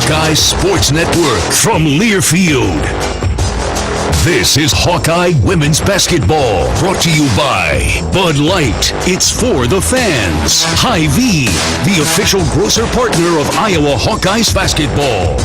Hawkeye Sports Network from Learfield. This is Hawkeye Women's Basketball, brought to you by Bud Light. It's for the fans. Hy-Vee, the official grocer partner of Iowa Hawkeyes basketball.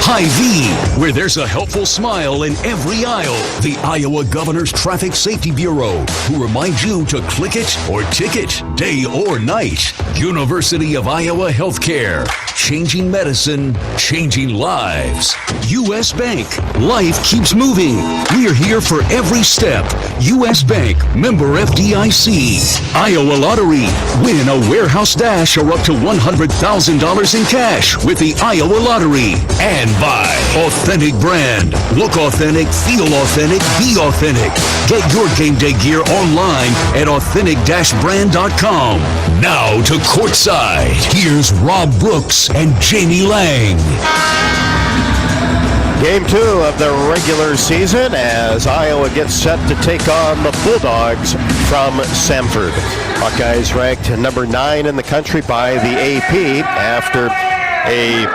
Hy-Vee, where there's a helpful smile in every aisle. The Iowa Governor's Traffic Safety Bureau, who reminds you to click it or ticket, day or night. University of Iowa Healthcare, changing medicine, changing lives. U.S. Bank, life keeps moving. We're here for every step. U.S. Bank, member FDIC. Iowa Lottery, win a warehouse dash or up to $100,000 in cash with the Iowa Lottery. And by Authentic Brand. Look authentic, feel authentic, be authentic. Get your game day gear online at authentic-brand.com. Now to courtside. Here's Rob Brooks and Jamie Lang. Game 2 of the regular season as Iowa gets set to take on the Bulldogs from Samford. Hawkeyes ranked number 9 in the country by the AP after a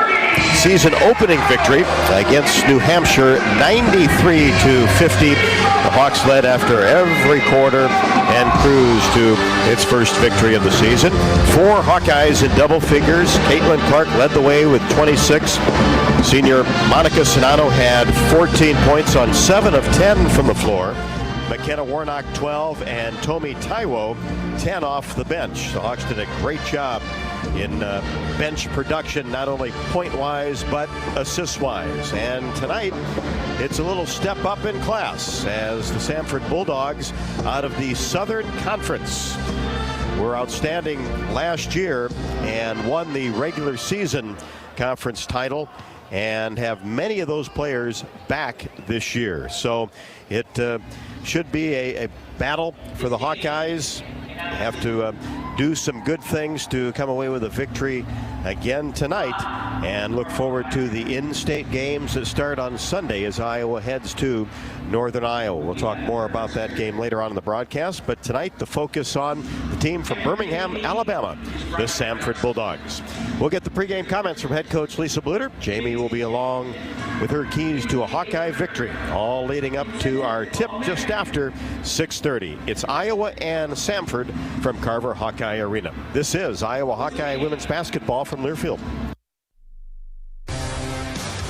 season opening victory against New Hampshire, 93-50. The Hawks led after every quarter and cruised to its first victory of the season. 4 Hawkeyes in double figures. Caitlin Clark led the way with 26. Senior Monica Sonano had 14 points on 7 of 10 from the floor. McKenna Warnock 12 and Tomi Taiwo 10 off the bench. The Hawks did a great job in bench production, not only point-wise but assist-wise. And tonight, it's a little step up in class as the Samford Bulldogs out of the Southern Conference were outstanding last year and won the regular season conference title and have many of those players back this year. So it should be a battle for the Hawkeyes. Have to do some good things to come away with a victory again tonight, and look forward to the in-state games that start on Sunday as Iowa heads to Northern Iowa. We'll talk more about that game later on in the broadcast, but tonight the focus on the team from Birmingham, Alabama, the Samford Bulldogs. We'll get the pregame comments from head coach Lisa Bluder. Jamie will be along with her keys to a Hawkeye victory, all leading up to our tip just after 6:30. It's Iowa and Samford from Carver Hawkeye Arena. This is Iowa Hawkeye women's basketball from Learfield.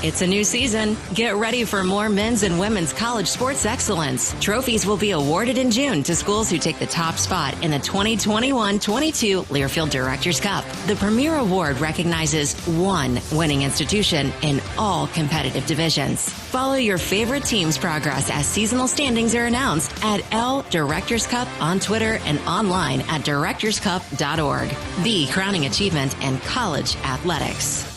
It's a new season. Get ready for more men's and women's college sports excellence. Trophies will be awarded in June to schools who take the top spot in the 2021-22 Learfield Directors Cup. The premier award recognizes one winning institution in all competitive divisions. Follow your favorite team's progress as seasonal standings are announced at L Directors Cup on Twitter and online at directorscup.org. The crowning achievement in college athletics.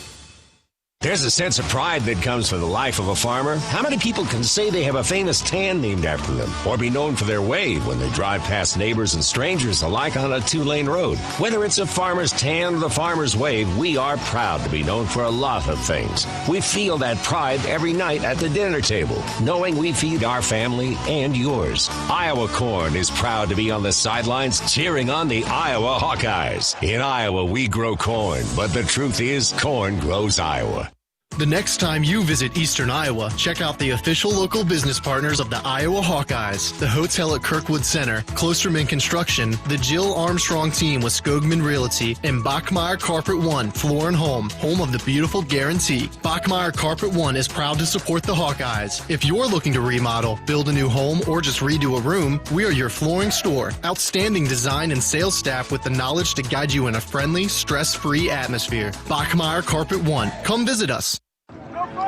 There's a sense of pride that comes from the life of a farmer. How many people can say they have a famous tan named after them, or be known for their wave when they drive past neighbors and strangers alike on a 2-lane road? Whether it's a farmer's tan or the farmer's wave, we are proud to be known for a lot of things. We feel that pride every night at the dinner table, knowing we feed our family and yours. Iowa Corn is proud to be on the sidelines cheering on the Iowa Hawkeyes. In Iowa, we grow corn, but the truth is, corn grows Iowa. The next time you visit Eastern Iowa, check out the official local business partners of the Iowa Hawkeyes, the hotel at Kirkwood Center, Klosterman Construction, the Jill Armstrong team with Skogman Realty, and Bachmeyer Carpet One, Floor and Home of the beautiful Guarantee. Bachmeyer Carpet One is proud to support the Hawkeyes. If you're looking to remodel, build a new home, or just redo a room, we are your flooring store. Outstanding design and sales staff with the knowledge to guide you in a friendly, stress-free atmosphere. Bachmeyer Carpet One. Come visit us.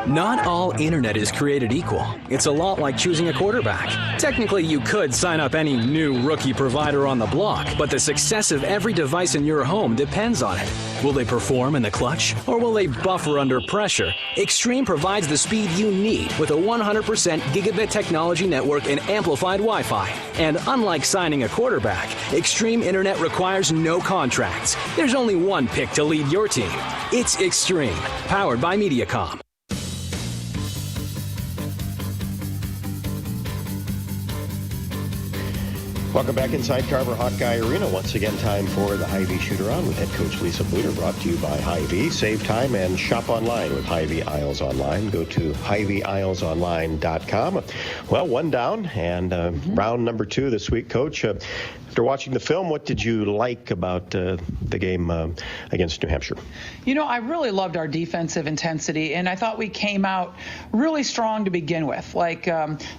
Not all internet is created equal. It's a lot like choosing a quarterback. Technically, you could sign up any new rookie provider on the block, but the success of every device in your home depends on it. Will they perform in the clutch, or will they buffer under pressure? Extreme provides the speed you need with a 100% gigabit technology network and amplified Wi-Fi. And unlike signing a quarterback, Extreme Internet requires no contracts. There's only one pick to lead your team. It's Extreme, powered by Mediacom. Welcome back inside Carver Hawkeye Arena. Once again, time for the Hy-Vee Shoot-Around with head coach Lisa Bluder, brought to you by Hy-Vee. Save time and shop online with Hy-Vee Aisles Online. Go to HyVeeAislesOnline.com. Well, one down, and round number 2 this week, Coach. After watching the film, what did you like about the game against New Hampshire? You know, I really loved our defensive intensity, and I thought we came out really strong to begin with. Like,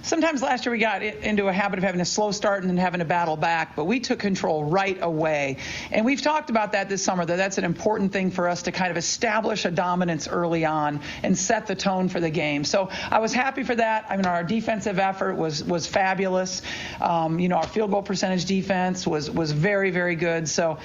sometimes last year we got into a habit of having a slow start and then having to battle back, but we took control right away. And we've talked about that this summer, that that's an important thing for us to kind of establish a dominance early on and set the tone for the game. So I was happy for that. I mean, our defensive effort was fabulous. You know, our field goal percentage defense was very, very good. So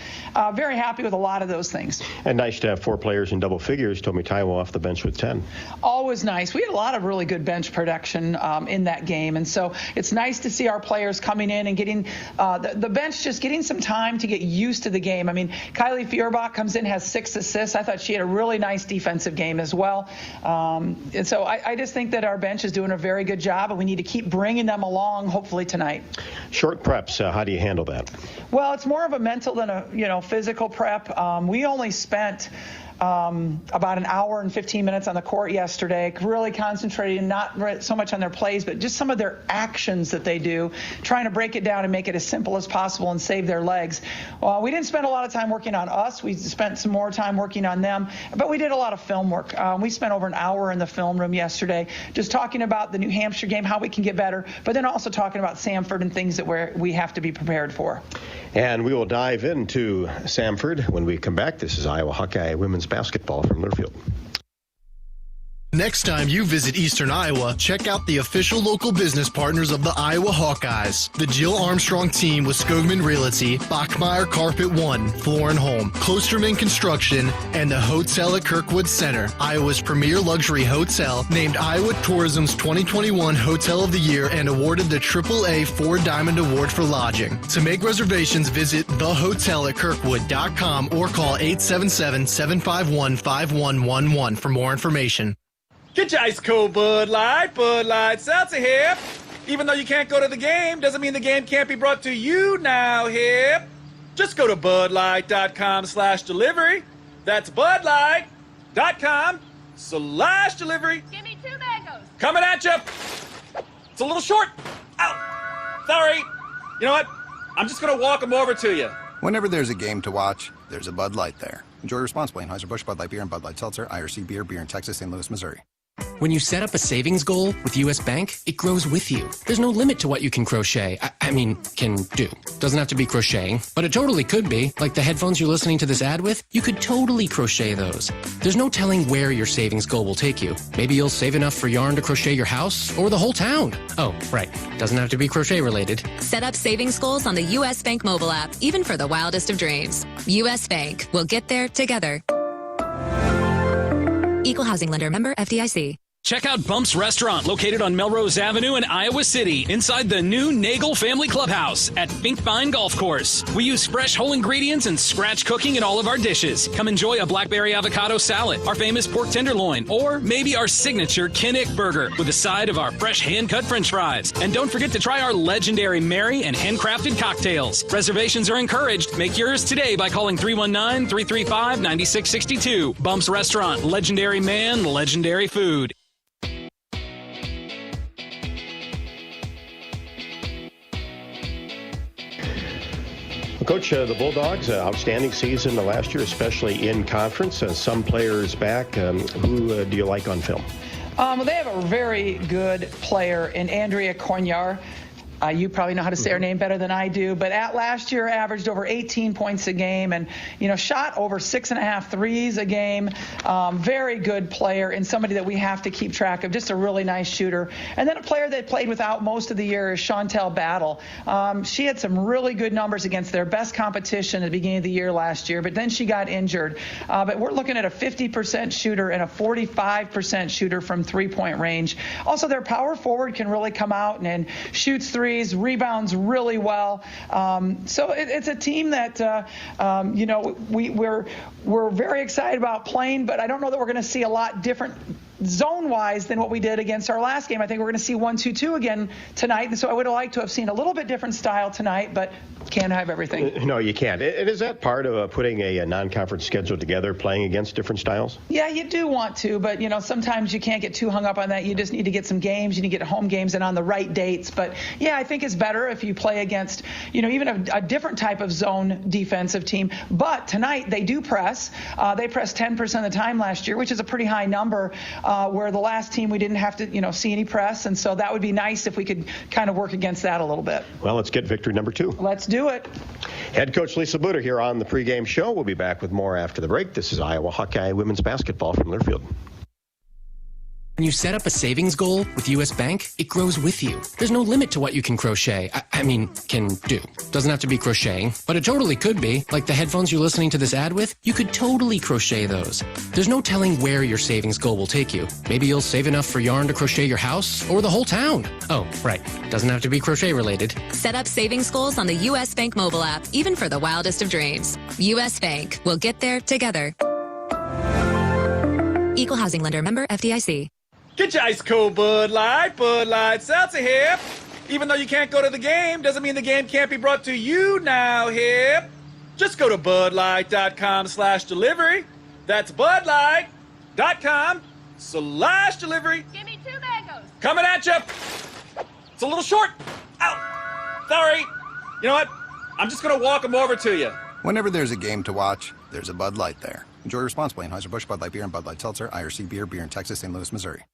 very happy with a lot of those things. And nice to have 4 players in double figures. Tommy Taiwo off the bench with 10. Always nice. We had a lot of really good bench production in that game. And so it's nice to see our players coming in and getting the bench just getting some time to get used to the game. I mean, Kylie Feuerbach comes in, has 6 assists. I thought she had a really nice defensive game as well. And so I just think that our bench is doing a very good job, and we need to keep bringing them along, hopefully tonight. Short preps, how do you handle that? Well, it's more of a mental than a physical prep. We only spent about an hour and 15 minutes on the court yesterday, really concentrating not so much on their plays, but just some of their actions that they do, trying to break it down and make it as simple as possible and save their legs. We didn't spend a lot of time working on us. We spent some more time working on them, but we did a lot of film work. We spent over an hour in the film room yesterday just talking about the New Hampshire game, how we can get better, but then also talking about Samford and things that we have to be prepared for. And we will dive into Samford when we come back. This is Iowa Hawkeye women's basketball from Learfield. Next time you visit Eastern Iowa, check out the official local business partners of the Iowa Hawkeyes. The Jill Armstrong team with Skogman Realty, Bachmeyer Carpet One, Floor & Home, Klosterman Construction, and the Hotel at Kirkwood Center, Iowa's premier luxury hotel, named Iowa Tourism's 2021 Hotel of the Year and awarded the AAA 4 Diamond Award for lodging. To make reservations, visit thehotelatkirkwood.com or call 877-751-5111 for more information. Get your ice cold Bud Light Seltzer here. Even though you can't go to the game, doesn't mean the game can't be brought to you now here. Just go to budlight.com/delivery. That's budlight.com/delivery. Give me 2 mangoes. Coming at you. It's a little short. Ow. Sorry. You know what? I'm just going to walk them over to you. Whenever there's a game to watch, there's a Bud Light there. Enjoy responsibly. Anheuser-Busch, Bud Light Beer, and Bud Light Seltzer, IRC Beer, beer in Texas, St. Louis, Missouri. When you set up a savings goal with U.S. Bank, it grows with you. There's no limit to what you can crochet. Can do. Doesn't have to be crocheting, but it totally could be. Like the headphones you're listening to this ad with, you could totally crochet those. There's no telling where your savings goal will take you. Maybe you'll save enough for yarn to crochet your house or the whole town. Oh, right. Doesn't have to be crochet related. Set up savings goals on the U.S. Bank mobile app, even for the wildest of dreams. U.S. Bank. We'll get there together. Equal housing lender, member FDIC. Check out Bump's Restaurant, located on Melrose Avenue in Iowa City, inside the new Nagel Family Clubhouse at Finkbine Golf Course. We use fresh whole ingredients and scratch cooking in all of our dishes. Come enjoy a blackberry avocado salad, our famous pork tenderloin, or maybe our signature Kinnick burger with a side of our fresh hand-cut french fries. And don't forget to try our legendary Mary and handcrafted cocktails. Reservations are encouraged. Make yours today by calling 319-335-9662. Bump's Restaurant, legendary man, legendary food. Coach, the Bulldogs, outstanding season last year, especially in conference. Some players back. Who do you like on film? They have a very good player in Andrea Cornyar. You probably know how to say her name better than I do, but last year averaged over 18 points a game and, shot over 6.5 threes a game. Very good player and somebody that we have to keep track of, just a really nice shooter. And then a player that played without most of the year is Chantel Battle. She had some really good numbers against their best competition at the beginning of the year last year, but then she got injured. But we're looking at a 50% shooter and a 45% shooter from three-point range. Also, their power forward can really come out and shoots threes, rebounds really well. So it's a team that, we're very excited about playing, but I don't know that we're going to see a lot different zone-wise than what we did against our last game. I think we're going to see 1-2-2 again tonight, and so I would have liked to have seen a little bit different style tonight, but can't have everything. No, you can't. And is that part of putting a non-conference schedule together, playing against different styles? Yeah, you do want to, but, sometimes you can't get too hung up on that. You just need to get some games. You need to get home games and on the right dates. But, yeah, I think it's better if you play against, even a different type of zone defensive team. But tonight they do press. They pressed 10% of the time last year, which is a pretty high number, where the last team we didn't have to, see any press. And so that would be nice if we could kind of work against that a little bit. Well, let's get victory number 2. Let's do it. Head coach Lisa Bluder here on the pregame show. We'll be back with more after the break. This is Iowa Hawkeye women's basketball from Learfield. When you set up a savings goal with U.S. Bank, it grows with you. There's no limit to what you can crochet. Can do. Doesn't have to be crocheting, but it totally could be. Like the headphones you're listening to this ad with, you could totally crochet those. There's no telling where your savings goal will take you. Maybe you'll save enough for yarn to crochet your house or the whole town. Oh, right. Doesn't have to be crochet related. Set up savings goals on the U.S. Bank mobile app, even for the wildest of dreams. U.S. Bank. We'll get there together. Equal housing lender, member FDIC. Get your ice cold Bud Light Seltzer here. Even though you can't go to the game, doesn't mean the game can't be brought to you now here. Just go to budlight.com/delivery. That's budlight.com/delivery. Give me 2 mangoes. Coming at you. It's a little short. Ow. Sorry. You know what? I'm just going to walk them over to you. Whenever there's a game to watch, there's a Bud Light there. Enjoy responsibly. Anheuser-Busch, Bud Light Beer, and Bud Light Seltzer, IRC Beer in Texas, St. Louis, Missouri.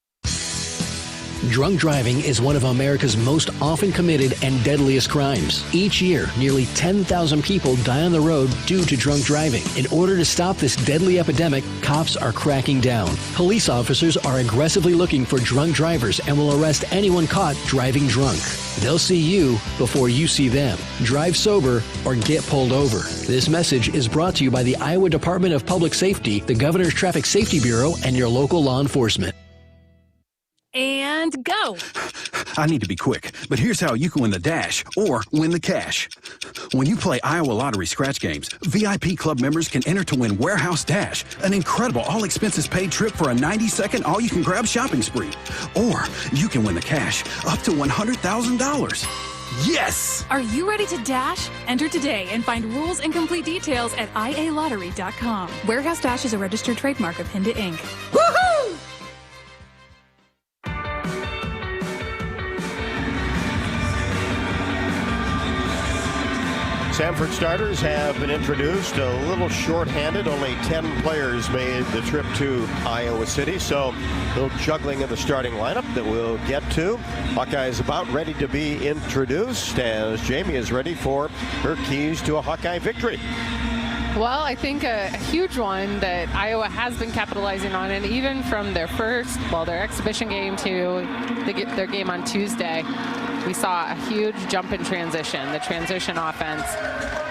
Drunk driving is one of America's most often committed and deadliest crimes. Each year, nearly 10,000 people die on the road due to drunk driving. In order to stop this deadly epidemic, cops are cracking down. Police officers are aggressively looking for drunk drivers and will arrest anyone caught driving drunk. They'll see you before you see them. Drive sober or get pulled over. This message is brought to you by the Iowa Department of Public Safety, the Governor's Traffic Safety Bureau, and your local law enforcement. And go. I need to be quick, but here's how you can win the dash or win the cash. When you play Iowa Lottery scratch games, VIP club members can enter to win Warehouse Dash, an incredible all-expenses-paid trip for a 90-second all-you-can-grab shopping spree. Or you can win the cash, up to $100,000. Yes! Are you ready to dash? Enter today and find rules and complete details at ialottery.com. Warehouse Dash is a registered trademark of Hinda Inc. Woohoo! Samford starters have been introduced, a little short-handed. Only 10 players made the trip to Iowa City, so a little juggling of the starting lineup that we'll get to. Hawkeyes about ready to be introduced as Jamie is ready for her keys to a Hawkeye victory. Well, I think a huge one that Iowa has been capitalizing on, and even from their their exhibition game to their game on Tuesday, we saw a huge jump in transition, the transition offense,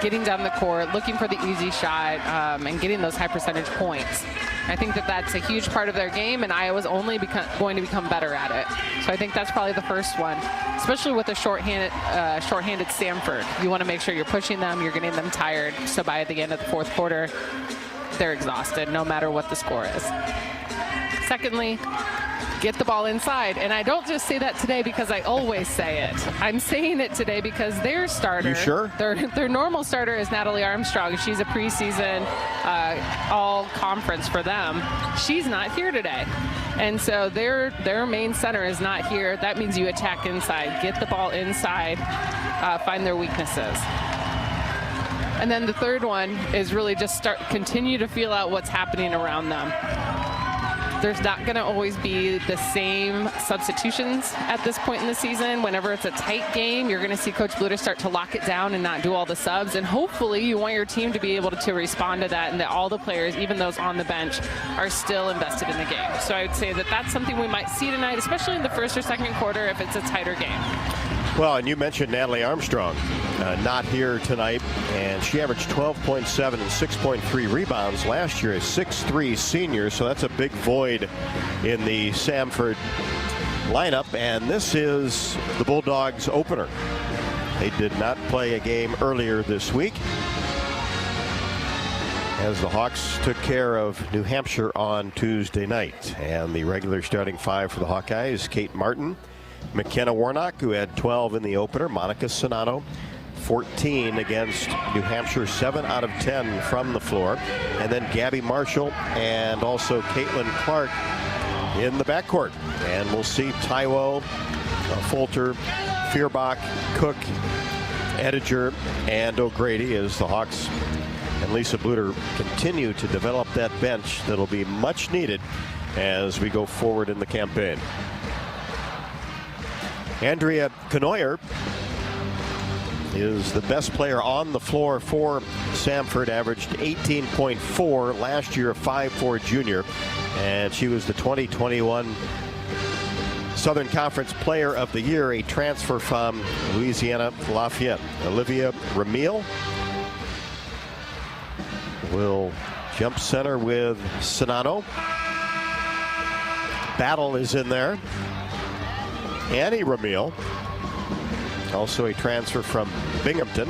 getting down the court, looking for the easy shot, and getting those high percentage points. I think that's a huge part of their game, and Iowa's only going to become better at it. So I think that's probably the first one, especially with a shorthanded Samford. You want to make sure you're pushing them, you're getting them tired, so by the end of the fourth quarter, they're exhausted, no matter what the score is. Secondly, get the ball inside. And I don't just say that today because I always say it. I'm saying it today because their starter, you sure? Their normal starter is Natalie Armstrong. She's a preseason all-conference for them. She's not here today. And so their main center is not here. That means you attack inside. Get the ball inside. Find their weaknesses. And then the third one is really just continue to feel out what's happening around them. There's not going to always be the same substitutions at this point in the season. Whenever it's a tight game, you're going to see Coach Bluder start to lock it down and not do all the subs. And hopefully you want your team to be able to respond to that, and that all the players, even those on the bench, are still invested in the game. So I would say that that's something we might see tonight, especially in the first or second quarter if it's a tighter game. Well, and you mentioned Natalie Armstrong not here tonight, and she averaged 12.7 and 6.3 rebounds last year, a 6'3" senior, so that's a big void in the Samford lineup, and this is the Bulldogs opener. They did not play a game earlier this week. as the Hawks took care of New Hampshire on Tuesday night. And the regular starting five for the Hawkeyes: Kate Martin, McKenna Warnock, who had 12 in the opener, Monica Sonato, 14 against New Hampshire, 7 out of 10 from the floor, and then Gabby Marshall and also Caitlin Clark in the backcourt. And we'll see Taiwo, Folter, Feuerbach, Cook, Ediger, and O'Grady as the Hawks and Lisa Bluder continue to develop that bench that'll be much needed as we go forward in the campaign. Andrea Knoyer is the best player on the floor for Samford, averaged 18.4 last year, a 5'4" junior, and she was the 2021 Southern Conference Player of the Year, a transfer from Louisiana Lafayette. Olivia Ramil will jump center with Sonato. Battle is in there. Annie Ramil, also a transfer from Binghamton.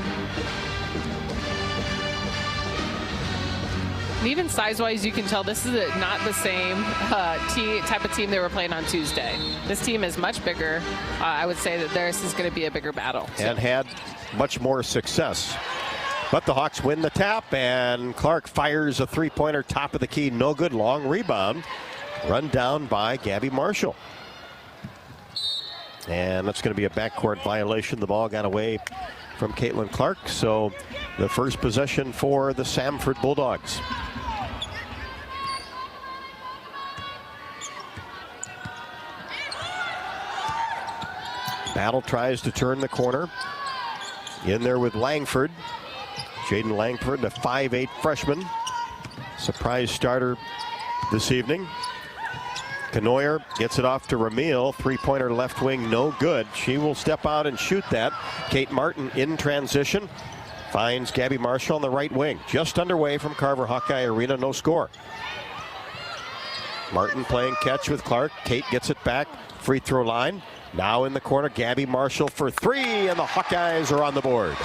And even size-wise, you can tell this is not the same type of team they were playing on Tuesday. This team is much bigger. I would say that theirs is going to be a bigger battle. And had much more success. But the Hawks win the tap, and Clark fires a three-pointer, top of the key, no good. Long rebound, run down by Gabby Marshall. And that's going to be a backcourt violation. The ball got away from Caitlin Clark, so the first possession for the Samford Bulldogs. Battle tries to turn the corner. In there with Langford. Jaden Langford, a 5'8" freshman. Surprise starter this evening. Knoyer gets it off to Ramil. Three-pointer left wing, no good. She will step out and shoot that. Kate Martin in transition. Finds Gabby Marshall on the right wing. Just underway from Carver Hawkeye Arena, no score. Martin playing catch with Clark. Kate gets it back. Free throw line. Now in the corner, Gabby Marshall for three, and the Hawkeyes are on the board.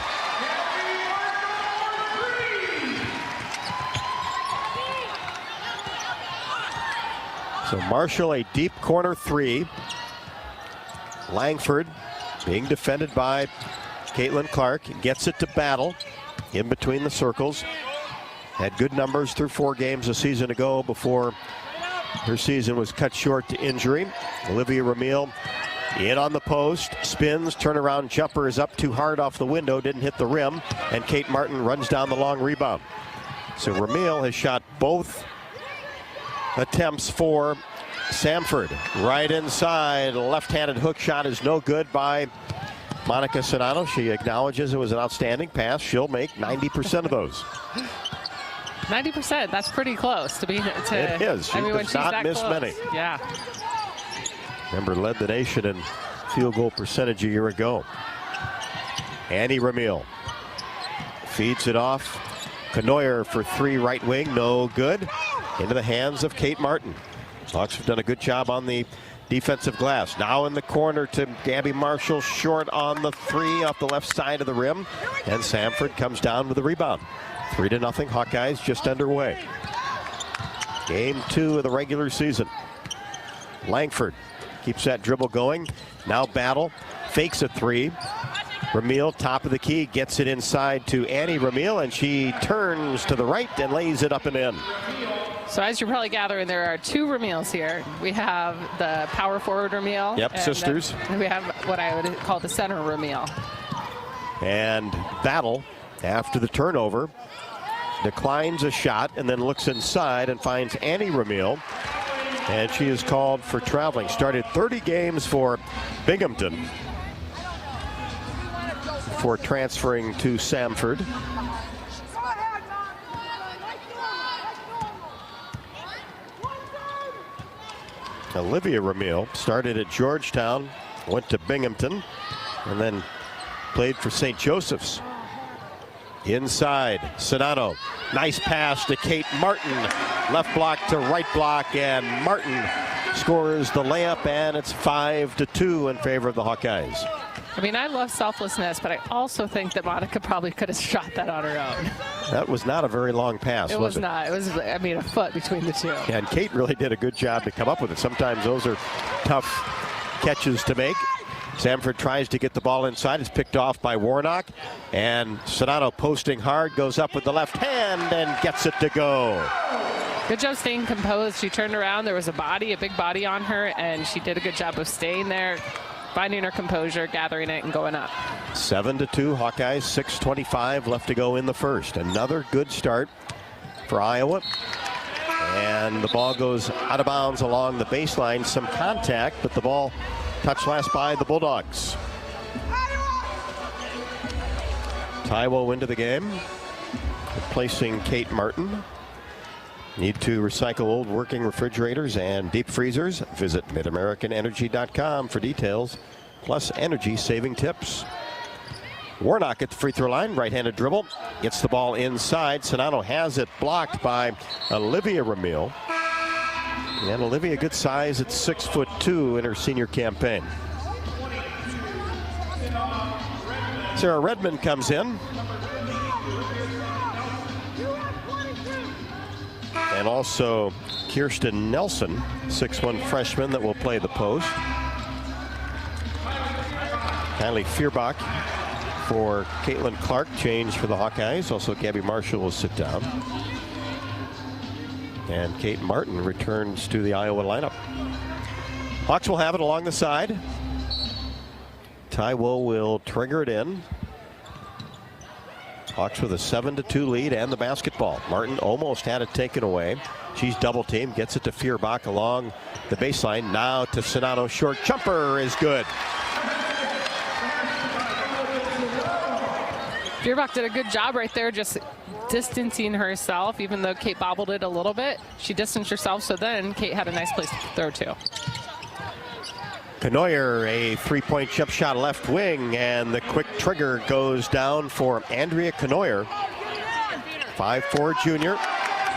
So Marshall, a deep corner three. Langford being defended by Caitlin Clark. Gets it to Battle in between the circles. Had good numbers through 4 games a season ago before her season was cut short to injury. Olivia Ramil in on the post. Spins, turnaround jumper is up too hard off the window. Didn't hit the rim. And Kate Martin runs down the long rebound. So Ramil has shot both attempts for Samford. Right inside, left-handed hook shot is no good by Monica Sonato. She acknowledges it was an outstanding pass. She'll make 90% of those. 90%, that's pretty close to be. It is. She does not miss many. Yeah. Remember, led the nation in field goal percentage a year ago. Annie Ramil feeds it off. Knoyer for three, right wing, no good. Into the hands of Kate Martin. Hawks have done a good job on the defensive glass. Now in the corner to Gabby Marshall, short on the three off the left side of the rim. And Samford comes down with the rebound. 3-0 Hawkeyes just underway. Game 2 of the regular season. Langford keeps that dribble going. Now Battle fakes a three. Ramil, top of the key, gets it inside to Annie Ramil, and she turns to the right and lays it up and in. So as you're probably gathering, there are 2 Ramils here. We have the power forward Ramil. Yep, sisters. And we have what I would call the center Ramil. And Battle, after the turnover, declines a shot and then looks inside and finds Annie Ramil. And she is called for traveling. Started 30 games for Binghamton before transferring to Samford. Olivia Ramil started at Georgetown, went to Binghamton, and then played for St. Joseph's. Inside, Sonato. Nice pass to Kate Martin. Left block to right block, and Martin scores the layup, and it's 5-2 in favor of the Hawkeyes. I mean, I love selflessness, but I also think that Monica probably could have shot that on her own. That was not a very long pass, It was not. It was, I mean, a foot between the two. And Kate really did a good job to come up with it. Sometimes those are tough catches to make. Samford tries to get the ball inside. It's picked off by Warnock. And Sonato posting hard, goes up with the left hand and gets it to go. Good job staying composed. She turned around. There was a big body on her, and she did a good job of staying there, finding her composure, gathering it, and going up. 7-2 Hawkeyes, 6:25 left to go in the first. Another good start for Iowa. And the ball goes out of bounds along the baseline. Some contact, but the ball touched last by the Bulldogs. Taiwo into the game, replacing Kate Martin. Need to recycle old working refrigerators and deep freezers? Visit midamericanenergy.com for details, plus energy-saving tips. Warnock at the free throw line, right-handed dribble, gets the ball inside. Sonato has it blocked by Olivia Ramil. And Olivia, good size at 6'2" in her senior campaign. Sarah Redmond comes in. And also Kirsten Nelson, 6'1" freshman that will play the post. Kylie Fierbach for Caitlin Clark, change for the Hawkeyes. Also Gabby Marshall will sit down. And Kate Martin returns to the Iowa lineup. Hawks will have it along the side. Taiwo will trigger it in. Hawks with a 7-2 lead and the basketball. Martin almost had it taken away. She's double teamed, gets it to Fierbach along the baseline. Now to Sonato, short jumper is good. Fierbach did a good job right there, just distancing herself, even though Kate bobbled it a little bit. She distanced herself, so then Kate had a nice place to throw to. Knoyer, a three-point jump shot left wing, and the quick trigger goes down for Andrea Knoyer, 5'4" junior.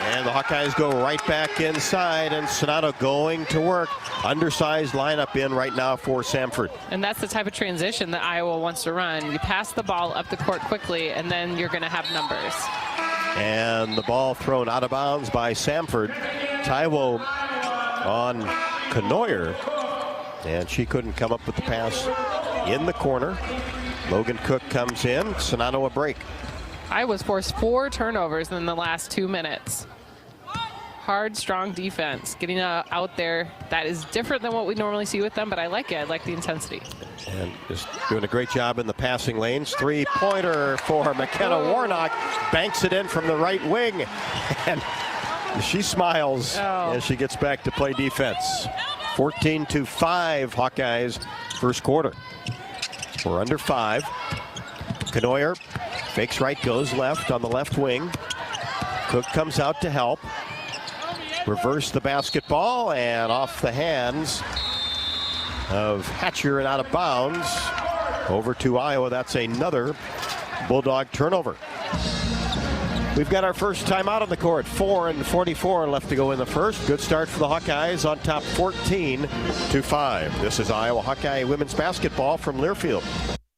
And the Hawkeyes go right back inside, and Sonato going to work. Undersized lineup in right now for Samford. And that's the type of transition that Iowa wants to run. You pass the ball up the court quickly, and then you're going to have numbers. And the ball thrown out of bounds by Samford. Taiwo on Knoyer. And she couldn't come up with the pass in the corner. Logan Cook comes in. Sonato a break. Iowa's forced 4 turnovers in the last 2 minutes. Hard, strong defense. Getting out there. That is different than what we normally see with them, but I like it. I like the intensity. And just doing a great job in the passing lanes. Three-pointer for McKenna Warnock. Banks it in from the right wing. And she smiles as she gets back to play defense. 14-5 Hawkeyes first quarter. We're under 5. Knoyer fakes right, goes left on the left wing. Cook comes out to help. Reverse the basketball and off the hands of Hatcher and out of bounds. Over to Iowa. That's another Bulldog turnover. We've got our first timeout on the court. 4:44 left to go in the first. Good start for the Hawkeyes on top 14-5. This is Iowa Hawkeye women's basketball from Learfield.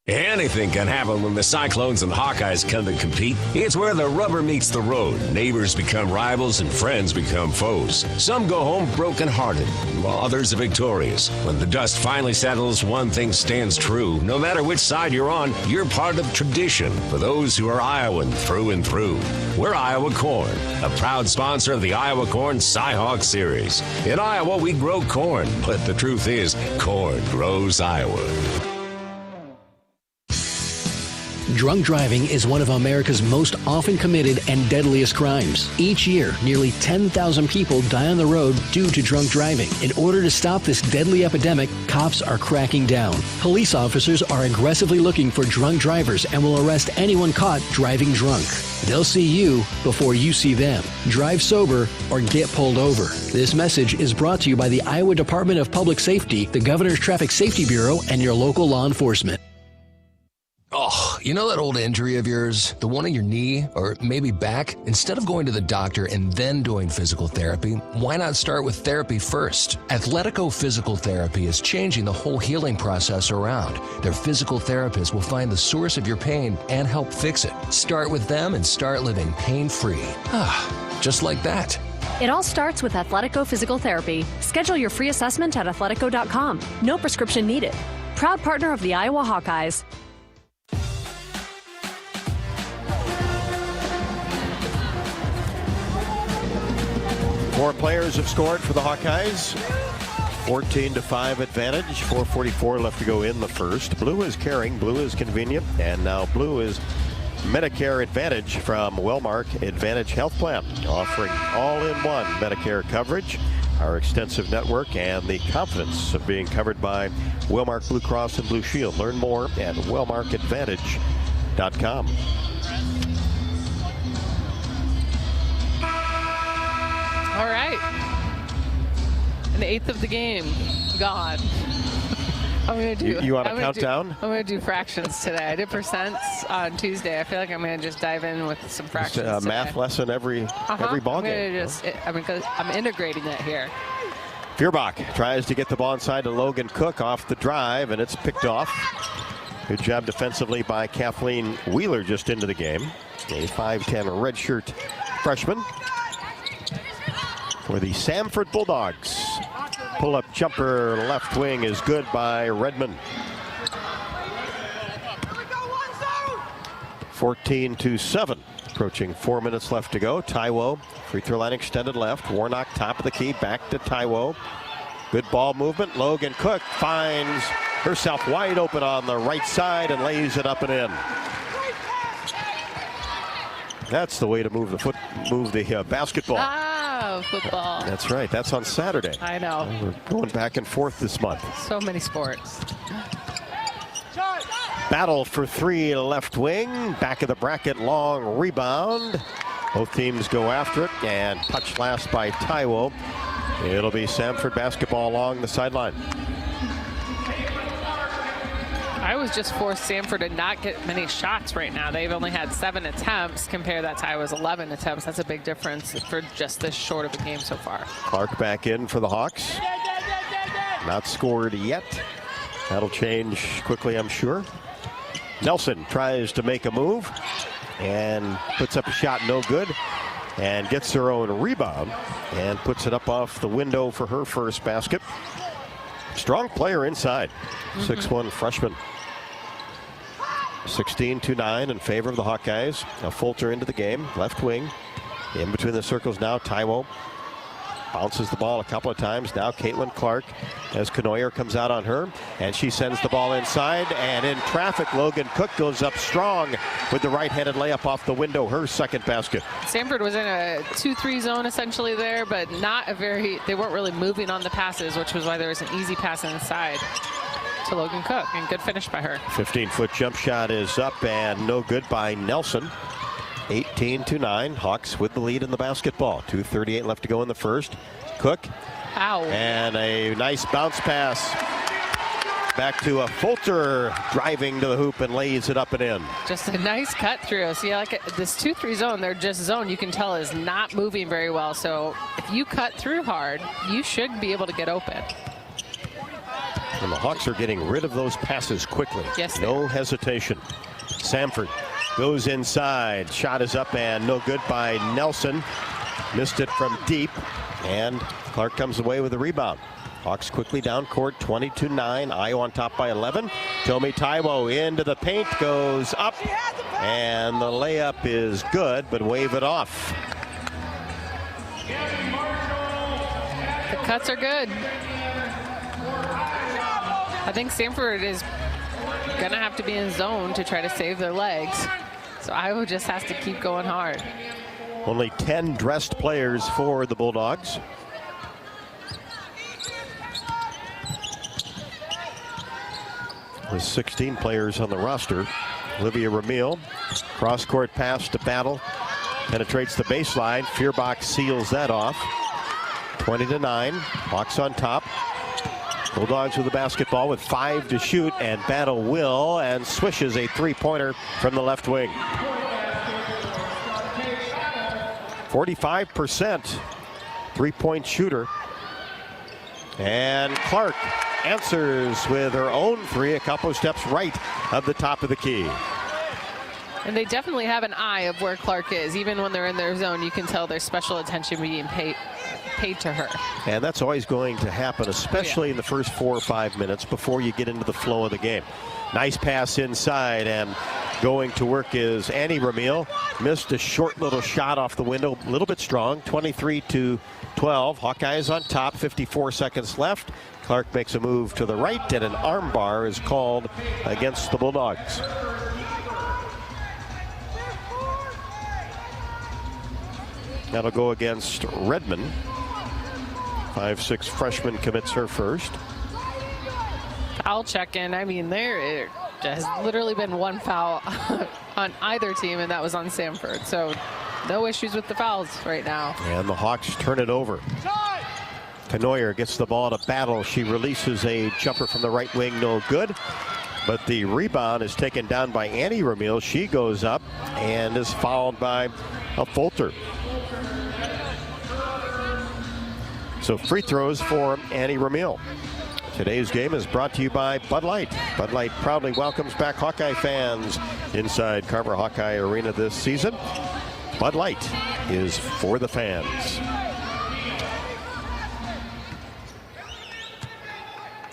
Anything can happen when the Cyclones and Hawkeyes come to compete. It's where the rubber meets the road. Neighbors become rivals and friends become foes. Some go home broken-hearted, while others are victorious. When the dust finally settles, one thing stands true. No matter which side you're on, you're part of tradition for those who are Iowan through and through. We're Iowa Corn, a proud sponsor of the Iowa Corn Cy-Hawk Series. In Iowa, we grow corn, but the truth is, corn grows Iowa. Drunk driving is one of America's most often committed and deadliest crimes. Each year, nearly 10,000 people die on the road due to drunk driving. In order to stop this deadly epidemic, cops are cracking down. Police officers are aggressively looking for drunk drivers and will arrest anyone caught driving drunk. They'll see you before you see them. Drive sober or get pulled over. This message is brought to you by the Iowa Department of Public Safety, the Governor's Traffic Safety Bureau, and your local law enforcement. Oh, You know that old injury of yours, the one in your knee or maybe back? Instead of going to the doctor and then doing physical therapy, why not start with therapy first? Athletico Physical Therapy is changing the whole healing process around. Their physical therapists will find the source of your pain and help fix it. Start with them and start living pain-free. Just like that. It all starts with Athletico Physical Therapy. Schedule your free assessment at athletico.com. No prescription needed. Proud partner of the Iowa Hawkeyes. 4 players have scored for the Hawkeyes. 14-5 advantage. 4:44 left to go in the first. Blue is caring. Blue is convenient. And now Blue is Medicare Advantage from Wellmark Advantage Health Plan, offering all-in-one Medicare coverage, our extensive network, and the confidence of being covered by Wellmark Blue Cross and Blue Shield. Learn more at wellmarkadvantage.com. All right. An eighth of the game gone. I'm gonna do. You want a countdown? I'm gonna do fractions today. I did percents on Tuesday. I feel like I'm gonna just dive in with some fractions. Just a math lesson every ball game. I'm integrating it here. Feuerbach tries to get the ball inside to Logan Cook off the drive, and it's picked off. Good job defensively by Kathleen Wheeler just into the game. A 5'10" redshirt freshman for the Samford Bulldogs. Pull-up jumper left wing is good by Redmond. 14-7. Approaching 4 minutes left to go. Taiwo, free throw line extended left. Warnock top of the key, back to Taiwo. Good ball movement. Logan Cook finds herself wide open on the right side and lays it up and in. That's the way to move the basketball. Football. That's right. That's on Saturday. I know. We're going back and forth this month. So many sports. Battle for 3 left wing. Back of the bracket, long rebound. Both teams go after it, and touched last by Taiwo. It'll be Samford basketball along the sideline. I was just forced Samford to not get many shots right now. They've only had 7 attempts. Compare that to Iowa's 11 attempts. That's a big difference for just this short of a game so far. Clark back in for the Hawks. Not scored yet. That'll change quickly, I'm sure. Nelson tries to make a move and puts up a shot, no good, and gets her own rebound and puts it up off the window for her first basket. Strong player inside. 6'1" freshman. 16-9 in favor of the Hawkeyes. Now Fulter into the game, left wing. In between the circles now, Taiwo bounces the ball a couple of times. Now Caitlin Clark as Kanoyer comes out on her, and she sends the ball inside, and in traffic, Logan Cook goes up strong with the right-handed layup off the window, her second basket. Samford was in a 2-3 zone essentially there, but not a they weren't really moving on the passes, which was why there was an easy pass inside to Logan Cook, and good finish by her. 15-foot jump shot is up and no good by Nelson. 18-9. Hawks with the lead in the basketball. 2:38 left to go in the first. Cook. Ow. And a nice bounce pass back to a Fulter driving to the hoop and lays it up and in. Just a nice cut through. See, like this 2-3 zone, they're just zone, you can tell is not moving very well. So if you cut through hard, you should be able to get open. And the Hawks are getting rid of those passes quickly. Yes. No hesitation. Samford goes inside. Shot is up and no good by Nelson. Missed it from deep. And Clark comes away with the rebound. Hawks quickly down court, 22-9. Iowa on top by 11. Tomi Taiwo into the paint, goes up. And the layup is good, but wave it off. The cuts are good. I think Samford is going to have to be in zone to try to save their legs. So Iowa just has to keep going hard. Only 10 dressed players for the Bulldogs. With 16 players on the roster. Olivia Ramil, cross-court pass to Battle. Penetrates the baseline. Feuerbach seals that off. 20-9. Hawks on top. Bulldogs with the basketball with 5 to shoot, and Battle will and swishes a three-pointer from the left wing. 45% three-point shooter. And Clark answers with her own three, a couple of steps right of the top of the key. And they definitely have an eye of where Clark is. Even when they're in their zone, you can tell there's special attention being paid to her. And that's always going to happen, especially in the first 4 or 5 minutes before you get into the flow of the game. Nice pass inside, and going to work is Annie Ramil. Missed a short little shot off the window, a little bit strong, 23-12. Hawkeyes on top, 54 seconds left. Clark makes a move to the right, and an arm bar is called against the Bulldogs. That'll go against Redmond. 5'6" freshman commits her first. Foul check-in. I mean, there has literally been one foul on either team, and that was on Samford. So no issues with the fouls right now. And the Hawks turn it over. Canoyer gets the ball to Battle. She releases a jumper from the right wing, no good. But the rebound is taken down by Annie Ramil. She goes up and is fouled by a Folter. So free throws for Annie Ramil. Today's game is brought to you by Bud Light. Bud Light proudly welcomes back Hawkeye fans inside Carver Hawkeye Arena this season. Bud Light is for the fans.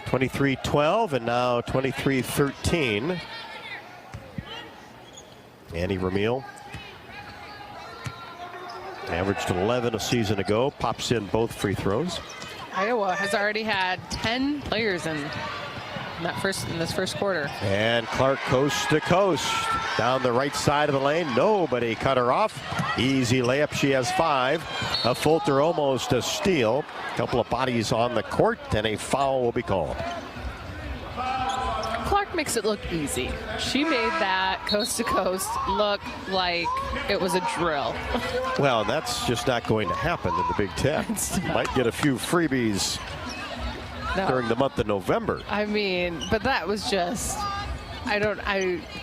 23-12 and now 23-13. Annie Ramil averaged 11 a season ago, pops in both free throws. Iowa has already had 10 players in this first quarter. And Clark coast to coast down the right side of the lane. Nobody cut her off. Easy layup. She has 5. A Folter almost a steal. A couple of bodies on the court, and a foul will be called. Clark makes it look easy. She made that coast to coast look like it was a drill. Well, that's just not going to happen in the Big Ten. Might get a few freebies during the month of November. I mean, but that was just, I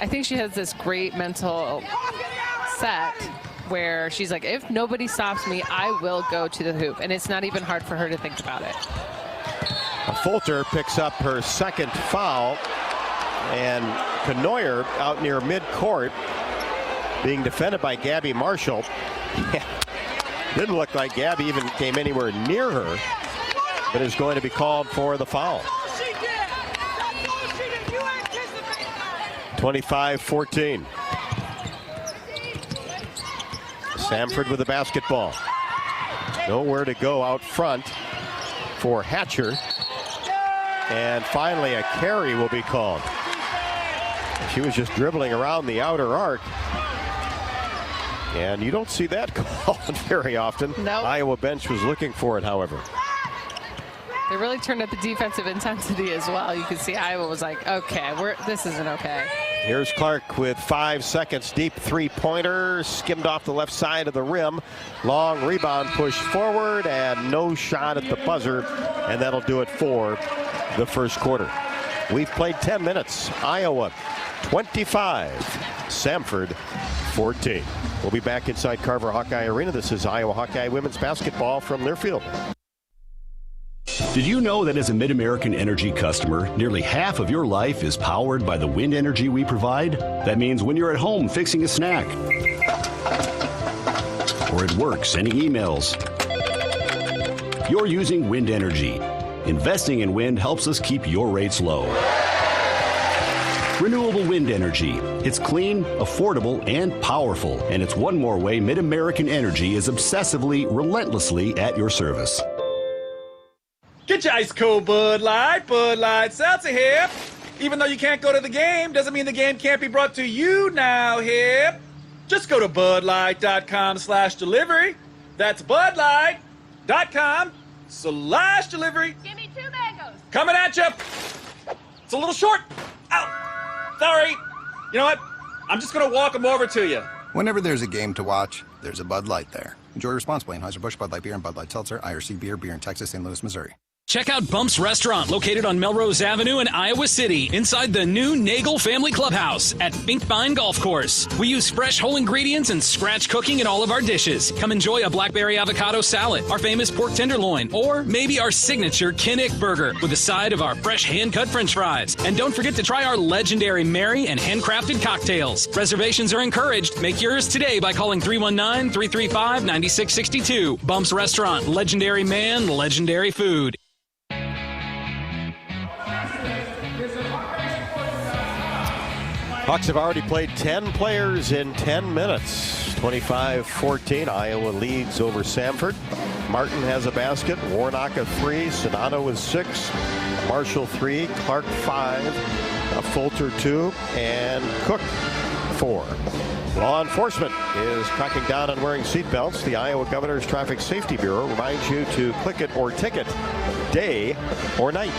think she has this great mental set where she's like, if nobody stops me, I will go to the hoop. And it's not even hard for her to think about it. Folter picks up her second foul, and Canoyer out near midcourt being defended by Gabby Marshall. Didn't look like Gabby even came anywhere near her, but is going to be called for the foul. 25-14. Samford with the basketball. Nowhere to go out front for Hatcher. And finally a carry will be called. She was just dribbling around the outer arc. And you don't see that called very often. Nope. Iowa bench was looking for it, however. They really turned up the defensive intensity as well. You can see Iowa was like, okay, this isn't okay. Here's Clark with 5 seconds. Deep three-pointer, skimmed off the left side of the rim. Long rebound pushed forward, and no shot at the buzzer. And that'll do it for the first quarter. We've played 10 minutes. Iowa 25, Samford 14. We'll be back inside Carver Hawkeye Arena. This is Iowa Hawkeye women's basketball from Learfield. Did you know that as a Mid-American Energy customer, nearly half of your life is powered by the wind energy we provide? That means when you're at home fixing a snack, or at work sending emails, you're using wind energy. Investing in wind helps us keep your rates low. Renewable wind energy. It's clean, affordable, and powerful. And it's one more way Mid-American Energy is obsessively, relentlessly at your service. Get your ice cold Bud Light Seltzer here. Even though you can't go to the game, doesn't mean the game can't be brought to you now here. Just go to budlight.com/delivery. That's budlight.com/delivery. Give me 2 mangoes. Coming at you. It's a little short. Ow. Sorry. You know what? I'm just going to walk them over to you. Whenever there's a game to watch, there's a Bud Light there. Enjoy responsibly. Anheuser-Busch, Bud Light Beer, and Bud Light Seltzer, IRC Beer, beer in Texas, St. Louis, Missouri. Check out Bump's Restaurant, located on Melrose Avenue in Iowa City, inside the new Nagel Family Clubhouse at Finkbine Golf Course. We use fresh whole ingredients and scratch cooking in all of our dishes. Come enjoy a blackberry avocado salad, our famous pork tenderloin, or maybe our signature Kinnick burger with a side of our fresh hand-cut french fries. And don't forget to try our legendary Mary and handcrafted cocktails. Reservations are encouraged. Make yours today by calling 319-335-9662. Bump's Restaurant, legendary man, legendary food. Hawks have already played 10 players in 10 minutes. 25-14, Iowa leads over Samford. Martin has a basket, Warnock a 3, Sonato with 6, Marshall 3, Clark 5, Fulter 2, and Cook 4. Law enforcement is cracking down on wearing seatbelts. The Iowa Governor's Traffic Safety Bureau reminds you to click it or ticket, day or night.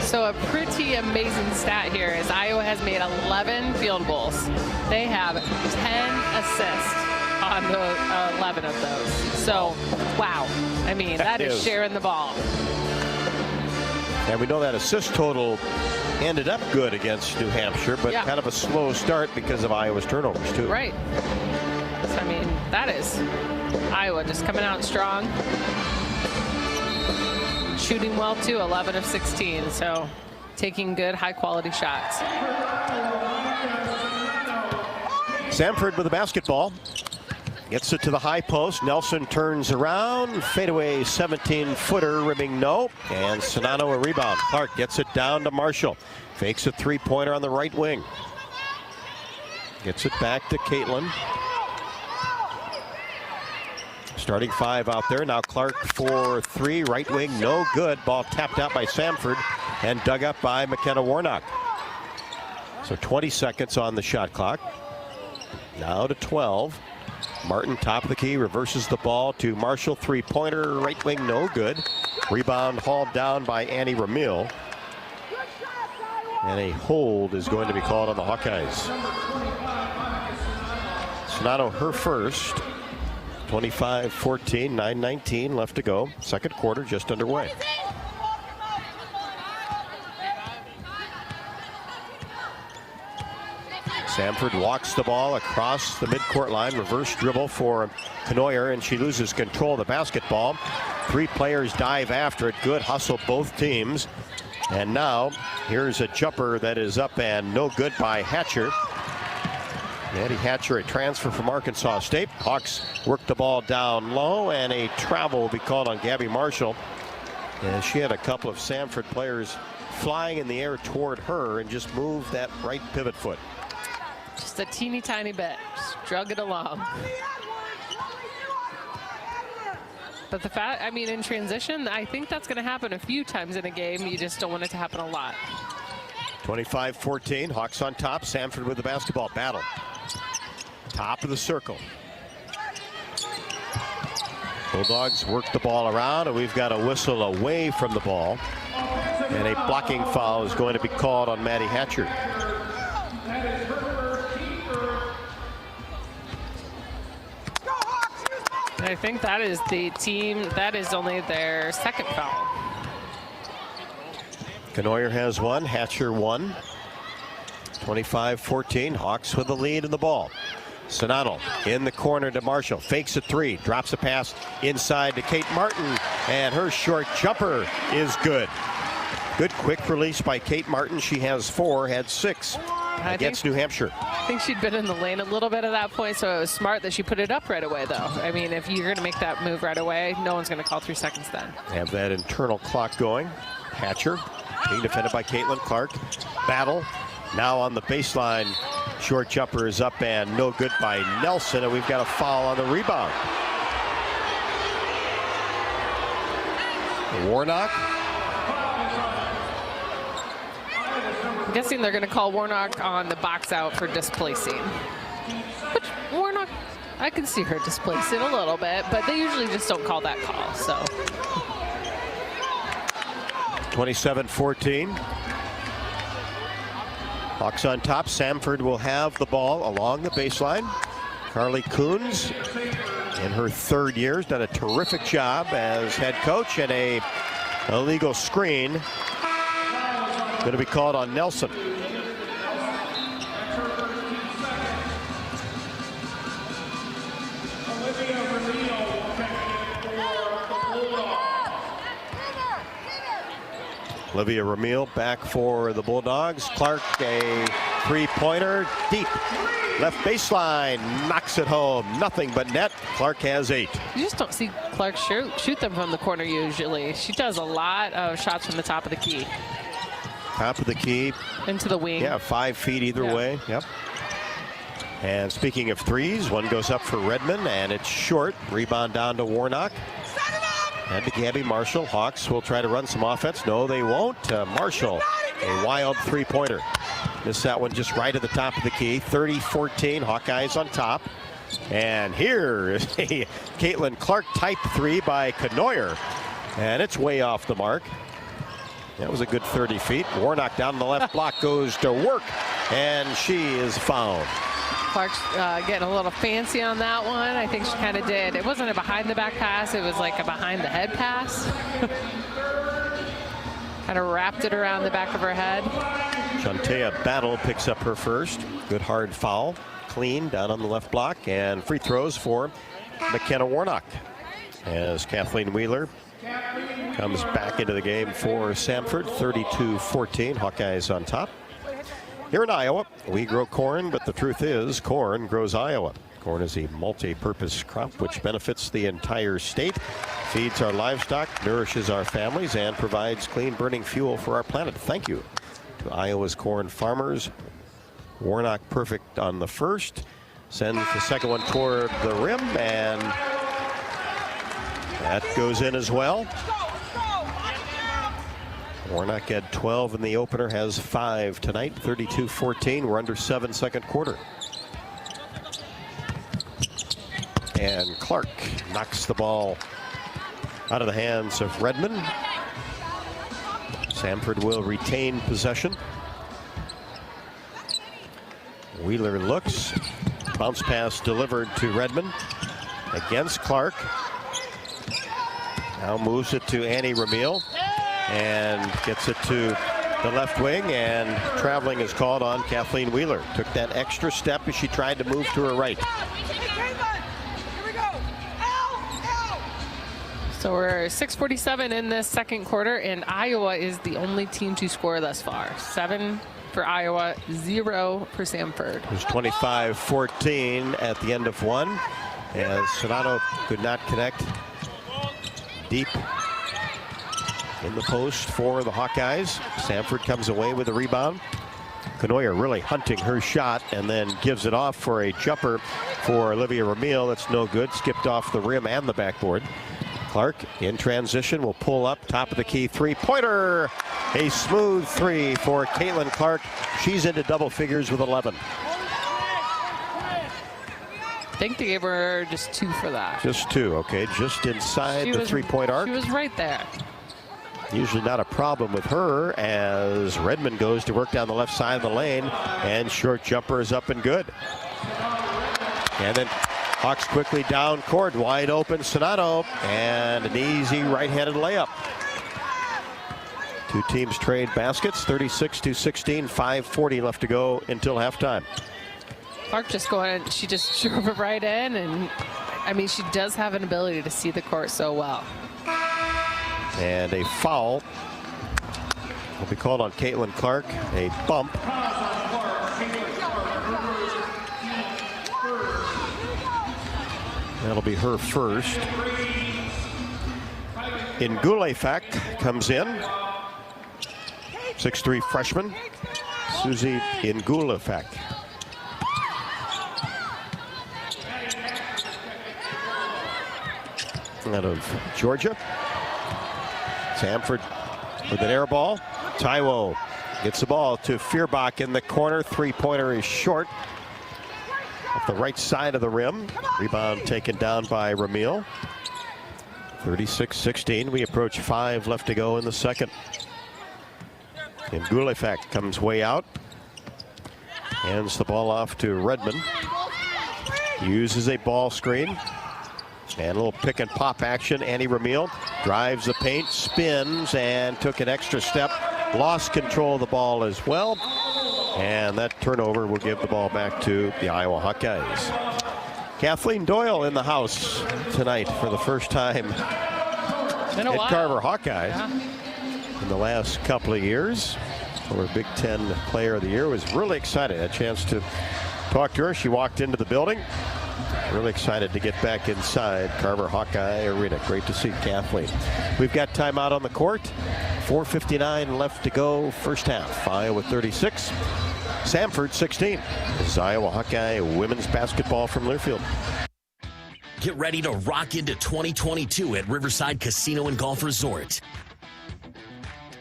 So a pretty amazing stat here is Iowa has made 11 field goals. They have 10 assists on the 11 of those. So, wow. I mean, that is sharing the ball. And we know that assist total ended up good against New Hampshire, but kind of a slow start because of Iowa's turnovers, too. Right. So, I mean, that is Iowa just coming out strong. Shooting well, too, 11 of 16. So, taking good, high-quality shots. Samford with the basketball. Gets it to the high post. Nelson turns around. Fadeaway 17-footer, rimming no. And Sonato a rebound. Clark gets it down to Marshall. Fakes a three-pointer on the right wing. Gets it back to Caitlin. Starting 5 out there. Now Clark for 3. Right wing, no good. Ball tapped out by Samford and dug up by McKenna Warnock. So 20 seconds on the shot clock. Now to 12. Martin, top of the key, reverses the ball to Marshall. Three-pointer, right wing, no good. Rebound hauled down by Annie Ramil. And a hold is going to be called on the Hawkeyes. Sonato, her first. 25-14, 9:19 left to go. Second quarter just underway. Samford walks the ball across the midcourt line. Reverse dribble for Knoyer, and she loses control of the basketball. 3 players dive after it. Good hustle, both teams. And now, here's a jumper that is up and no good by Hatcher. Maddie Hatcher, a transfer from Arkansas State. Hawks work the ball down low, and a travel will be called on Gabby Marshall. And she had a couple of Samford players flying in the air toward her and just moved that right pivot foot. Just a teeny tiny bit. Just drug it along. But the fact, I mean, in transition, I think that's going to happen a few times in a game. You just don't want it to happen a lot. 25-14, Hawks on top. Samford with the basketball. Battle. Top of the circle. Bulldogs work the ball around, and we've got a whistle away from the ball. And a blocking foul is going to be called on Maddie Hatcher. I think that is the team, that is only their second foul. Knoyer has 1, Hatcher 1. 25-14, Hawks with the lead in the ball. Sonato in the corner to Marshall, fakes a 3, drops a pass inside to Kate Martin, and her short jumper is good. Good quick release by Kate Martin. She has 4, had 6 against New Hampshire. I think she'd been in the lane a little bit at that point, so it was smart that she put it up right away, though. I mean, if you're going to make that move right away, no one's going to call 3 seconds then. Have that internal clock going. Hatcher being defended by Caitlin Clark. Battle now on the baseline. Short jumper is up and no good by Nelson, and we've got a foul on the rebound. Warnock. I'm guessing they're going to call Warnock on the box out for displacing. Which Warnock, I can see her displacing a little bit, but they usually just don't call that call, so. 27-14. Hawks on top. Samford will have the ball along the baseline. Carly Coons, in her 3rd year, has done a terrific job as head coach, and a Illegal screen. Going to be called on Nelson. Olivia Ramil back for the Bulldogs. Clark, a three-pointer deep. Left baseline, knocks it home. Nothing but net. Clark has 8. You just don't see Clark shoot them from the corner usually. She does a lot of shots from the top of the key. Top of the key. Into the wing. Yeah, 5 feet either way. Yep. And speaking of threes, one goes up for Redmond, and it's short. Rebound down to Warnock. And to Gabby Marshall. Hawks will try to run some offense. No, they won't. Marshall, a wild three-pointer. Missed that one just right at the top of the key. 30-14, Hawkeyes on top. And here is a Caitlin Clark type 3 by Knoyer. And it's way off the mark. That was a good 30 feet. Warnock down the left block goes to work. And she is fouled. Clark's getting a little fancy on that one. I think she kind of did. It wasn't a behind the back pass. It was like a behind the head pass. Kind of wrapped it around the back of her head. Shantea Battle picks up her first. Good hard foul. Clean down on the left block. And free throws for McKenna Warnock. As Kathleen Wheeler comes back into the game for Samford. 32-14. Hawkeyes on top. Here in Iowa, we grow corn, but the truth is corn grows Iowa. Corn is a multi-purpose crop which benefits the entire state, feeds our livestock, nourishes our families, and provides clean burning fuel for our planet. Thank you to Iowa's corn farmers. Warnock perfect on the first. Sends the second one toward the rim, and that goes in as well. Warnock had 12 in the opener, has 5 tonight. 32-14. We're under 7 second quarter. And Clark knocks the ball out of the hands of Redmond. Samford will retain possession. Wheeler looks. Bounce pass delivered to Redmond against Clark. Now moves it to Annie Ramil. And gets it to the left wing, and traveling is called on Kathleen Wheeler. Took that extra step as she tried to move to her right. So we're 6:47 in this second quarter, and Iowa is the only team to score thus far. 7 for Iowa, 0 for Samford. It was 25-14 at the end of one, as Sonato could not connect deep in the post for the Hawkeyes. Samford comes away with a rebound. Knoyer really hunting her shot and then gives it off for a jumper for Olivia Ramil. That's no good. Skipped off the rim and the backboard. Clark in transition will pull up top of the key three-pointer. A smooth 3 for Caitlin Clark. She's into double figures with 11. I think they gave her just 2 for that. Just 2, okay. Just inside the three-point arc. She was right there. Usually not a problem with her as Redmond goes to work down the left side of the lane, and short jumper is up and good. And then Hawks quickly down court, wide open Sonato, and an easy right-handed layup. Two teams trade baskets, 36-16, 5:40 left to go until halftime. Clark just going, she just drove it right in, and I mean, she does have an ability to see the court so well. And a foul will be called on Caitlin Clark, a bump. That'll be her first. Ingulefak comes in. 6'3" freshman, Susie Ingulefak. Out of Georgia. Samford with an air ball. Taiwo gets the ball to Feuerbach in the corner. Three-pointer is short. Off the right side of the rim. Rebound taken down by Ramil. 36-16. We approach 5 left to go in the second. And Gulefak comes way out. Hands the ball off to Redmond. Uses a ball screen. And a little pick and pop action. Annie Ramil Drives the paint, spins, and took an extra step. Lost control of the ball as well. And that turnover will give the ball back to the Iowa Hawkeyes. Kathleen Doyle in the house tonight for the first time at Carver Hawkeye in the last couple of years. Our Big Ten Player of the Year. Was really excited. A chance to talk to her. She walked into the building. Really excited to get back inside Carver Hawkeye Arena. Great to see Kathleen. We've got timeout on the court. 4:59 left to go. First half. Iowa 36. Samford 16. This is Iowa Hawkeye women's basketball from Learfield. Get ready to rock into 2022 at Riverside Casino and Golf Resort.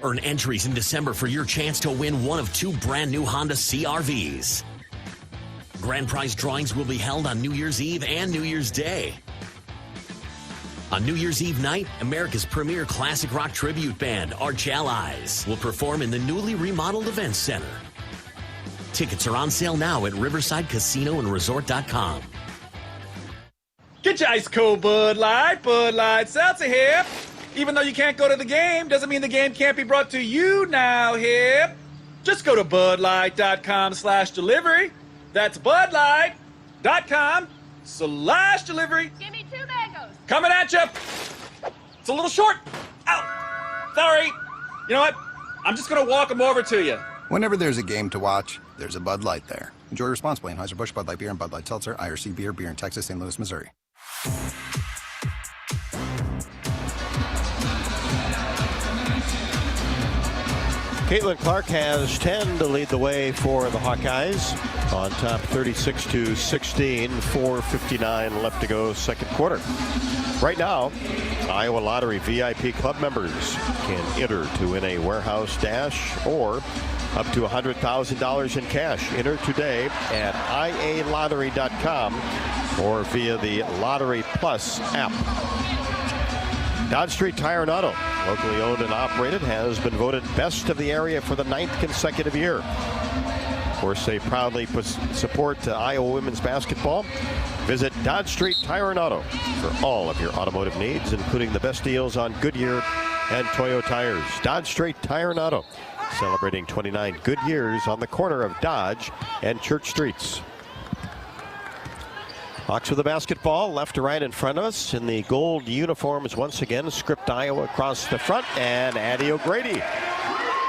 Earn entries in December for your chance to win one of 2 brand new Honda CR-Vs. Grand prize drawings will be held on New Year's Eve and New Year's Day. On New Year's Eve night, America's premier classic rock tribute band, Arch Allies, will perform in the newly remodeled Events Center. Tickets are on sale now at riversidecasinoandresort.com. Get your ice cold Bud Light Seltzer here. Even though you can't go to the game, doesn't mean the game can't be brought to you now here. Just go to budlight.com/delivery. That's budlight.com/delivery. Give me 2 mangoes. Coming at you. It's a little short. Ow. Sorry. You know what? I'm just going to walk them over to you. Whenever there's a game to watch, there's a Bud Light there. Enjoy responsibly. Anheuser-Busch, Bud Light Beer, and Bud Light Seltzer. IRC Beer in Texas, St. Louis, Missouri. Caitlin Clark has 10 to lead the way for the Hawkeyes. On top 36-16, 4:59 left to go second quarter. Right now, Iowa Lottery VIP club members can enter to win a warehouse dash or up to $100,000 in cash. Enter today at ialottery.com or via the Lottery Plus app. Dodge Street Tire and Auto, locally owned and operated, has been voted best of the area for the 9th consecutive year. Of course, they proudly support Iowa women's basketball. Visit Dodge Street Tire and Auto for all of your automotive needs, including the best deals on Goodyear and Toyo tires. Dodge Street Tire and Auto, celebrating 29 good years on the corner of Dodge and Church Streets. Hawks with the basketball, left to right in front of us in the gold uniforms once again. Script Iowa across the front, and Addie O'Grady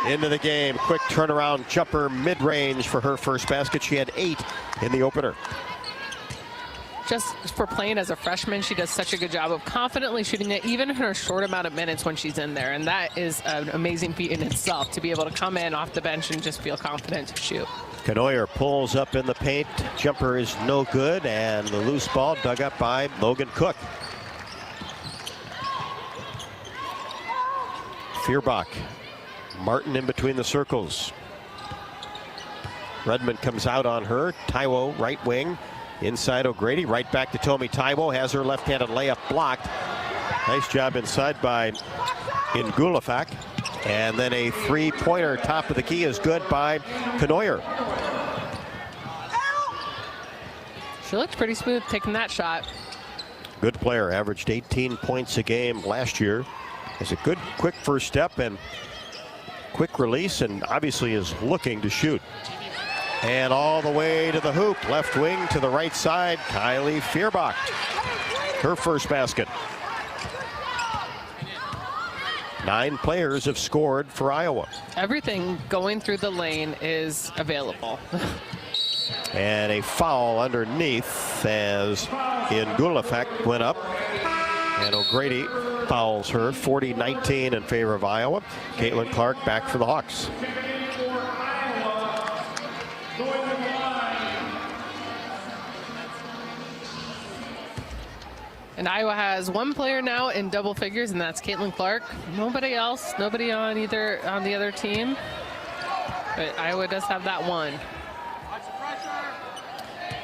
into the game. Quick turnaround jumper mid-range for her first basket. She had 8 in the opener. Just for playing as a freshman, she does such a good job of confidently shooting it, even in her short amount of minutes when she's in there. And that is an amazing feat in itself, to be able to come in off the bench and just feel confident to shoot. Canoyer pulls up in the paint. Jumper is no good, and the loose ball dug up by Logan Cook. Fierbach. Martin in between the circles. Redmond comes out on her. Taiwo, right wing. Inside O'Grady. Right back to Tomi Taiwo. Has her left-handed layup blocked. Nice job inside by Ngulafak. And then a three-pointer top of the key is good by Canoyer. She looked pretty smooth taking that shot. Good player. Averaged 18 points a game last year. Has a good, quick first step and quick release, and obviously is looking to shoot. And all the way to the hoop. Left wing to the right side. Kylie Fierbach. Her first basket. 9 players have scored for Iowa. Everything going through the lane is available. And a foul underneath as Ngulafak went up. And O'Grady fouls her. 40-19 in favor of Iowa. Caitlin Clark back for the Hawks. And Iowa has 1 player now in double figures, and that's Caitlin Clark. Nobody else, nobody on the other team. But Iowa does have that one.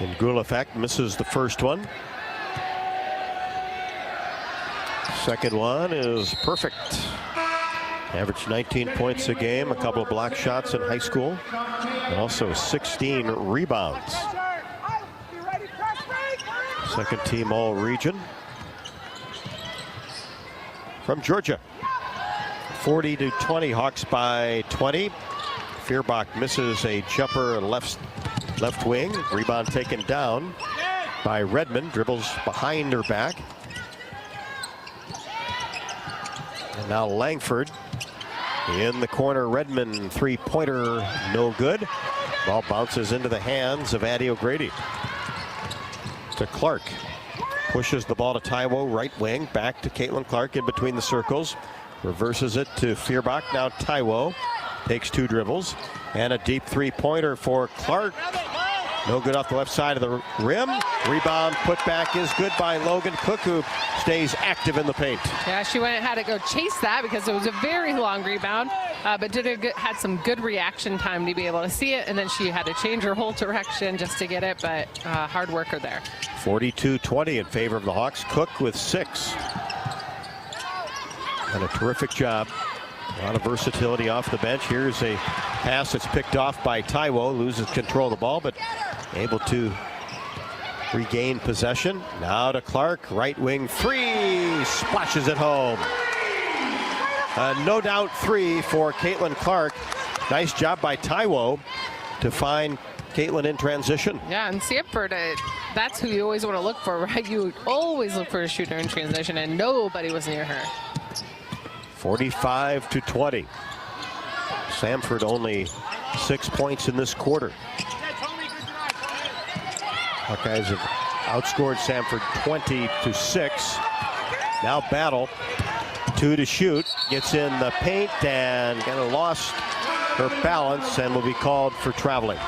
And Ngulafak misses the first one. Second one is perfect. Averaged 19 points a game, a couple of block shots in high school, and also 16 rebounds. Second team all region. from Georgia. 40-20, Hawks by 20. Feuerbach misses a jumper left wing. Rebound taken down by Redmond. Dribbles behind her back. And now Langford in the corner. Redmond three-pointer, no good. Ball bounces into the hands of Addie O'Grady. To Clark. Pushes the ball to Taiwo, right wing. Back to Caitlin Clark in between the circles. Reverses it to Feuerbach. Now Taiwo takes 2 dribbles. And a deep three-pointer for Clark. No good off the left side of the rim. Rebound put back is good by Logan Cook, who stays active in the paint. Yeah, she had to go chase that because it was a very long rebound, but had some good reaction time to be able to see it, and then she had to change her whole direction just to get it, but hard worker there. 42-20 in favor of the Hawks. Cook with 6. And a terrific job. A lot of versatility off the bench. Here's a pass that's picked off by Taiwo. Loses control of the ball, but able to regain possession. Now to Clark. Right wing 3. Splashes it home. No doubt 3 for Caitlin Clark. Nice job by Taiwo to find Caitlin in transition. Yeah, and Samford, that's who you always want to look for, right? You always look for a shooter in transition, and nobody was near her. 45-20. Samford only 6 points in this quarter. Hawkeyes have outscored Samford 20-6. Now Battle, 2 to shoot. Gets in the paint and kind of lost her balance and will be called for traveling.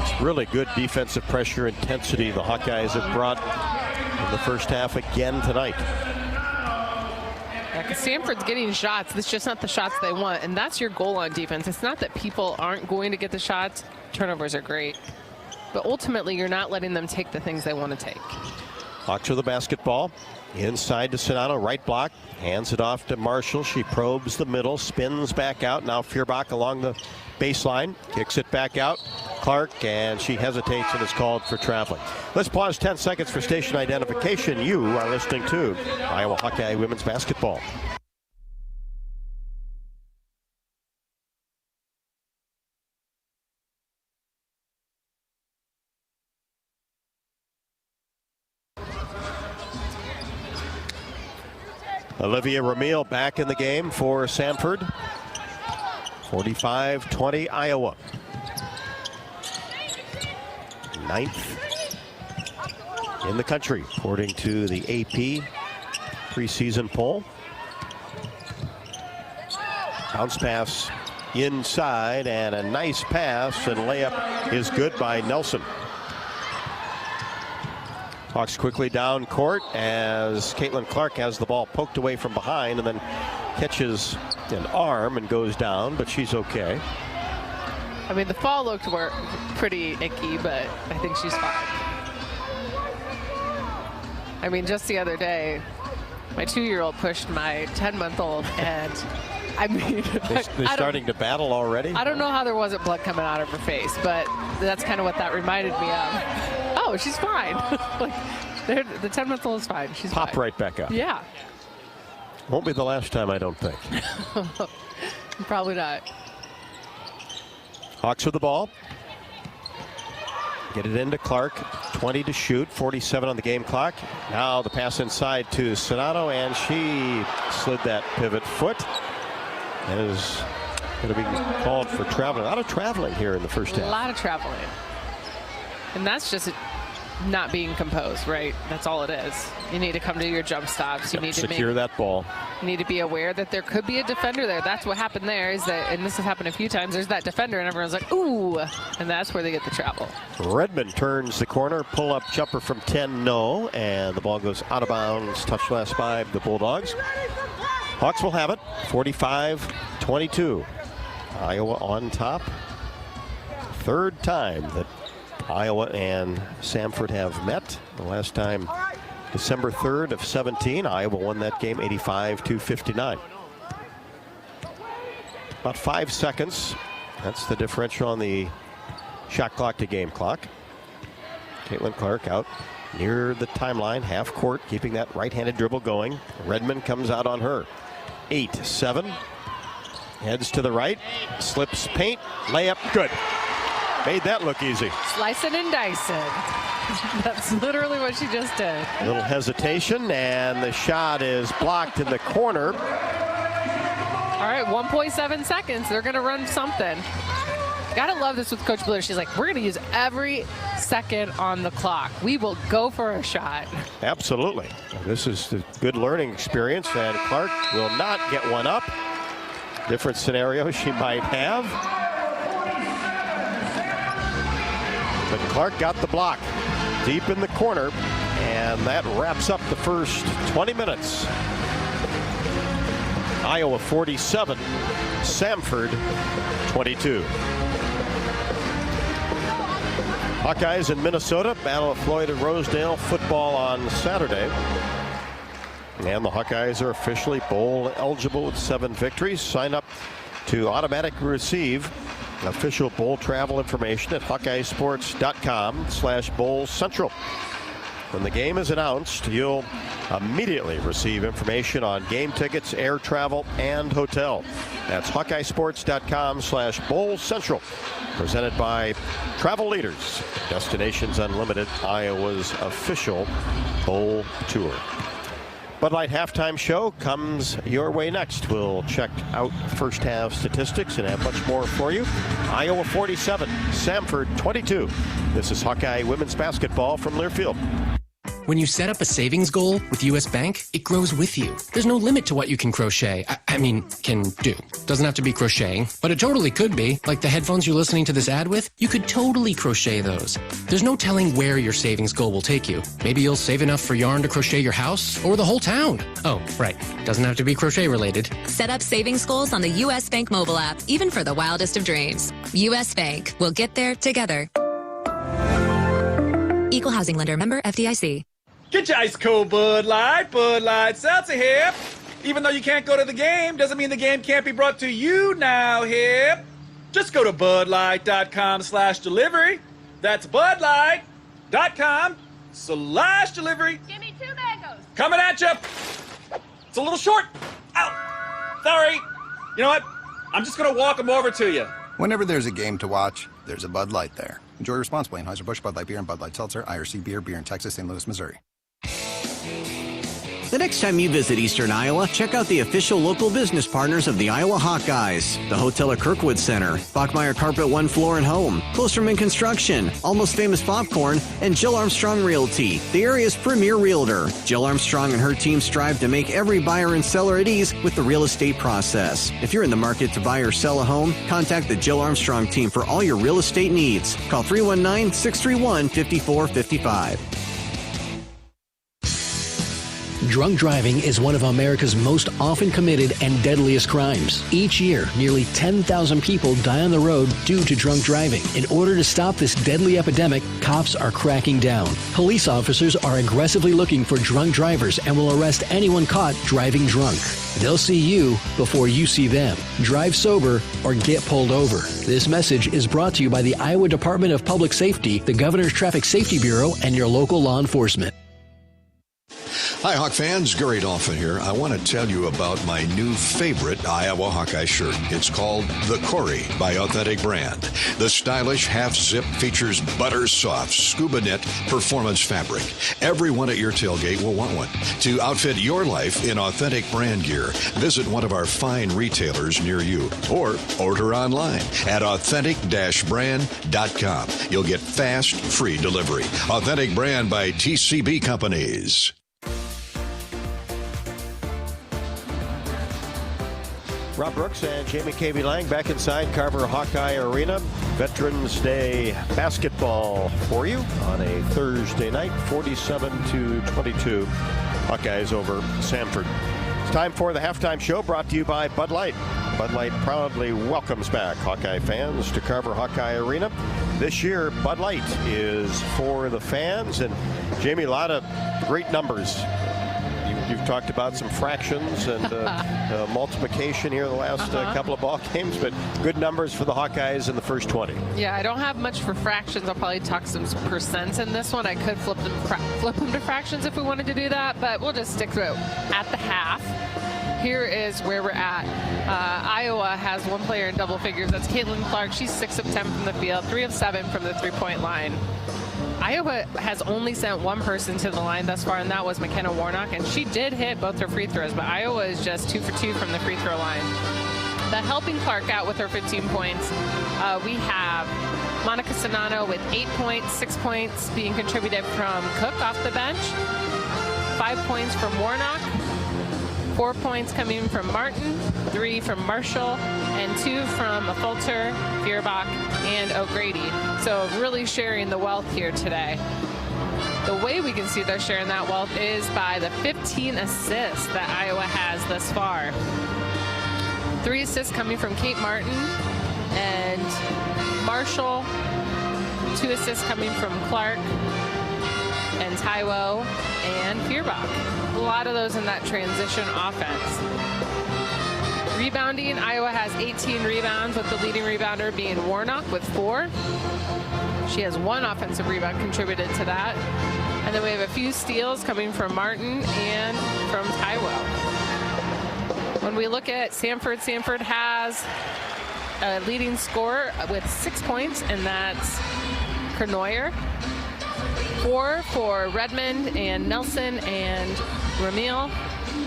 It's really good defensive pressure intensity the Hawkeyes have brought in the first half again tonight. Yeah, because Samford's getting shots. It's just not the shots they want, and that's your goal on defense. It's not that people aren't going to get the shots. Turnovers are great, but ultimately you're not letting them take the things they want to take. Hawks with the basketball. Inside to Sonato, right block. Hands it off to Marshall. She probes the middle, spins back out. Now Feuerbach along the baseline. Kicks it back out. Clark, and she hesitates and is called for traveling. Let's pause 10 seconds for station identification. You are listening to Iowa Hawkeye Women's Basketball. Olivia Ramil back in the game for Samford. 45-20 Iowa. 9th in the country, according to the AP preseason poll. Bounce pass inside, and a nice pass, and layup is good by Nelson. Hawks quickly down court as Caitlin Clark has the ball poked away from behind and then catches an arm and goes down, but she's okay. I mean, the fall looked pretty icky, but I think she's fine. I mean, just the other day, my 2-year-old pushed my 10-month-old, and I mean, they're starting to battle already. I don't know how there wasn't blood coming out of her face, but that's kind of what that reminded me of. Oh, she's fine. Like, the 10-month-old is fine. She's Pop fine. right back up. Yeah. Won't be the last time, I don't think. Probably not. Hawks with the ball. Get it into Clark. 20 to shoot. 47 on the game clock. Now the pass inside to Sonato, and she slid that pivot foot. And is going to be called for traveling. A lot of traveling here in the first half. A lot of traveling. And that's just not being composed, right? That's all it is. You need to come to your jump stops. You need to secure that ball. You need to be aware that there could be a defender there. That's what happened there, is that, and this has happened a few times, there's that defender and everyone's like, ooh, and that's where they get the travel. Redmond turns the corner, pull up jumper from 10, no, and the ball goes out of bounds. Touch last by the Bulldogs. Hawks will have it, 45-22. Iowa on top. Third time that Iowa and Samford have met. The last time, December 3rd of 17. Iowa won that game 85-59. About 5 seconds. That's the differential on the shot clock to game clock. Caitlin Clark out near the timeline, half court, keeping that right-handed dribble going. Redmond comes out on her. 8-7. Heads to the right, slips paint, layup, good. Made that look easy. Slicing and dicing. That's literally what she just did. A little hesitation, and the shot is blocked in the corner. All right, 1.7 seconds. They're going to run something. Gotta love this with Coach Bluder. She's like, we're going to use every second on the clock. We will go for a shot. Absolutely. This is a good learning experience, and Clark will not get one up. Different scenario she might have. But Clark got the block deep in the corner, and that wraps up the first 20 minutes. Iowa 47, Samford 22. Hawkeyes in Minnesota, Battle of Floyd and Rosedale football on Saturday. And the Hawkeyes are officially bowl eligible with 7 victories. Sign up to automatically receive official bowl travel information at hawkeyesports.com/bowl central. When the game is announced, you'll immediately receive information on game tickets, air travel, and hotel. That's hawkeyesports.com/bowl central. Presented by Travel Leaders, Destinations Unlimited, Iowa's official bowl tour. Bud Light halftime show comes your way next. We'll check out first half statistics and have much more for you. Iowa 47, Samford 22. This is Hawkeye women's basketball from Learfield. When you set up a savings goal with U.S. Bank, it grows with you. There's no limit to what you can crochet. Can do. Doesn't have to be crocheting, but it totally could be. Like the headphones you're listening to this ad with, you could totally crochet those. There's no telling where your savings goal will take you. Maybe you'll save enough for yarn to crochet your house or the whole town. Oh, right. Doesn't have to be crochet related. Set up savings goals on the U.S. Bank mobile app, even for the wildest of dreams. U.S. Bank. We'll get there together. Equal housing lender, member FDIC. Get your ice cold Bud Light Seltzer here. Even though you can't go to the game, doesn't mean the game can't be brought to you now here. Just go to budlight.com/delivery. That's budlight.com/delivery. Give me 2 mangoes. Coming at you. It's a little short. Ow. Sorry. You know what? I'm just going to walk them over to you. Whenever there's a game to watch, there's a Bud Light there. Enjoy responsibly. Anheuser-Busch, Bud Light Beer, and Bud Light Seltzer, IRC Beer, beer in Texas, St. Louis, Missouri. The next time you visit Eastern Iowa, check out the official local business partners of the Iowa Hawkeyes. The Hotel at Kirkwood Center, Bachmeyer Carpet One Floor and Home, Klosterman Construction, Almost Famous Popcorn, and Jill Armstrong Realty, the area's premier realtor. Jill Armstrong and her team strive to make every buyer and seller at ease with the real estate process. If you're in the market to buy or sell a home, contact the Jill Armstrong team for all your real estate needs. Call 319-631-5455. Drunk driving is one of America's most often committed and deadliest crimes. Each year, nearly 10,000 people die on the road due to drunk driving. In order to stop this deadly epidemic, cops are cracking down. Police officers are aggressively looking for drunk drivers and will arrest anyone caught driving drunk. They'll see you before you see them. Drive sober or get pulled over. This message is brought to you by the Iowa Department of Public Safety, the Governor's Traffic Safety Bureau, and your local law enforcement. Hi, Hawk fans. Gary Dolphin here. I want to tell you about my new favorite Iowa Hawkeye shirt. It's called The Corey by Authentic Brand. The stylish half-zip features butter-soft scuba knit performance fabric. Everyone at your tailgate will want one. To outfit your life in authentic brand gear, visit one of our fine retailers near you or order online at authentic-brand.com. You'll get fast, free delivery. Authentic Brand by TCB Companies. Rob Brooks and Jamie K.B. Lang back inside Carver Hawkeye Arena. Veterans Day basketball for you on a Thursday night, 47-22. Hawkeyes over Samford. It's time for the halftime show brought to you by Bud Light. Bud Light proudly welcomes back Hawkeye fans to Carver Hawkeye Arena. This year, Bud Light is for the fans. And Jamie, a lot of great numbers. You You've talked about some fractions and multiplication here in the last couple of ball games, but good numbers for the Hawkeyes in the first 20. Yeah, I don't have much for fractions. I'll probably talk some percents in this one. I could flip them to fractions if we wanted to do that, but we'll just stick to it at the half. Here is where we're at. Iowa has one player in double figures. That's Caitlin Clark. She's 6 of 10 from the field, 3 of 7 from the three-point line. Iowa has only sent one person to the line thus far, and that was McKenna Warnock, and she did hit both her free throws, but Iowa is just 2 for 2 from the free throw line. But helping Clark out with her 15 points, we have Monica Sonano with 8 points, 6 points being contributed from Cook off the bench, 5 points from Warnock, 4 points coming from Martin, 3 from Marshall, and 2 from Fulter, Feuerbach, and O'Grady. So really sharing the wealth here today. The way we can see they're sharing that wealth is by the 15 assists that Iowa has thus far. 3 assists coming from Kate Martin and Marshall, 2 assists coming from Clark and Taiwo and Feuerbach. A lot of those in that transition offense. Rebounding, Iowa has 18 rebounds, with the leading rebounder being Warnock with 4. She has 1 offensive rebound contributed to that. And then we have a few steals coming from Martin and from Taiwo. When we look at Samford has a leading scorer with 6 points, and that's Kernoyer. 4 for Redmond and Nelson and Ramil,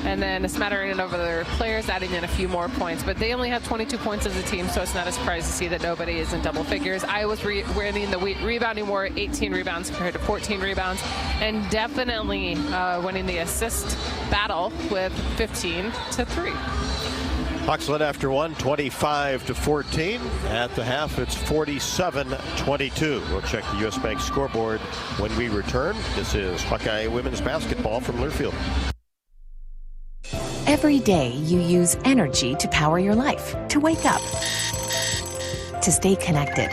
and then a smattering of other players adding in a few more points. But they only have 22 points as a team, so it's not a surprise to see that nobody is in double figures. Iowa's winning the rebounding war, 18 rebounds compared to 14 rebounds, and definitely winning the assist battle with 15 to 3. Hawks led after 1, 25-14. At the half, it's 47-22. We'll check the U.S. Bank scoreboard when we return. This is Hawkeye women's basketball from Learfield. Every day you use energy to power your life, to wake up, to stay connected.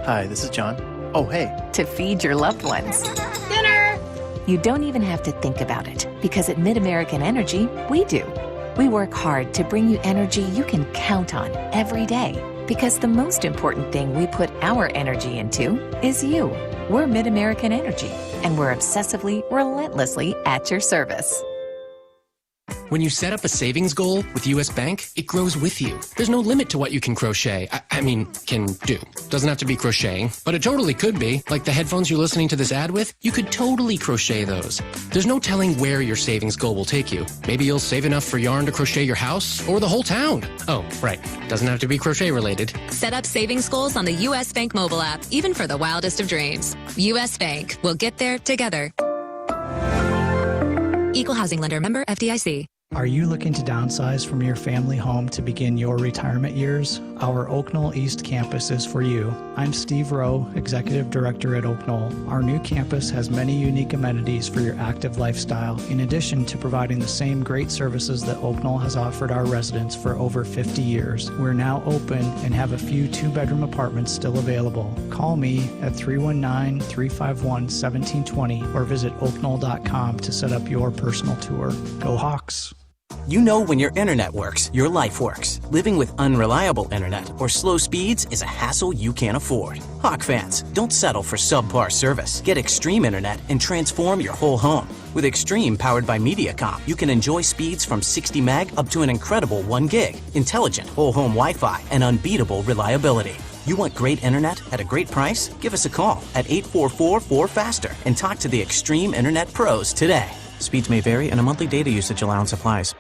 Hi, this is John. Oh, hey. To feed your loved ones. Dinner! You don't even have to think about it, because at MidAmerican Energy, we do. We work hard to bring you energy you can count on every day, because the most important thing we put our energy into is you. We're MidAmerican Energy, and we're obsessively, relentlessly at your service. When you set up a savings goal with U.S. Bank, it grows with you. There's no limit to what you can crochet. Can do. Doesn't have to be crocheting, but it totally could be. Like the headphones you're listening to this ad with, you could totally crochet those. There's no telling where your savings goal will take you. Maybe you'll save enough for yarn to crochet your house or the whole town. Oh, right. Doesn't have to be crochet related. Set up savings goals on the U.S. Bank mobile app, even for the wildest of dreams. U.S. Bank. We'll get there together. Equal housing lender, member FDIC. Are you looking to downsize from your family home to begin your retirement years? Our Oak Knoll East campus is for you. I'm Steve Rowe, Executive Director at Oak Knoll. Our new campus has many unique amenities for your active lifestyle, in addition to providing the same great services that Oak Knoll has offered our residents for over 50 years. We're now open and have a few 2-bedroom apartments still available. Call me at 319-351-1720 or visit oakknoll.com to set up your personal tour. Go Hawks! You know when your internet works, your life works. Living with unreliable internet or slow speeds is a hassle you can't afford. Hawk fans, don't settle for subpar service. Get Extreme Internet and transform your whole home. With Extreme powered by Mediacom, you can enjoy speeds from 60 meg up to an incredible 1 gig, intelligent whole home Wi-Fi, and unbeatable reliability. You want great internet at a great price? Give us a call at 844-4FASTER and talk to the Extreme Internet Pros today. Speeds may vary and a monthly data usage allowance applies.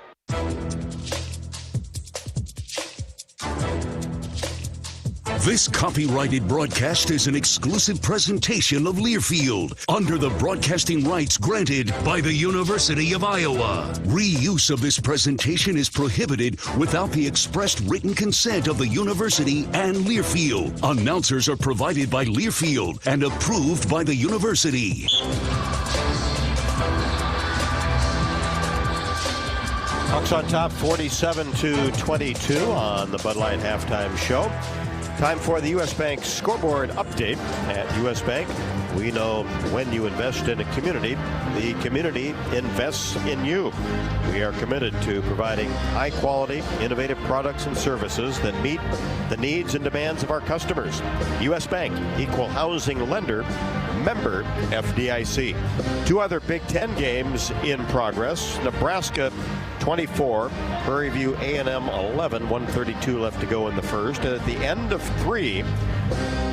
This copyrighted broadcast is an exclusive presentation of Learfield under the broadcasting rights granted by the University of Iowa. Reuse of this presentation is prohibited without the expressed written consent of the university and Learfield. Announcers are provided by Learfield and approved by the university. Hawks on top 47-22 on the Bud Light halftime show. Time for the U.S. Bank scoreboard update. At U.S. Bank, we know when you invest in a community, the community invests in you. We are committed to providing high-quality, innovative products and services that meet the needs and demands of our customers. U.S. Bank, equal housing lender, member FDIC. Two other Big Ten games in progress. Nebraska 24, Prairie View A&M 11, 132 left to go in the first. And at the end of 3,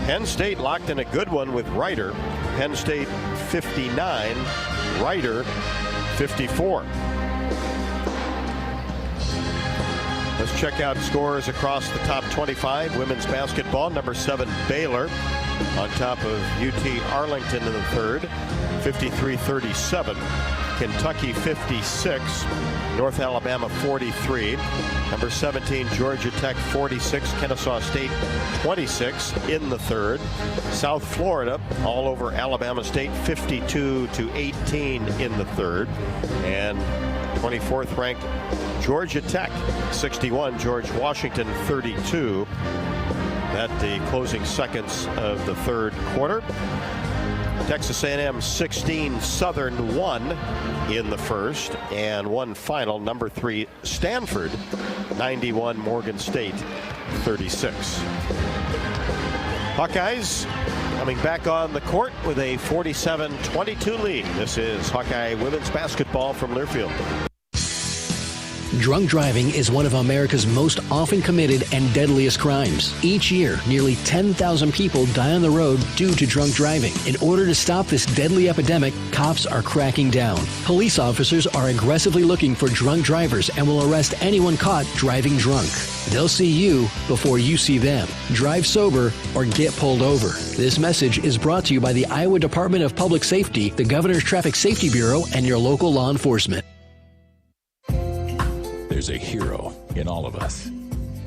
Penn State locked in a good one with Rider. Penn State 59, Rider 54. Let's check out scores across the top 25. Women's basketball, number 7 Baylor on top of UT Arlington in the third, 53-37. Kentucky 56, North Alabama 43. Number 17 Georgia Tech 46, Kennesaw State 26 in the third. South Florida all over Alabama State 52-18 in the third. And 24th ranked Georgia Tech 61, George Washington 32. At the closing seconds of the third quarter. Texas A&M 16, Southern 1 in the first, and one final, number 3 Stanford 91, Morgan State 36. Hawkeyes coming back on the court with a 47-22 lead. This is Hawkeye women's basketball from Learfield. Drunk driving is one of America's most often committed and deadliest crimes. Each year, nearly 10,000 people die on the road due to drunk driving. In order to stop this deadly epidemic, cops are cracking down. Police officers are aggressively looking for drunk drivers and will arrest anyone caught driving drunk. They'll see you before you see them. Drive sober or get pulled over. This message is brought to you by the Iowa Department of Public Safety, the Governor's Traffic Safety Bureau, and your local law enforcement. There's a hero in all of us.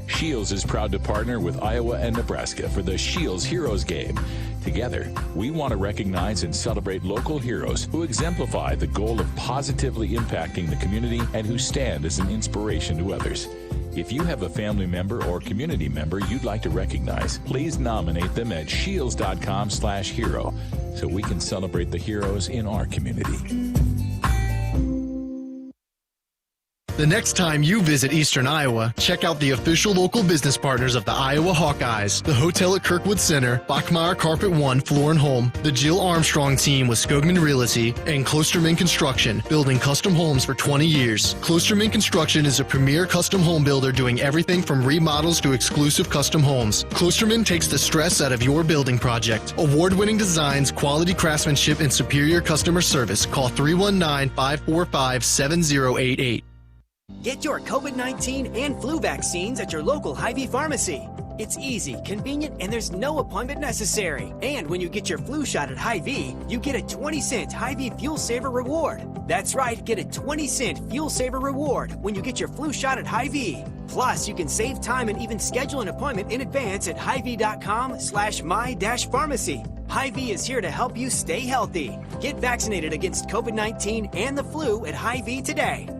Shields is proud to partner with Iowa and Nebraska for the Shields Heroes Game. Together, we want to recognize and celebrate local heroes who exemplify the goal of positively impacting the community and who stand as an inspiration to others. If you have a family member or community member you'd like to recognize, please nominate them at shields.com/hero so we can celebrate the heroes in our community. The next time you visit Eastern Iowa, check out the official local business partners of the Iowa Hawkeyes, the Hotel at Kirkwood Center, Bachmeyer Carpet One Floor and Home, the Jill Armstrong team with Skogman Realty, and Klosterman Construction, building custom homes for 20 years. Klosterman Construction is a premier custom home builder doing everything from remodels to exclusive custom homes. Klosterman takes the stress out of your building project. Award-winning designs, quality craftsmanship, and superior customer service. Call 319-545-7088. Get your COVID-19 and flu vaccines at your local Hy-Vee pharmacy. It's easy, convenient, and there's no appointment necessary. And when you get your flu shot at Hy-Vee, you get a 20-cent Hy-Vee Fuel Saver reward. That's right, get a 20-cent Fuel Saver reward when you get your flu shot at Hy-Vee. Plus, you can save time and even schedule an appointment in advance at Hy-Vee.com/my-pharmacy. Hy-Vee is here to help you stay healthy. Get vaccinated against COVID-19 and the flu at Hy-Vee today.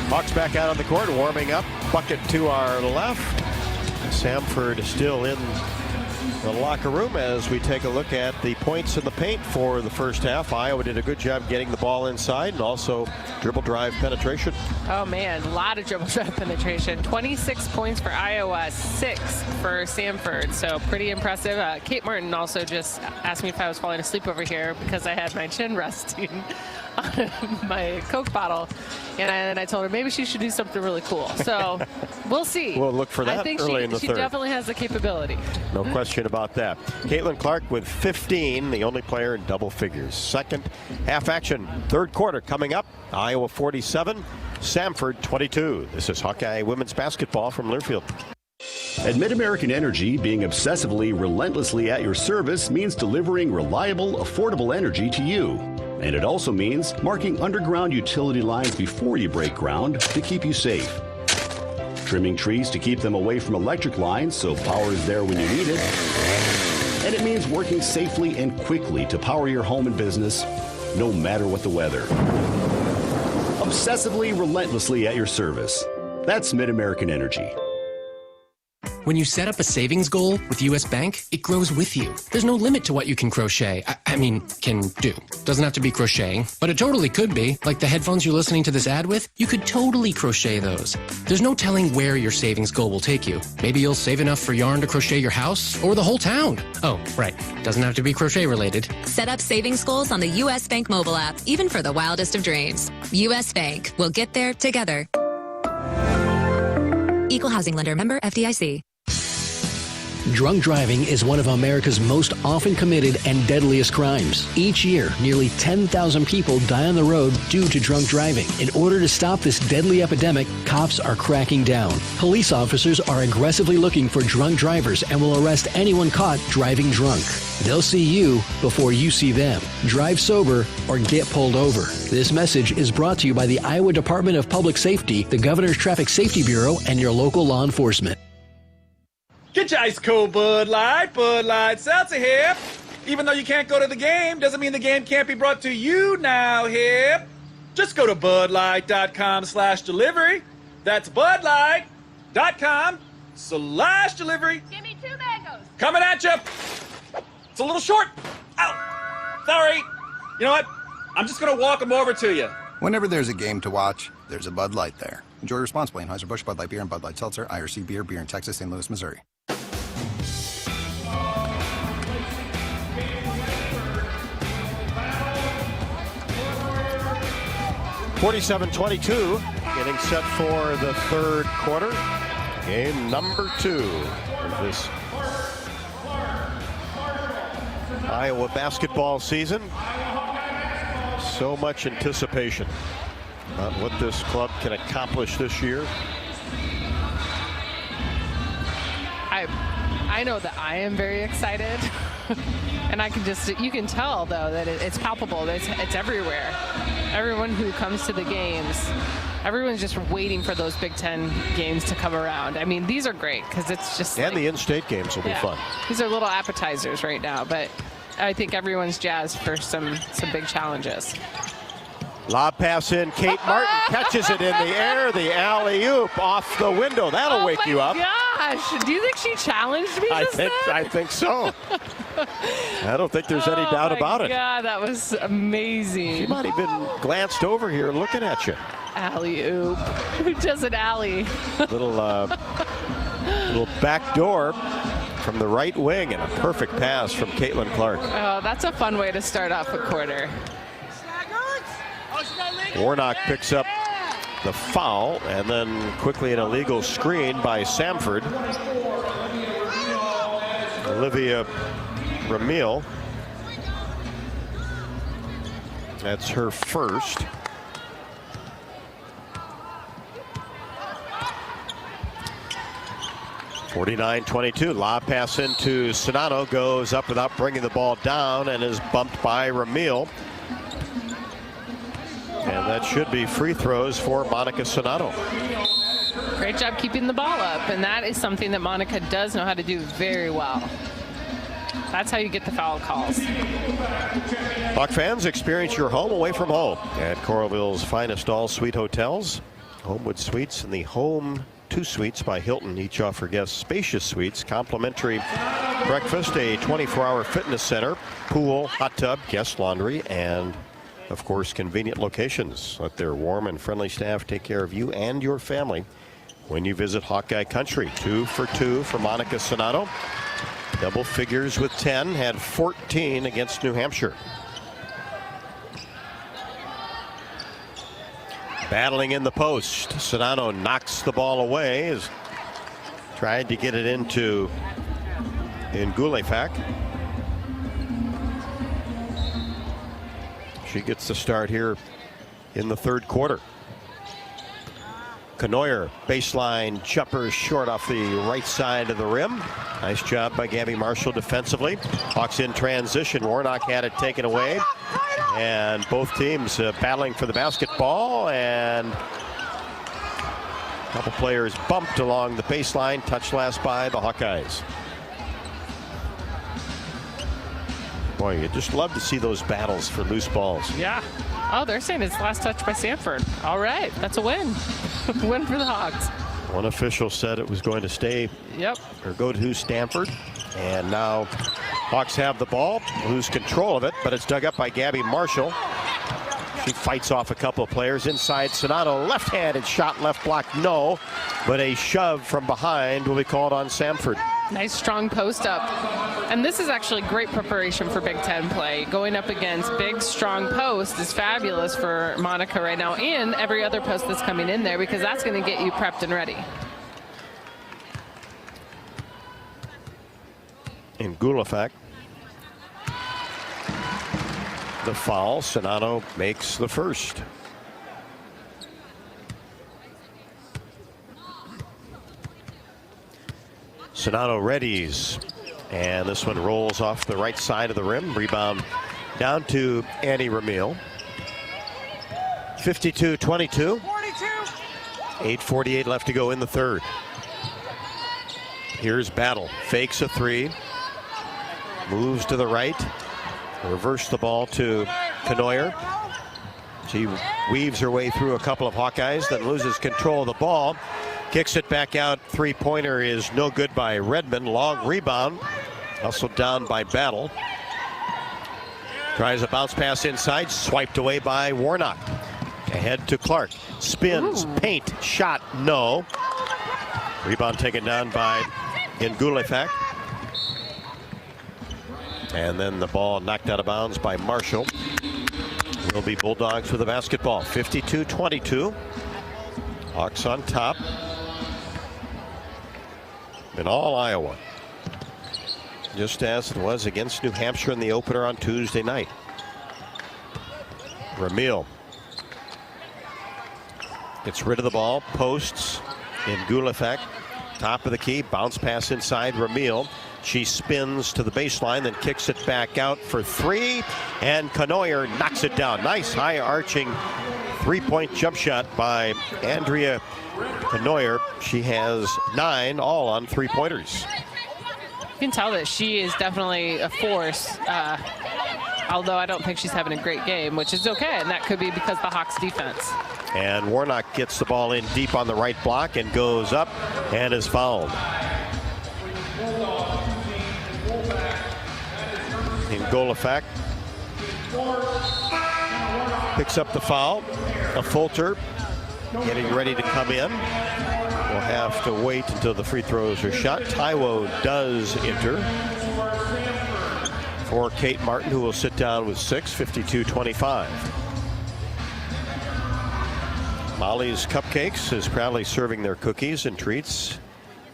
Hawks back out on the court, warming up. Bucket to our left. Samford still in the locker room as we take a look at the points in the paint for the first half. Iowa did a good job getting the ball inside and also dribble drive penetration. Oh man, a lot of dribble drive penetration. 26 points for Iowa, 6 for Samford. So pretty impressive. Kate Martin also just asked me if I was falling asleep over here because I had my chin resting on my Coke bottle. And I told her maybe she should do something really cool. So we'll see. We'll look for that I think early in the she third. Definitely has the capability. No question about that. Caitlin Clark with 15, the only player in double figures. Second half action, third quarter coming up. Iowa 47, Samford 22. This is Hawkeye women's basketball from Learfield. At Mid-American Energy, being obsessively, relentlessly at your service means delivering reliable, affordable energy to you. And it also means marking underground utility lines before you break ground to keep you safe. Trimming trees to keep them away from electric lines so power is there when you need it. And it means working safely and quickly to power your home and business, no matter what the weather. obsessively, relentlessly at your service. That's Mid-American Energy. When you set up a savings goal with U.S. Bank, it grows with you. There's no limit to what you can crochet. Can do. Doesn't have to be crocheting, but it totally could be. Like the headphones you're listening to this ad with, you could totally crochet those. There's no telling where your savings goal will take you. Maybe you'll save enough for yarn to crochet your house or the whole town. Oh, right. Doesn't have to be crochet related. Set up savings goals on the U.S. Bank mobile app, even for the wildest of dreams. U.S. Bank. We'll get there together. Equal housing lender, member FDIC. Drunk driving is one of America's most often committed and deadliest crimes. Each year, nearly 10,000 people die on the road due to drunk driving. In order to stop this deadly epidemic, cops are cracking down. Police officers are aggressively looking for drunk drivers and will arrest anyone caught driving drunk. They'll see you before you see them. Drive sober or get pulled over. This message is brought to you by the Iowa Department of Public Safety, the Governor's Traffic Safety Bureau, and your local law enforcement. Get your ice cold Bud Light Seltzer here. Even though you can't go to the game, doesn't mean the game can't be brought to you now here. Just go to budlight.com/delivery. That's budlight.com/delivery. Give me 2 mangoes. Coming at you. It's a little short. Ow. Sorry. You know what? I'm just going to walk them over to you. Whenever there's a game to watch, there's a Bud Light there. Enjoy responsibly. Anheuser-Busch, Bud Light Beer, and Bud Light Seltzer. IRC Beer, beer in Texas, St. Louis, Missouri. 47-22, getting set for the third quarter. Game number 2 of this Iowa basketball season. So much anticipation about what this club can accomplish this year. I know that I am very excited. And you can tell though that it's palpable. It's everywhere. Everyone who comes to the games, everyone's just waiting for those Big Ten games to come around. I mean, these are great because it's just and the in-state games will be fun. These are little appetizers right now, but I think everyone's jazzed for some big challenges. Lob pass in. Kate Martin catches it in the air. The alley-oop off the window. That'll wake you up. Gosh, do you think she challenged me? I think so. I don't think there's any doubt about it. Yeah, that was amazing. She might have been glanced over here looking at you. Alley-oop. Who does an alley? Little back door from the right wing and a perfect pass from Caitlin Clark. Oh, that's a fun way to start off a quarter. Warnock picks up the foul and then quickly an illegal screen by Samford. Olivia Ramil. That's her first. (49-22). Lob pass into Sonano, goes up without bringing the ball down and is bumped by Ramil. And that should be free throws for Monica Sonano. Great job keeping the ball up, and that is something that Monica does know how to do very well. That's how you get the foul calls. Hawk fans, experience your home away from home at Coralville's finest all-suite hotels. Homewood Suites and the Home 2 Suites by Hilton each offer guests spacious suites, complimentary breakfast, a 24-hour fitness center, pool, hot tub, guest laundry, and of course, convenient locations. Let their warm and friendly staff take care of you and your family when you visit Hawkeye Country. 2 for 2 for Monica Sonano. Double figures with 10, had 14 against New Hampshire. Battling in the post. Sonano knocks the ball away. Is tried to get it into Ngulefak. She gets the start here in the third quarter. Knoyer, baseline jumper short off the right side of the rim. Nice job by Gabby Marshall defensively. Hawks in transition. Warnock had it taken away. And both teams battling for the basketball. And a couple players bumped along the baseline. Touched last by the Hawkeyes. Boy, you just love to see those battles for loose balls. Yeah, Oh, they're saying it's last touch by Samford. All right, that's a win. Win for the Hawks. One official said it was going to stay. Yep. Or go to Stanford. And now Hawks have the ball, lose control of it, but it's dug up by Gabby Marshall. She fights off a couple of players inside. Sonato, left-handed shot, left block, no. But a shove from behind will be called on Samford. Nice strong post up. And this is actually great preparation for Big Ten play. Going up against big, strong post is fabulous for Monica right now, and every other post that's coming in there, because that's going to get you prepped and ready. In Gulafak. The foul. Sonato makes the first. Sonato readies. And this one rolls off the right side of the rim. Rebound down to Annie Ramil. 52-22. 8:48 left to go in the third. Here's Battle. Fakes a three. Moves to the right. Reverse the ball to Knoyer. She weaves her way through a couple of Hawkeyes, then loses control of the ball. Kicks it back out. Three-pointer is no good by Redmond. Long rebound. Hustled down by Battle. Tries a bounce pass inside. Swiped away by Warnock. Ahead to Clark. Spins. Ooh. Paint. Shot. No. Rebound taken down by Ngulefak. And then the ball knocked out of bounds by Marshall. Will be Bulldogs with the basketball. 52-22. Hawks on top. In all Iowa. Just as it was against New Hampshire in the opener on Tuesday night. Ramil gets rid of the ball. Posts in Ngulefak. Top of the key. Bounce pass inside. Ramil. She spins to the baseline, then kicks it back out for three. And Knoyer knocks it down. Nice high arching three-point jump shot by Andrea Knoyer. She has 9 all on three-pointers. You can tell that she is definitely a force, although I don't think she's having a great game, which is okay, and that could be because the Hawks defense. And Warnock gets the ball in deep on the right block and goes up and is fouled. Ngulefak picks up the foul. A Fulter getting ready to come in. We'll have to wait until the free throws are shot. Taiwo does enter for Kate Martin, who will sit down with 6, 52-25. Molly's Cupcakes is proudly serving their cookies and treats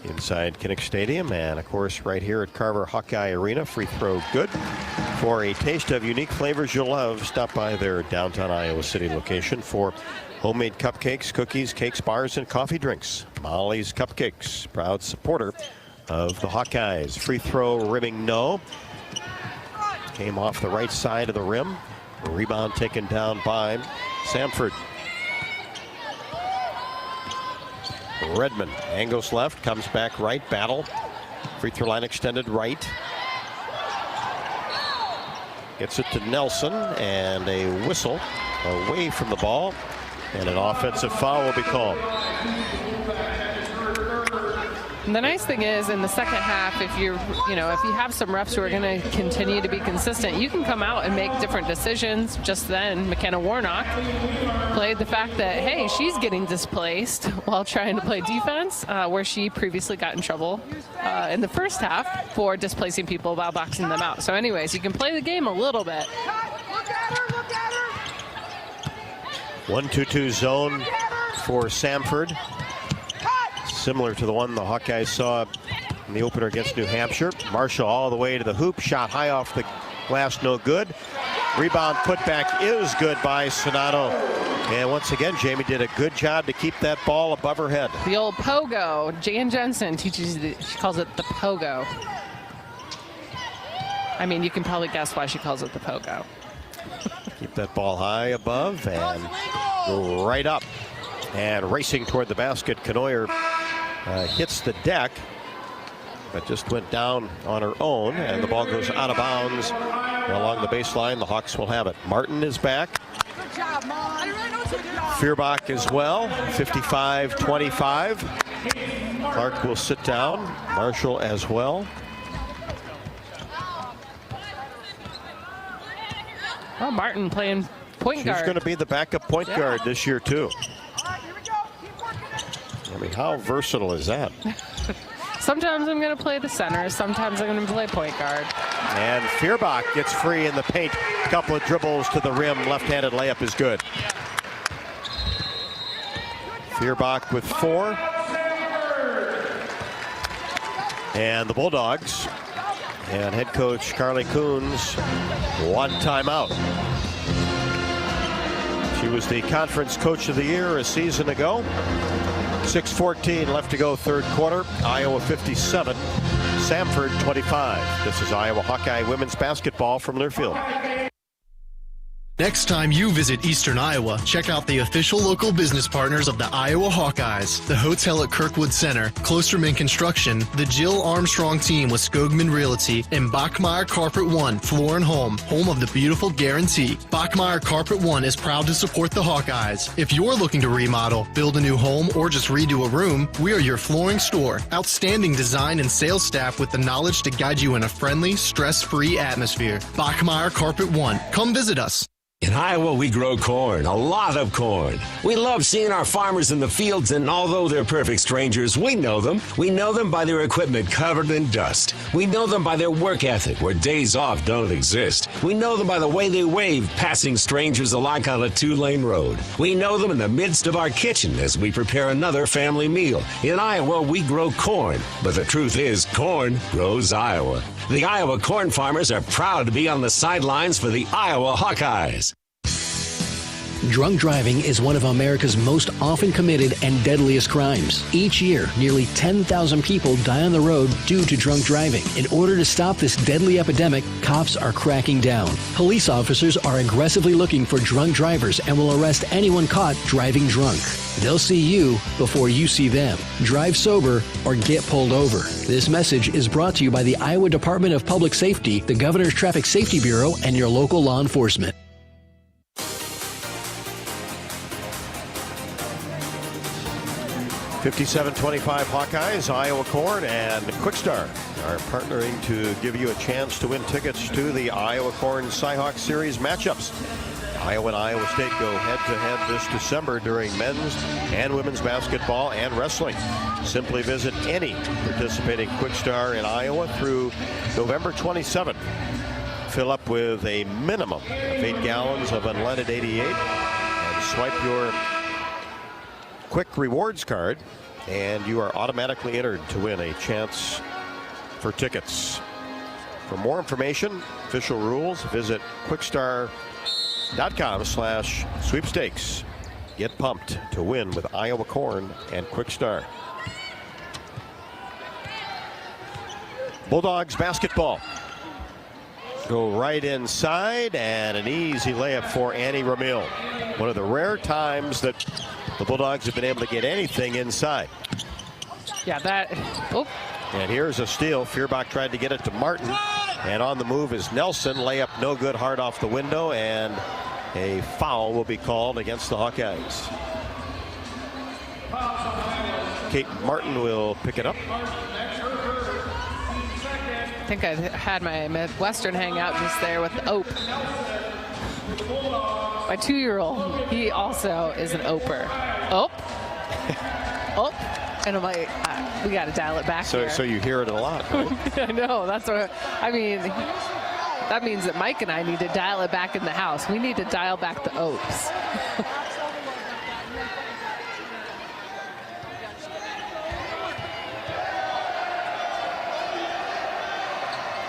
inside Kinnick Stadium, and of course right here at Carver Hawkeye Arena. Free throw good. For a taste of unique flavors you'll love, stop by their downtown Iowa City location for homemade cupcakes, cookies, cakes, bars, and coffee drinks. Molly's Cupcakes, proud supporter of the Hawkeyes. Free throw rimming no. Came off the right side of the rim. Rebound taken down by Samford. Redmond angles left, comes back right. Battle. Free throw line extended right. Gets it to Nelson, and a whistle away from the ball, and an offensive foul will be called. And the nice thing is, in the second half, if you have some refs who are going to continue to be consistent, you can come out and make different decisions. Just then, McKenna Warnock played the fact that, hey, she's getting displaced while trying to play defense, where she previously got in trouble in the first half for displacing people while boxing them out. So anyways, you can play the game a little bit. 1-2-2 zone for Samford. Similar to the one the Hawkeyes saw in the opener against New Hampshire. Marshall all the way to the hoop. Shot high off the glass, no good. Rebound putback is good by Sonato. And once again, Jamie did a good job to keep that ball above her head. The old pogo. Jan Jensen teaches, she calls it the pogo. I mean, you can probably guess why she calls it the pogo. Keep that ball high above and right up. And racing toward the basket, Knoyer hits the deck, but just went down on her own, and the ball goes out of bounds along the baseline. The Hawks will have it. Martin is back. Feuerbach as well, 55-25. Clark will sit down, Marshall as well. Oh, Martin playing point guard. She's going to be the backup point guard this year, too. I mean, how versatile is that? Sometimes I'm going to play the center. Sometimes I'm going to play point guard. And Feuerbach gets free in the paint. A couple of dribbles to the rim. Left-handed layup is good. Feuerbach with 4. And the Bulldogs and head coach Carly Coons, 1 timeout. She was the conference coach of the year a season ago. 6:14 left to go, third quarter. Iowa 57, Samford 25. This is Iowa Hawkeye women's basketball from Learfield. Next time you visit Eastern Iowa, check out the official local business partners of the Iowa Hawkeyes, the hotel at Kirkwood Center, Klosterman Construction, the Jill Armstrong team with Skogman Realty, and Bachmeyer Carpet One, Floor and Home of the beautiful Guarantee. Bachmeyer Carpet One is proud to support the Hawkeyes. If you're looking to remodel, build a new home, or just redo a room, we are your flooring store. Outstanding design and sales staff with the knowledge to guide you in a friendly, stress-free atmosphere. Bachmeyer Carpet One. Come visit us. In Iowa, we grow corn, a lot of corn. We love seeing our farmers in the fields, and although they're perfect strangers, we know them. We know them by their equipment covered in dust. We know them by their work ethic, where days off don't exist. We know them by the way they wave, passing strangers alike on a 2-lane road. We know them in the midst of our kitchen as we prepare another family meal. In Iowa, we grow corn, but the truth is, corn grows Iowa. The Iowa corn farmers are proud to be on the sidelines for the Iowa Hawkeyes. Drunk driving is one of America's most often committed and deadliest crimes. Each year, nearly 10,000 people die on the road due to drunk driving. In order to stop this deadly epidemic, cops are cracking down. Police officers are aggressively looking for drunk drivers and will arrest anyone caught driving drunk. They'll see you before you see them. Drive sober or get pulled over. This message is brought to you by the Iowa Department of Public Safety, the Governor's Traffic Safety Bureau, and your local law enforcement. 57-25 Hawkeyes, Iowa Corn, and Quickstar are partnering to give you a chance to win tickets to the Iowa Corn Cyhawk Series matchups. Iowa and Iowa State go head-to-head this December during men's and women's basketball and wrestling. Simply visit any participating Quickstar in Iowa through November 27th. Fill up with a minimum of 8 gallons of unleaded 88 and swipe your Quick Rewards card, and you are automatically entered to win a chance for tickets. For more information, official rules, visit quickstar.com/sweepstakes. Get pumped to win with Iowa Corn and Quickstar. Bulldogs basketball. Go right inside, and an easy layup for Annie Ramil. One of the rare times that the Bulldogs have been able to get anything inside. Yeah, that. Oh. And here's a steal. Feuerbach tried to get it to Martin. And on the move is Nelson. Layup no good, hard off the window. And a foul will be called against the Hawkeyes. Kate Martin will pick it up. I think I had my Midwestern hangout just there with the Ope. My 2-year-old, he also is an Oper. Oh. Oh. And I'm like, we got to dial it back here. So you hear it a lot, right? I know. That's what I mean. That means that Mike and I need to dial it back in the house. We need to dial back the Opes.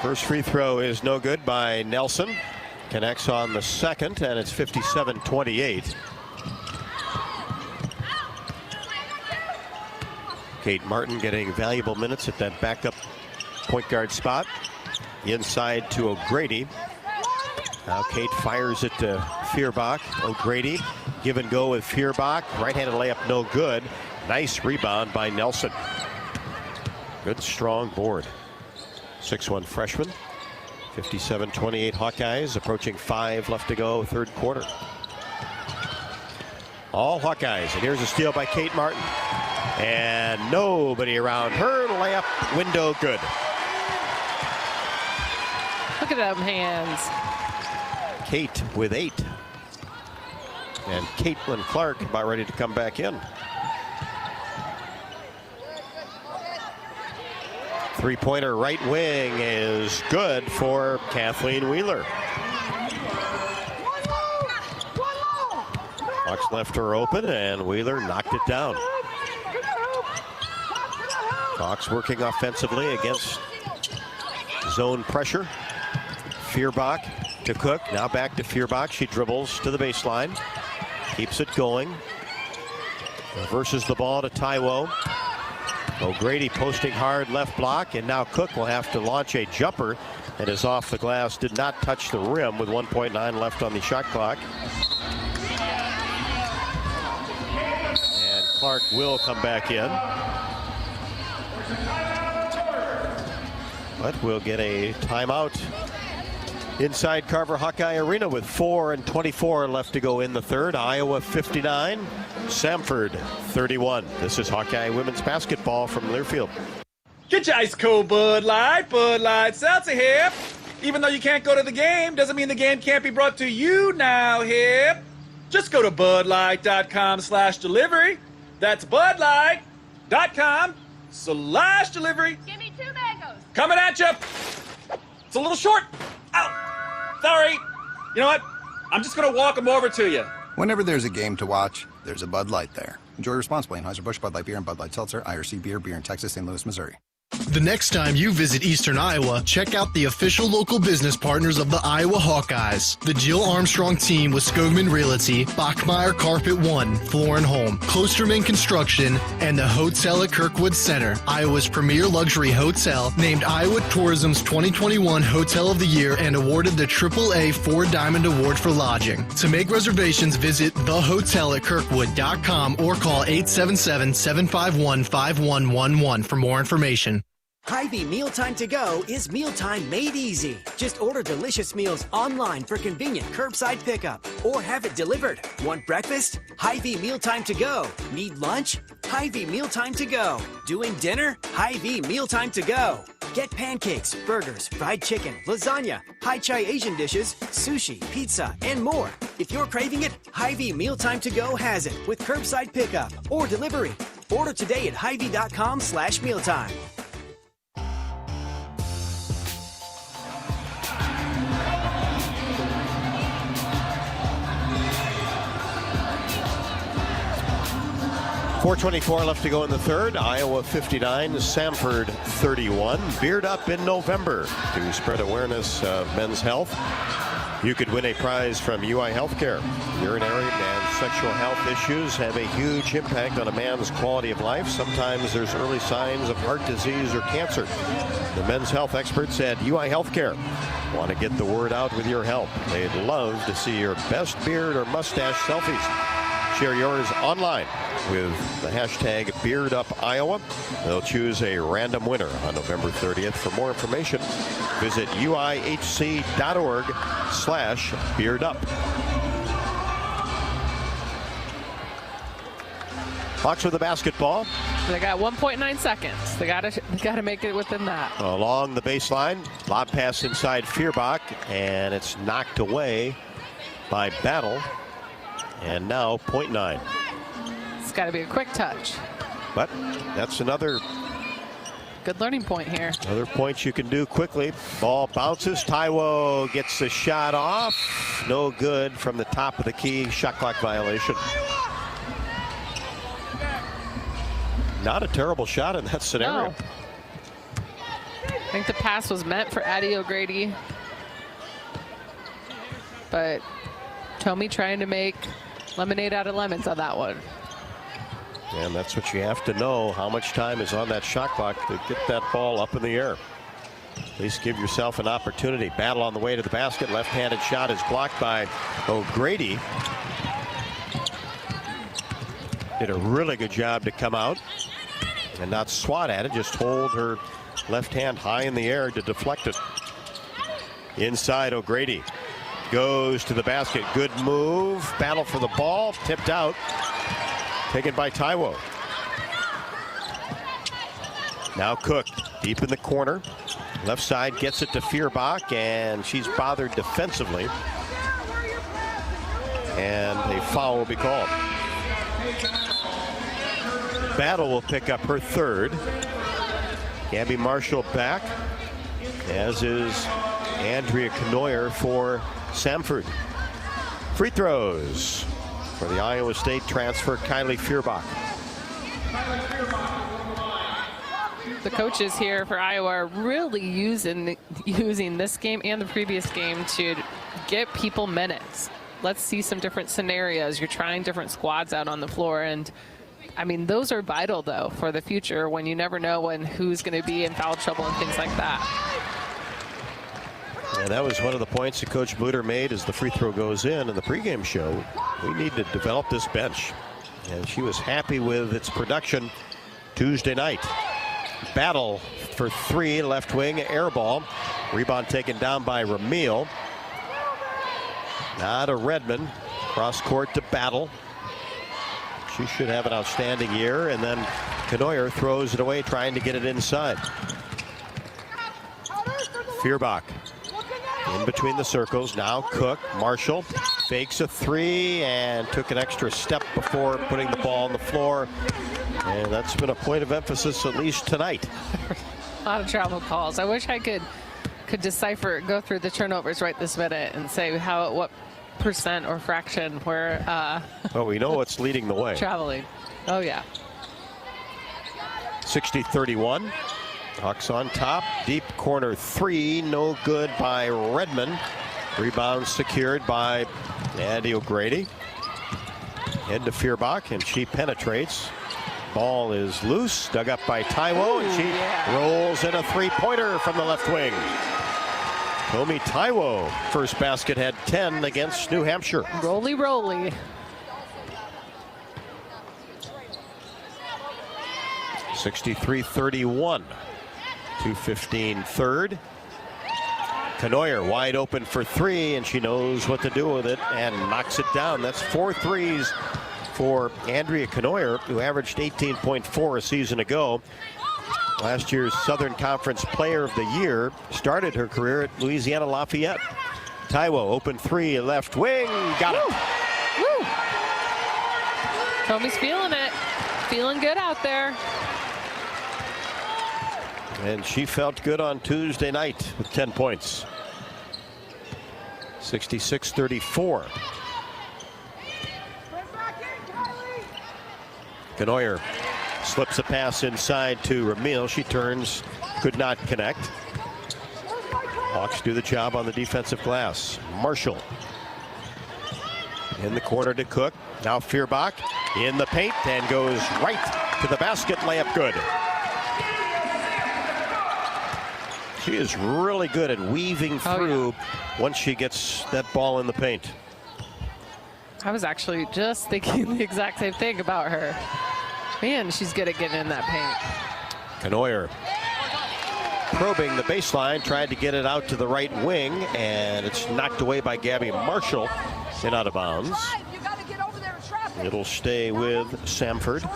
First free throw is no good by Nelson. Connects on the second, and it's 57-28. Kate Martin getting valuable minutes at that backup point guard spot. Inside to O'Grady. Now Kate fires it to Feuerbach. O'Grady, give and go with Feuerbach. Right-handed layup no good. Nice rebound by Nelson. Good strong board. 6'1" freshman. 57-28 Hawkeyes, approaching 5 left to go, third quarter. All Hawkeyes. And here's a steal by Kate Martin. And nobody around her. Layup window good. Look at them hands. Kate with 8. And Caitlin Clark about ready to come back in. Three-pointer right wing is good for Kathleen Wheeler. Hawks left her open, and Wheeler knocked it down. Hawks working offensively against zone pressure. Feuerbach to Cook. Now back to Feuerbach. She dribbles to the baseline. Keeps it going. Reverses the ball to Taiwo. O'Grady posting hard left block, and now Cook will have to launch a jumper and is off the glass. Did not touch the rim with 1.9 left on the shot clock. And Clark will come back in. But we'll get a timeout inside Carver Hawkeye Arena with 4:24 left to go in the third. Iowa 59, Samford 31. This is Hawkeye women's basketball from Learfield. Get your ice cold Bud Light Seltzer here. Even though you can't go to the game, doesn't mean the game can't be brought to you now here. Just go to budlight.com/delivery. That's budlight.com/delivery. Give me 2 mangoes. Coming at you. It's a little short. Ow. Sorry. You know what? I'm just going to walk them over to you. Whenever there's a game to watch, there's a Bud Light there. Enjoy responsibly. Anheuser-Busch, Bud Light Beer, and Bud Light Seltzer. IRC Beer in Texas, St. Louis, Missouri. The next time you visit Eastern Iowa, check out the official local business partners of the Iowa Hawkeyes. The Jill Armstrong team with Skogman Realty, Bachmeyer Carpet One, Floor and Home, Klosterman Construction, and the Hotel at Kirkwood Center, Iowa's premier luxury hotel, named Iowa Tourism's 2021 Hotel of the Year and awarded the AAA 4 Diamond Award for lodging. To make reservations, visit thehotelatkirkwood.com or call 877-751-5111 for more information. Hy-Vee Mealtime to Go is mealtime made easy. Just order delicious meals online for convenient curbside pickup or have it delivered. Want breakfast? Hy-Vee Mealtime to Go. Need lunch? Hy-Vee Mealtime to Go. Doing dinner? Hy-Vee Mealtime to Go. Get pancakes, burgers, fried chicken, lasagna, High-Chai Asian dishes, sushi, pizza, and more. If you're craving it, Hy-Vee Mealtime to Go has it with curbside pickup or delivery. Order today at Hy-Vee.com/mealtime. .424 left to go in the third. Iowa 59, Samford 31. Beard Up in November to spread awareness of men's health. You could win a prize from UI Healthcare. Urinary and sexual health issues have a huge impact on a man's quality of life. Sometimes there's early signs of heart disease or cancer. The men's health experts at UI Healthcare want to get the word out with your help. They'd love to see your best beard or mustache selfies. Share yours online with the hashtag BeardUpIowa. They'll choose a random winner on November 30th. For more information, visit uihc.org/beardup. Hawks with the basketball. They got 1.9 seconds. They got to make it within that. Along the baseline, lob pass inside Feuerbach, and it's knocked away by Battle. And now .9. It's got to be a quick touch. But that's another good learning point here. Other points you can do quickly. Ball bounces. Taiwo gets the shot off. No good from the top of the key. Shot clock violation. Not a terrible shot in that scenario. No. I think the pass was meant for Addie O'Grady. But Tommy trying to make lemonade out of lemons on that one. And that's what you have to know, how much time is on that shot clock to get that ball up in the air. At least give yourself an opportunity. Battle on the way to the basket. Left-handed shot is blocked by O'Grady. Did a really good job to come out and not swat at it, just hold her left hand high in the air to deflect it. Inside, O'Grady goes to the basket. Good move. Battle for the ball. Tipped out. Taken by Taiwo. Now Cook, deep in the corner. Left side gets it to Feuerbach, and she's bothered defensively. And a foul will be called. Battle will pick up her third. Gabby Marshall back, as is Andrea Knoyer for Samford. Free throws for the Iowa State transfer, Kylie Feuerbach. The coaches here for Iowa are really using this game and the previous game to get people minutes. Let's see some different scenarios. You're trying different squads out on the floor, and I mean, those are vital though for the future when you never know who's going to be in foul trouble and things like that. And that was one of the points that Coach Bluder made as the free throw goes in the pregame show. We need to develop this bench, and she was happy with its production Tuesday night. Battle for three, left wing, air ball. Rebound taken down by Ramil. Now to Redmond, cross court to Battle. She should have an outstanding year, and then Knoyer throws it away, trying to get it inside. Feuerbach in between the circles. Now Cook, Marshall fakes a three and took an extra step before putting the ball on the floor. And that's been a point of emphasis, at least tonight. A lot of travel calls. I wish I could decipher, go through the turnovers right this minute and say what percent or fraction were well, we know what's leading the way. Traveling. Oh yeah. 60-31. Hawks on top. Deep corner three. No good by Redmond. Rebound secured by Andy O'Grady. Head to Feuerbach, and she penetrates. Ball is loose. Dug up by Taiwo, and she rolls in a three-pointer from the left wing. Tomi Taiwo, first basket, had 10 against New Hampshire. Roly, roly. 63-31. 2:15 third. Knoyer wide open for three, and she knows what to do with it and knocks it down. That's 4 threes for Andrea Knoyer, who averaged 18.4 a season ago. Last year's Southern Conference Player of the Year, started her career at Louisiana Lafayette. Taiwo, open three, left wing, got it. Woo. Tomi's feeling it. Feeling good out there. And she felt good on Tuesday night with 10 points. 66-34. Knoyer slips a pass inside to Ramil. She turns, could not connect. Hawks do the job on the defensive glass. Marshall in the corner to Cook. Now Feuerbach in the paint and goes right to the basket. Layup good. She is really good at weaving through once she gets that ball in the paint. I was actually just thinking the exact same thing about her. Man, she's good at getting in that paint. Knoyer probing the baseline, tried to get it out to the right wing, and it's knocked away by Gabby Marshall and out of bounds. It'll stay with Samford.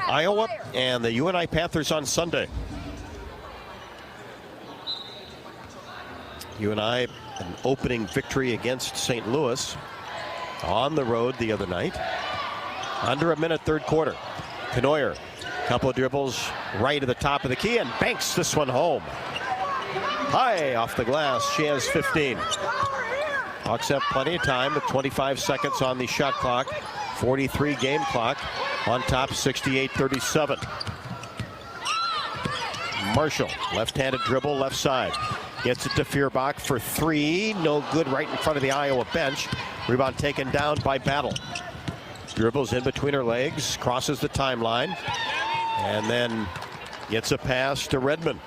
Iowa and the UNI Panthers on Sunday. UNI an opening victory against St. Louis on the road the other night. Under a minute, third quarter. Knoyer, couple of dribbles right at the top of the key and banks this one home. High off the glass. She has 15. Hawks have plenty of time with 25 seconds on the shot clock. 43 game clock. On top, 68-37. Marshall, left-handed dribble, left side. Gets it to Feuerbach for three. No good, right in front of the Iowa bench. Rebound taken down by Battle. Dribbles in between her legs, crosses the timeline, and then gets a pass to Redmond.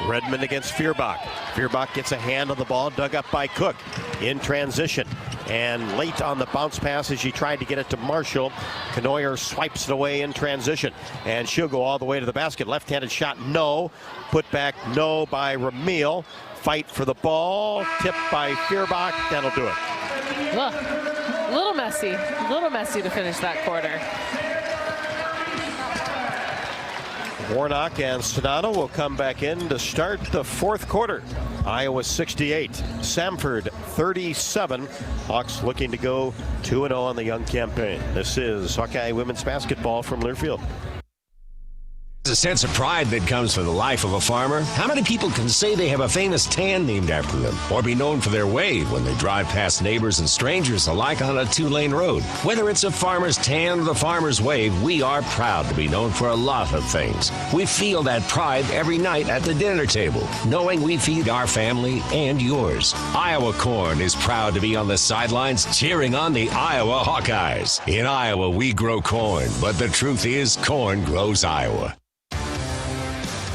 Redmond against Feuerbach. Feuerbach gets a hand on the ball, dug up by Cook in transition. And late on the bounce pass as she tried to get it to Marshall, Knoyer swipes it away in transition. And she'll go all the way to the basket. Left-handed shot, no. Put back, no by Ramil. Fight for the ball. Tipped by Feuerbach. That'll do it. A little messy to finish that quarter. Warnock and Sonato will come back in to start the fourth quarter. Iowa 68, Samford 37. Hawks looking to go 2-0 on the young campaign. This is Hawkeye women's basketball from Learfield. There's a sense of pride that comes from the life of a farmer. How many people can say they have a famous tan named after them, or be known for their wave when they drive past neighbors and strangers alike on a 2-lane road? Whether it's a farmer's tan or the farmer's wave, we are proud to be known for a lot of things. We feel that pride every night at the dinner table, knowing we feed our family and yours. Iowa Corn is proud to be on the sidelines cheering on the Iowa Hawkeyes. In Iowa, we grow corn, but the truth is corn grows Iowa.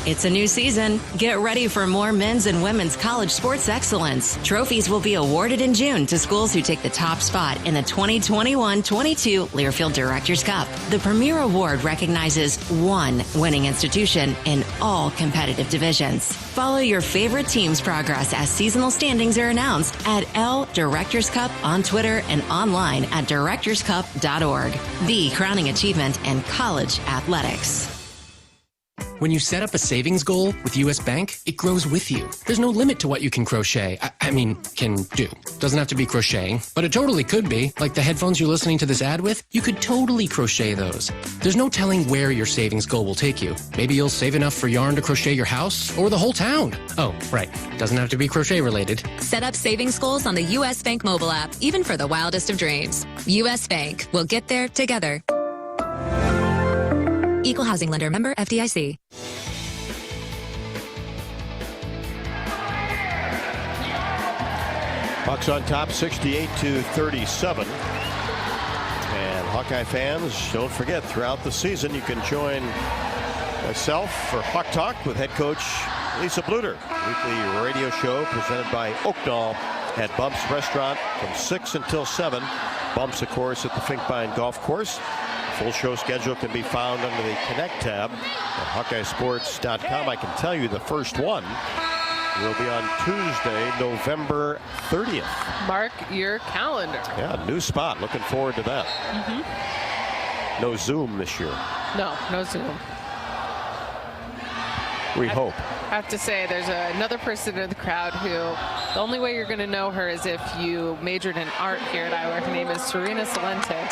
It's a new season. Get ready for more men's and women's college sports excellence. Trophies will be awarded in June to schools who take the top spot in the 2021-22 Learfield Directors Cup. The premier award recognizes one winning institution in all competitive divisions. Follow your favorite team's progress as seasonal standings are announced at L Directors Cup on Twitter and online at directorscup.org. The crowning achievement in college athletics. When you set up a savings goal with U.S. Bank, it grows with you. There's no limit to what you can crochet. Can do. Doesn't have to be crocheting, but it totally could be. Like the headphones you're listening to this ad with, you could totally crochet those. There's no telling where your savings goal will take you. Maybe you'll save enough for yarn to crochet your house or the whole town. Oh, right. Doesn't have to be crochet related. Set up savings goals on the U.S. Bank mobile app, even for the wildest of dreams. U.S. Bank. We'll get there together. Equal housing lender, member FDIC. Hawks on top 68-37. And Hawkeye fans, don't forget, throughout the season you can join myself for Hawk Talk with head coach Lisa Bluder. Weekly radio show presented by Oakdale at Bumps Restaurant from 6 until 7. Bumps, of course, at the Finkbine Golf Course. Full show schedule can be found under the Connect tab at HawkeyeSports.com. I can tell you the first one will be on Tuesday, November 30th. Mark your calendar. Yeah, new spot. Looking forward to that. Mm-hmm. No Zoom this year. No Zoom. We hope. I have to say, there's another person in the crowd who the only way you're going to know her is if you majored in art here at Iowa. Her name is Serena Salente.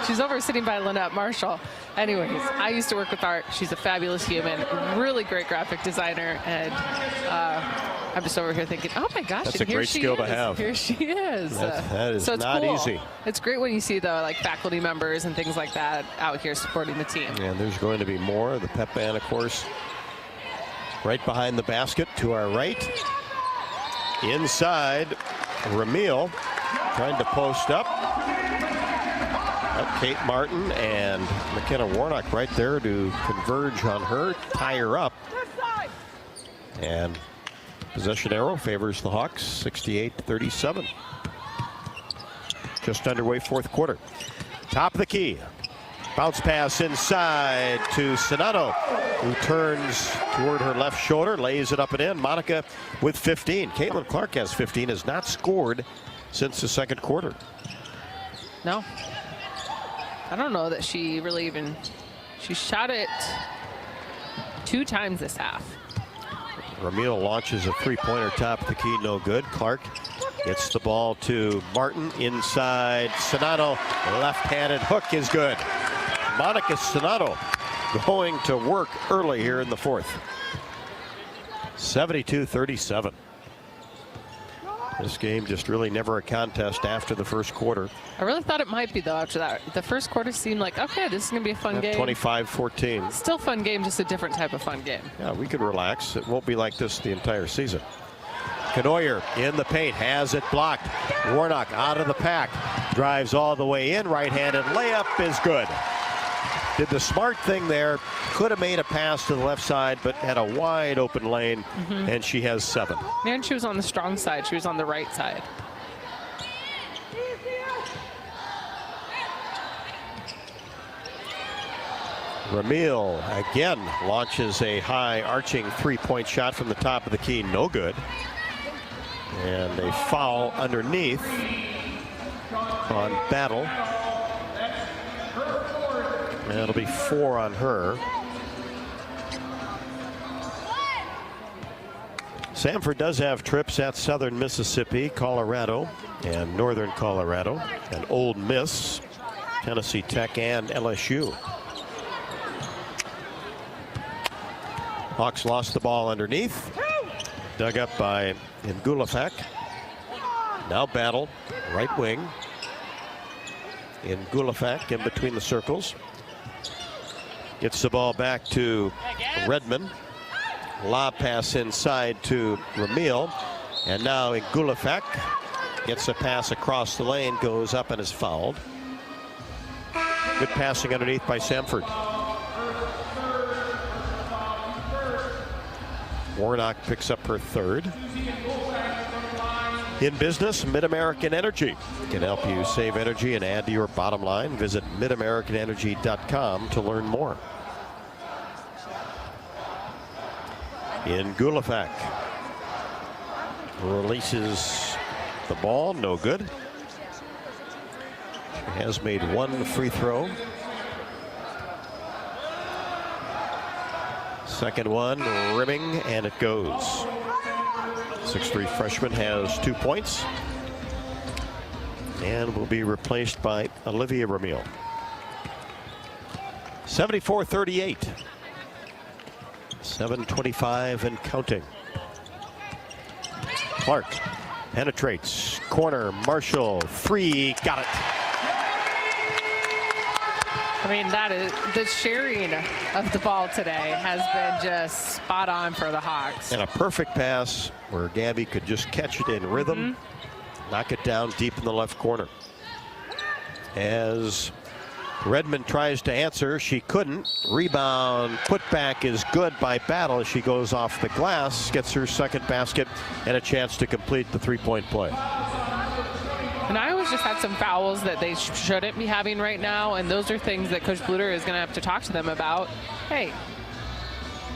She's over sitting by Lynette Marshall. Anyways, I used to work with art. She's a fabulous human, really great graphic designer, and I'm just over here thinking, oh my gosh, that's a great skill to have. Here she is. That is so it's not cool. easy. It's great when you see the faculty members and things like that out here supporting the team. And there's going to be more. The pep band, of course, right behind the basket to our right. Inside, Ramil trying to post up. Kate Martin and McKenna Warnock right there to converge on her, tie her up. And possession arrow favors the Hawks, 68-37. Just underway fourth quarter. Top of the key. Bounce pass inside to Sonato, who turns toward her left shoulder, lays it up and in. Monica with 15. Caitlin Clark has 15, has not scored since the second quarter. No. I don't know that she really even, she shot it 2 times this half. Ramil launches a three-pointer top of the key, no good. Clark gets the ball to Martin inside. Sonato, left-handed hook is good. Monica Sonato going to work early here in the fourth. 72-37. This game just really never a contest after the first quarter. I really thought it might be, though, after that. The first quarter seemed like, okay, this is going to be a fun game. 25-14. Still fun game, just a different type of fun game. Yeah, we could relax. It won't be like this the entire season. Canoyer in the paint, has it blocked. Warnock out of the pack, drives all the way in. Right-handed layup is good. Did the smart thing there, could have made a pass to the left side, but had a wide open lane, and she has 7. And she was on the strong side. She was on the right side. Ramil again launches a high arching three-point shot from the top of the key, no good. And a foul underneath. on Battle. That'll be 4 on her. Samford does have trips at Southern Mississippi, Colorado, and Northern Colorado, and Ole Miss, Tennessee Tech, and LSU. Hawks lost the ball underneath. Dug up by Ngulafak. Now Battle, right wing. Ngulafak in between the circles. Gets the ball back to Redmond. Lob pass inside to Ramil. And now Ngulafak gets a pass across the lane, goes up and is fouled. Good passing underneath by Samford. Warnock picks up her 3rd. In business, Mid-American Energy can help you save energy and add to your bottom line. Visit midamericanenergy.com to learn more. Ngulafak releases the ball, no good. She has made 1 free throw. Second one, rimming, and it goes. 6'3" freshman has 2 points and will be replaced by Olivia Ramil. 74-38. 7:25 and counting. Clark penetrates, corner, Marshall, 3, got it. I mean, that is the sharing of the ball today has been just spot on for the Hawks. And a perfect pass where Gabby could just catch it in rhythm, knock it down deep in the left corner. As Redmond tries to answer, she couldn't. Rebound, put back is good by Battle. She goes off the glass, gets her 2nd basket, and a chance to complete the 3-point play. And Iowa's just had some fouls that they shouldn't be having right now, and those are things that Coach Bluder is going to have to talk to them about. Hey,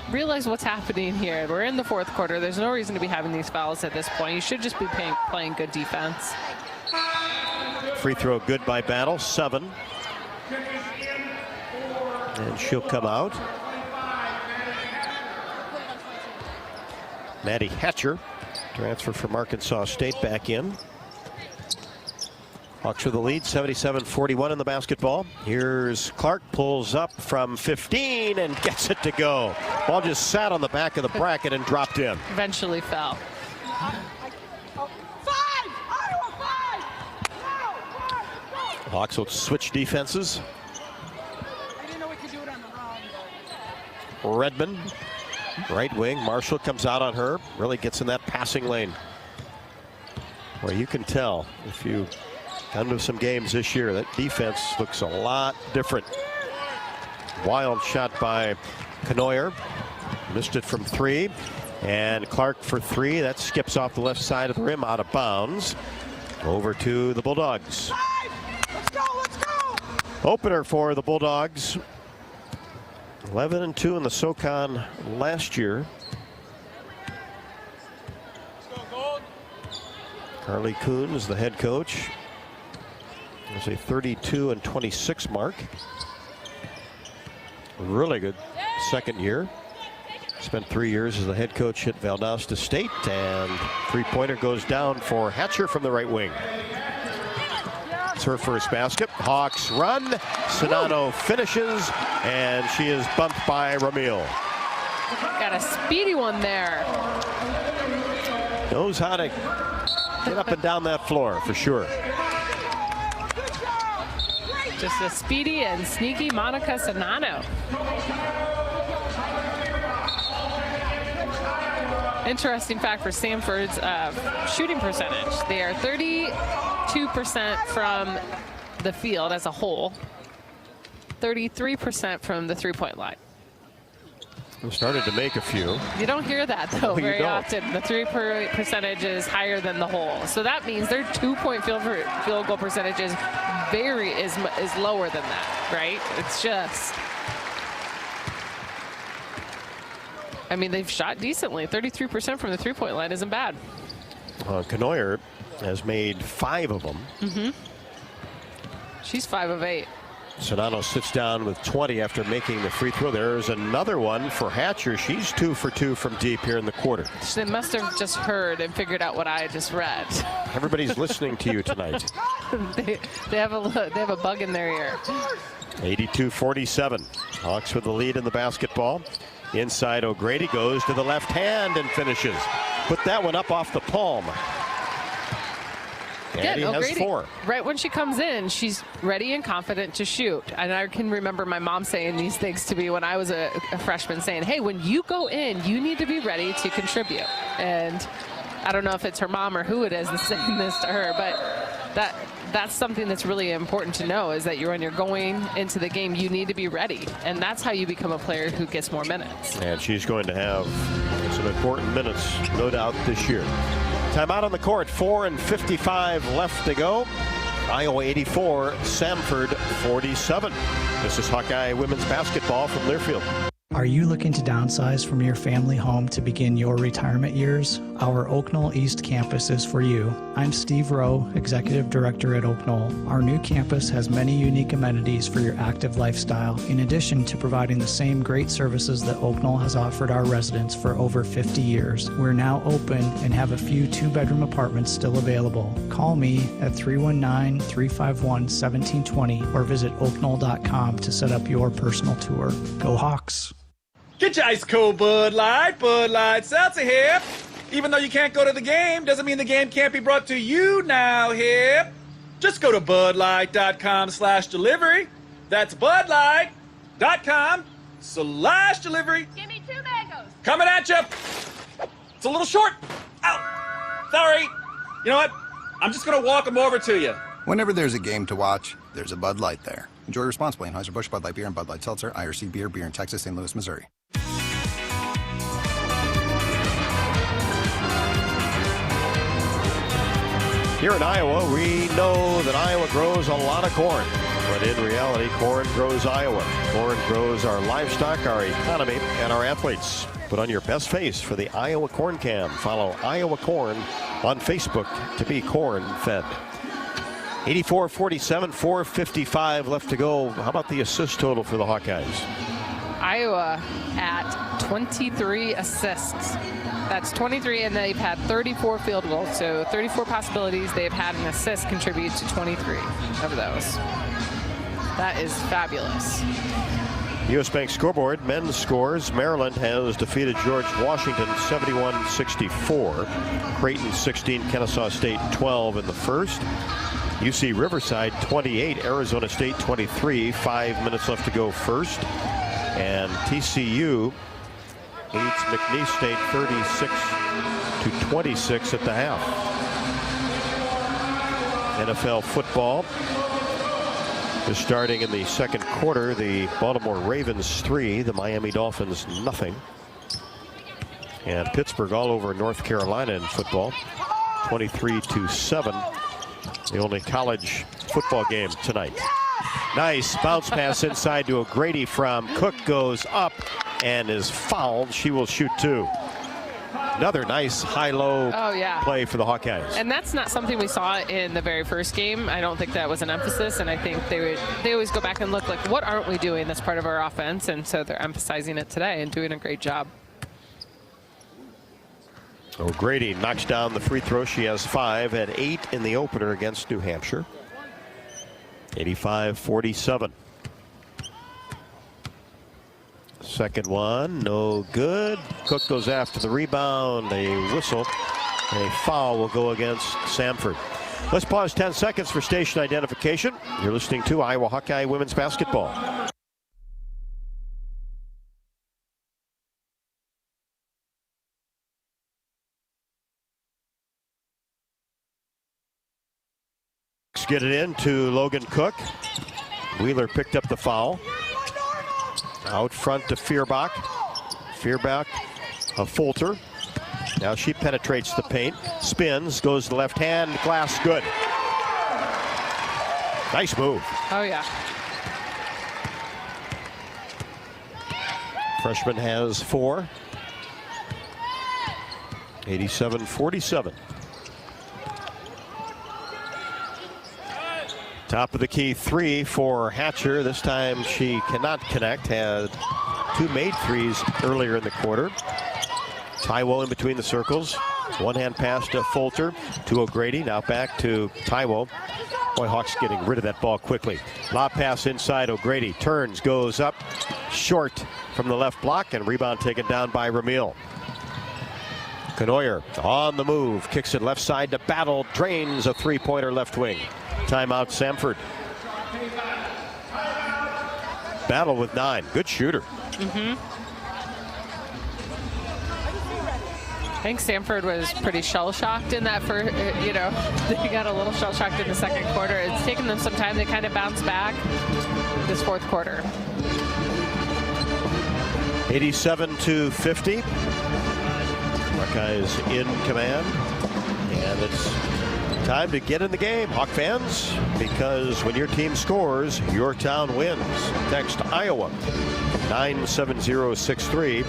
realize what's happening here. We're in the 4th quarter. There's no reason to be having these fouls at this point. You should just be playing good defense. Free throw good by Battle, 7. And she'll come out. Maddie Hatcher, transfer from Arkansas State, back in. Hawks with the lead, 77-41 in the basketball. Here's Clark, pulls up from 15 and gets it to go. Ball just sat on the back of the bracket and dropped in. Eventually fell. Hawks will switch defenses. Redmond, right wing. Marshall comes out on her, really gets in that passing lane. Well, you can tell if you come to some games this year, that defense looks a lot different. Wild shot by Knoyer. Missed it from 3. And Clark for 3. That skips off the left side of the rim, out of bounds. Over to the Bulldogs. Let's go, let's go! Opener for the Bulldogs. 11-2 in the SoCon last year. Carly Kuhn is the head coach. There's a 32-26 mark. Really good 2nd year. Spent 3 years as the head coach at Valdosta State, and 3-pointer goes down for Hatcher from the right wing. It's her first basket. Hawks run. Sonano finishes, and she is bumped by Ramil. Got a speedy one there. Knows how to get up and down that floor for sure. Just a speedy and sneaky Monica Sonano. Interesting fact for Samford's shooting percentage. They are 32% from the field as a whole, 33% from the 3-point line. We started to make a few. You don't hear that, though, No, very often. The 3-point percentage is higher than the whole. So that means their 2-point field goal percentage is lower than that, right? It's just... I mean, they've shot decently. 33% from the 3-point line isn't bad. Knoyer has made 5 of them. She's 5 of 8. Sedano sits down with 20 after making the free throw. There's another one for Hatcher. She's 2 for 2 from deep here in the quarter. They must have just heard and figured out what I just read. Everybody's listening to you tonight. they have a bug in their ear. 82-47. Hawks with the lead in the basketball. Inside, O'Grady goes to the left hand and finishes. Put that one up off the palm. Again, Andy has 4. Right when she comes in, she's ready and confident to shoot. And I can remember my mom saying these things to me when I was a freshman, saying, hey, when you go in, you need to be ready to contribute. And I don't know if it's her mom or who it is that's saying this to her, but that's something that's really important to know, is that when you're going into the game, you need to be ready. And that's how you become a player who gets more minutes. And she's going to have some important minutes, no doubt, this year. Timeout on the court, 4:55 left to go. Iowa 84, Samford 47. This is Hawkeye women's basketball from Learfield. Are you looking to downsize from your family home to begin your retirement years? Our Oak Knoll East campus is for you. I'm Steve Rowe, Executive Director at Oak Knoll. Our new campus has many unique amenities for your active lifestyle, in addition to providing the same great services that Oak Knoll has offered our residents for over 50 years. We're now open and have a few 2-bedroom apartments still available. Call me at 319-351-1720 or visit oakknoll.com to set up your personal tour. Go Hawks! Get your ice cold Bud Light Seltzer here. Even though you can't go to the game, doesn't mean the game can't be brought to you now here. Just go to budlight.com/delivery. That's budlight.com/delivery. Give me 2 mangoes. Coming at you. It's a little short. Ow. Sorry. You know what? I'm just going to walk them over to you. Whenever there's a game to watch, there's a Bud Light there. Enjoy responsibly. Anheuser-Busch, Bud Light Beer, and Bud Light Seltzer. IRC Beer, beer in Texas, St. Louis, Missouri. Here in Iowa, we know that Iowa grows a lot of corn. But in reality, corn grows Iowa. Corn grows our livestock, our economy, and our athletes. Put on your best face for the Iowa Corn Cam. Follow Iowa Corn on Facebook to be corn-fed. 84-47, 4:55 left to go. How about the assist total for the Hawkeyes? Iowa at 23 assists. That's 23, and they've had 34 field goals, so 34 possibilities. They've had an assist contribute to 23 of those. That is fabulous. U.S. Bank scoreboard, men's scores. Maryland has defeated George Washington 71-64. Creighton 16, Kennesaw State 12 in the first. UC Riverside 28, Arizona State 23. 5 minutes left to go first. And TCU leads McNeese State 36-26 at the half. NFL football is starting in the second quarter. The Baltimore Ravens 3, the Miami Dolphins nothing. And Pittsburgh all over North Carolina in football, 23-7. The only college football game tonight. Nice bounce pass inside to O'Grady from Cook, goes up and is fouled. She will shoot 2. Another nice high-low play for the Hawkeyes. And that's not something we saw in the very first game. I don't think that was an emphasis, and I think they always go back and look like, what aren't we doing that's part of our offense? And so they're emphasizing it today and doing a great job. O'Grady knocks down the free throw. She has 5, had 8 in the opener against New Hampshire. 85-47. Second one, no good. Cook goes after the rebound. A whistle. A foul will go against Samford. Let's pause 10 seconds for station identification. You're listening to Iowa Hawkeye women's basketball. Get it in to Logan Cook. Wheeler picked up the foul. Out front to Feuerbach. Feuerbach, a Fulter. Now she penetrates the paint. Spins, goes to the left hand. Glass good. Nice move. Oh, yeah. Freshman has 4. 87-47. Top of the key 3 for Hatcher. This time she cannot connect. Had 2 made threes earlier in the quarter. Taiwo in between the circles. One-hand pass to Folter, to O'Grady. Now back to Taiwo. Boy, Hawks getting rid of that ball quickly. Lob pass inside. O'Grady turns, goes up, short from the left block, and rebound taken down by Ramil. Kanoyer on the move, kicks it left side to Battle, drains a three-pointer left wing. Timeout, Samford. Battle with 9. Good shooter. I think Samford was pretty shell-shocked in that first, they got a little shell-shocked in the second quarter. It's taken them some time to kind of bounce back this fourth quarter. 87-50. Hawkeyes in command. And it's time to get in the game, Hawk fans, because when your team scores, your town wins. Text Iowa 97063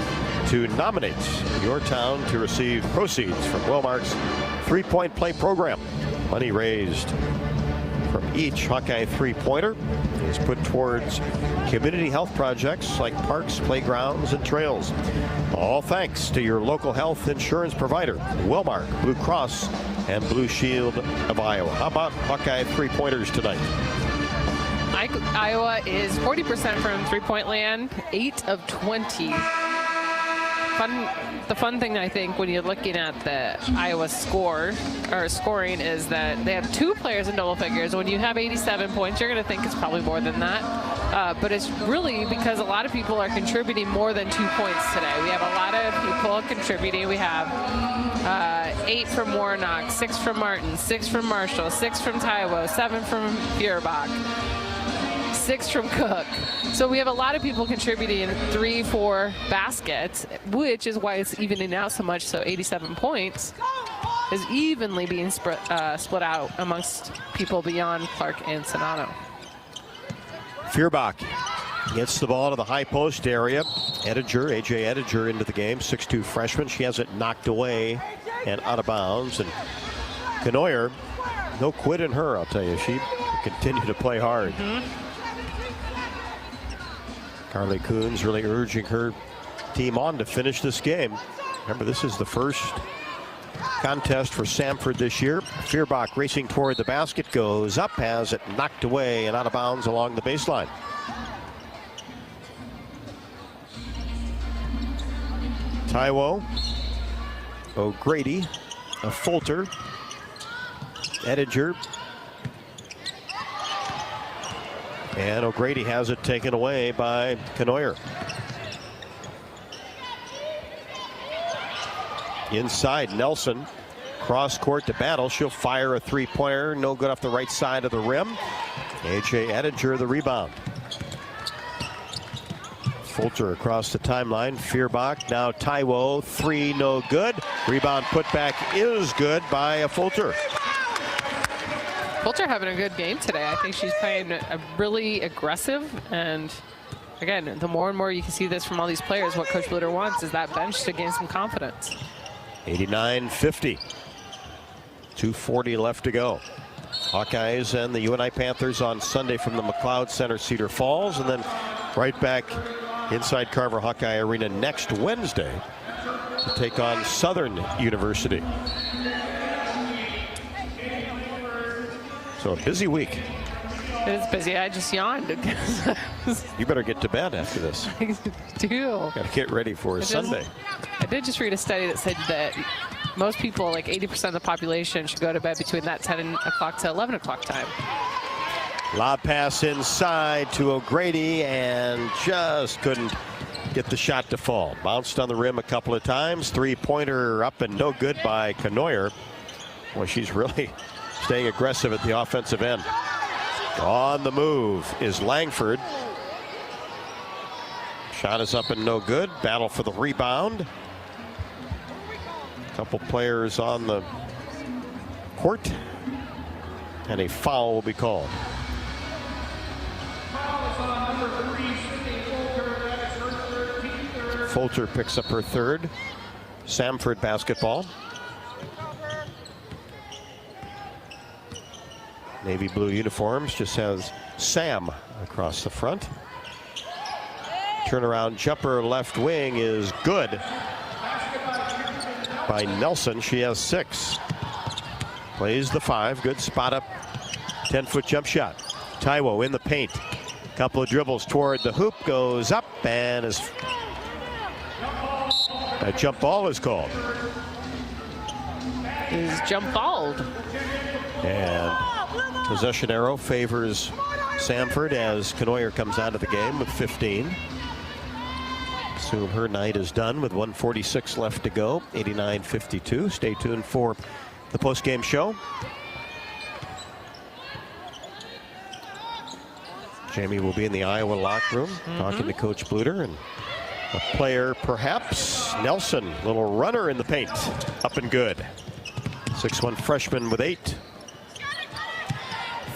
to nominate your town to receive proceeds from Wellmark's 3-point play program. Money raised from each Hawkeye 3-pointer is put towards community health projects like parks, playgrounds, and trails. All thanks to your local health insurance provider, Wellmark, Blue Cross, and Blue Shield of Iowa. How about Hawkeye 3-pointers tonight? Iowa is 40% from three-point land, 8 of 20. The fun thing, I think, when you're looking at the Iowa scoring is that they have 2 players in double figures. When you have 87 points, you're going to think it's probably more than that. But it's really because a lot of people are contributing more than 2 points today. We have a lot of people contributing. We have 8 from Warnock, 6 from Martin, 6 from Marshall, 6 from Taiwo, 7 from Feuerbach, 6 from Cook. So we have a lot of people contributing 3-4 baskets, which is why it's evening out so much. So 87 points is evenly being split out amongst people beyond Clark and Sonano. Feuerbach gets the ball to the high post area. Ettinger, AJ Ettinger into the game, 6'2 freshman. She has it knocked away and out of bounds. And Kanoyer, no quit in her, I'll tell you. She will continue to play hard. Carly Coons really urging her team on to finish this game. Remember, this is the first contest for Samford this year. Feuerbach racing toward the basket, goes up, has it knocked away and out of bounds along the baseline. Taiwo, O'Grady, a Folter, Ettinger, and O'Grady has it taken away by Kanoyer. Inside, Nelson, cross court to Battle. She'll fire a 3-pointer, no good off the right side of the rim. AJ Ettinger the rebound. Folter across the timeline. Feuerbach, now Taiwo, 3 no good. Rebound put back is good by a Folter. Folter having a good game today. I think she's playing a really aggressive, and again, the more and more you can see this from all these players, what Coach Bluder wants is that bench to gain some confidence. 89-50. 2:40 left to go. Hawkeyes and the UNI Panthers on Sunday from the McLeod Center, Cedar Falls, and then right back inside Carver Hawkeye Arena next Wednesday to take on Southern University. So a busy week. It is busy. I just yawned. You better get to bed after this. I do. Got to get ready for Sunday. I did just read a study that said that most people, like 80% of the population, should go to bed between that 10 o'clock to 11 o'clock time. Lob pass inside to O'Grady and just couldn't get the shot to fall. Bounced on the rim a couple of times. 3-pointer up and no good by Kanoyer. Well, she's really staying aggressive at the offensive end. On the move is Langford. Shot is up and no good. Battle for the rebound. Couple players on the court. And a foul will be called. Folter picks up her third. Samford basketball. navy blue uniforms, just has Sam across the front. Turnaround jumper left wing is good by Nelson. She has 6. Plays the 5. Good spot up. 10-foot jump shot. Taiwo in the paint. Couple of dribbles toward the hoop. Goes up and is... A jump ball is called. Is jump balled. And possession arrow favors Samford as Canoyer comes out of the game with 15. Assume her night is done with 1:46 left to go. 89-52. Stay tuned for the post-game show. Jamie will be in the Iowa locker room talking to Coach Bluder, and a player perhaps, Nelson, little runner in the paint, up and good. 6'1" freshman with 8.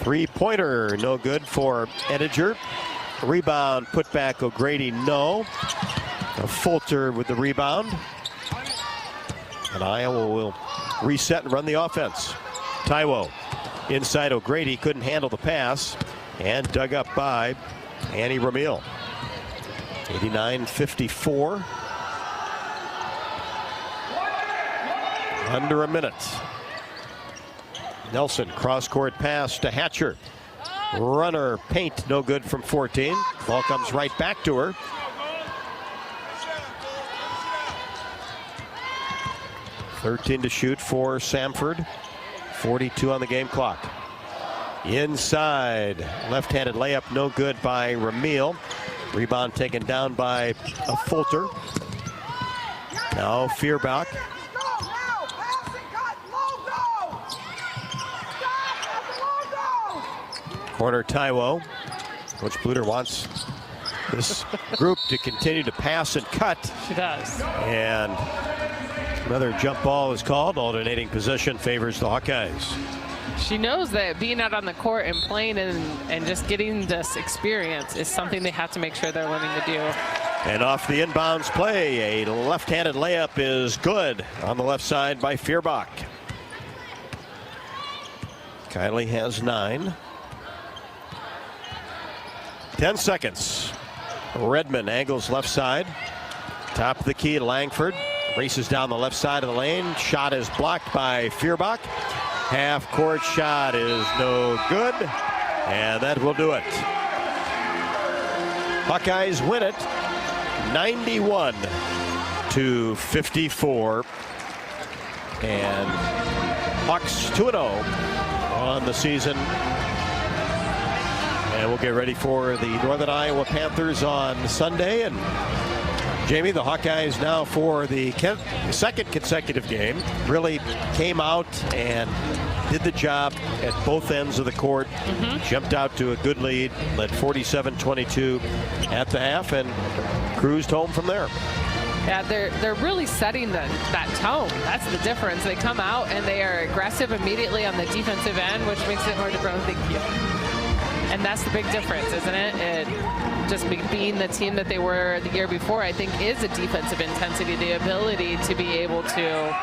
Three-pointer, no good for Ettinger. Rebound, put back O'Grady, no. Fulter with the rebound. And Iowa will reset and run the offense. Taiwo inside O'Grady, couldn't handle the pass, and dug up by Annie Ramil. 89-54. Under a minute. Nelson, cross-court pass to Hatcher. Runner, paint, no good from 14. Ball comes right back to her. .13 to shoot for Samford. 42 on the game clock. Inside, left-handed layup, no good by Ramil. Rebound taken down by a Fulter. Now Fierbach. Corner Taiwo. Coach Bluder wants this group to continue to pass and cut. She does. And another jump ball is called. Alternating possession favors the Hawkeyes. She knows that being out on the court and playing and just getting this experience is something they have to make sure they're learning to do. And off the inbounds play, a left-handed layup is good on the left side by Fierbach. Kylie has 9. 10 seconds. Redmond angles left side. Top of the key to Langford. Races down the left side of the lane. Shot is blocked by Fierbach. Half-court shot is no good. And that will do it. Hawkeyes win it 91-54. And Hawks 2-0 on the season. And we'll get ready for the Northern Iowa Panthers on Sunday. And Jamie, the Hawkeyes now for the second consecutive game really came out and did the job at both ends of the court. Jumped out to a good lead, led 47-22 at the half, and cruised home from there. Yeah, they're really setting that tone. That's the difference. They come out and they are aggressive immediately on the defensive end, which makes it more different. Thank you. And that's the big difference, isn't it? Just being the team that they were the year before, I think, is a defensive intensity, the ability to be able to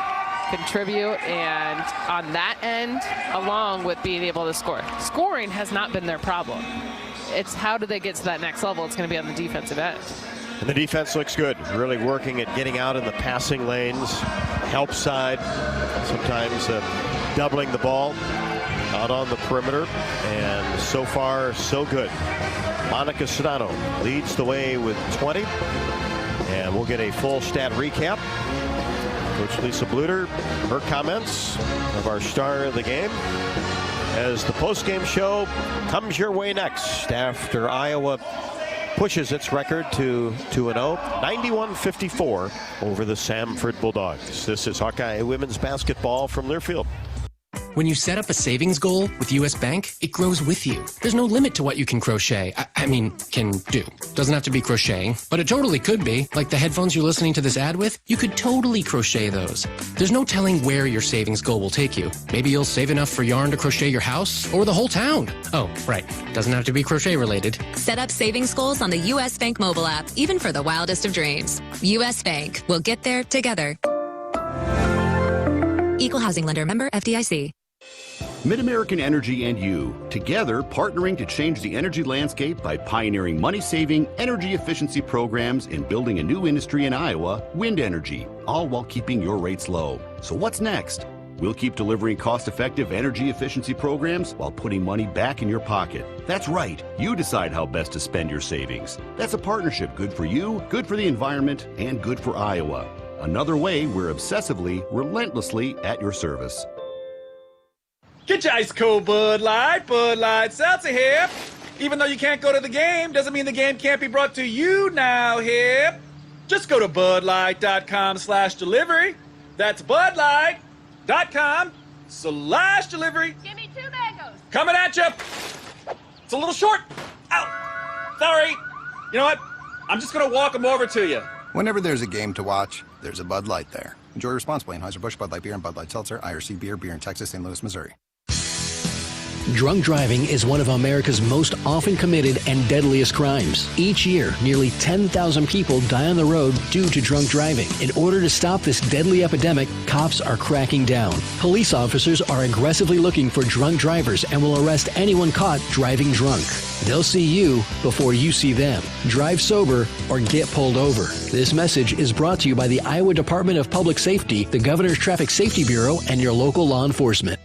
contribute, and on that end, along with being able to score. Scoring has not been their problem. It's how do they get to that next level? It's going to be on the defensive end. And the defense looks good, really working at getting out in the passing lanes, help side, sometimes doubling the ball out on the perimeter, and so far so good. Monica Sedano leads the way with 20, and we'll get a full stat recap. Coach Lisa Bluder, her comments of our star of the game as the post-game show comes your way next after Iowa pushes its record to 2-0, 91-54 over the Samford Bulldogs. This is Hawkeye women's basketball from Learfield. When you set up a savings goal with U.S. Bank, it grows with you. There's no limit to what you can crochet. Can do. Doesn't have to be crocheting, but it totally could be. Like the headphones you're listening to this ad with, you could totally crochet those. There's no telling where your savings goal will take you. Maybe you'll save enough for yarn to crochet your house or the whole town. Oh, right. Doesn't have to be crochet related. Set up savings goals on the U.S. Bank mobile app, even for the wildest of dreams. U.S. Bank. We'll get there together. Equal housing lender, member FDIC. Mid-American Energy and you, together partnering to change the energy landscape by pioneering money-saving, energy efficiency programs and building a new industry in Iowa, wind energy, all while keeping your rates low. So what's next? We'll keep delivering cost-effective energy efficiency programs while putting money back in your pocket. That's right. You decide how best to spend your savings. That's a partnership good for you, good for the environment, and good for Iowa. Another way we're obsessively, relentlessly at your service. Get your ice cold Bud Light Seltzer here. Even though you can't go to the game, doesn't mean the game can't be brought to you now here. Just go to budlight.com/delivery. That's budlight.com/delivery. Give me 2 mangoes. Coming at you. It's a little short. Ow. Sorry. You know what? I'm just going to walk them over to you. Whenever there's a game to watch, there's a Bud Light there. Enjoy responsibly. Anheuser-Busch, Bud Light Beer, and Bud Light Seltzer, IRC Beer, beer in Texas, St. Louis, Missouri. Drunk driving is one of America's most often committed and deadliest crimes. Each year, nearly 10,000 people die on the road due to drunk driving. In order to stop this deadly epidemic, cops are cracking down. Police officers are aggressively looking for drunk drivers and will arrest anyone caught driving drunk. They'll see you before you see them. Drive sober or get pulled over. This message is brought to you by the Iowa Department of Public Safety, the Governor's Traffic Safety Bureau, and your local law enforcement.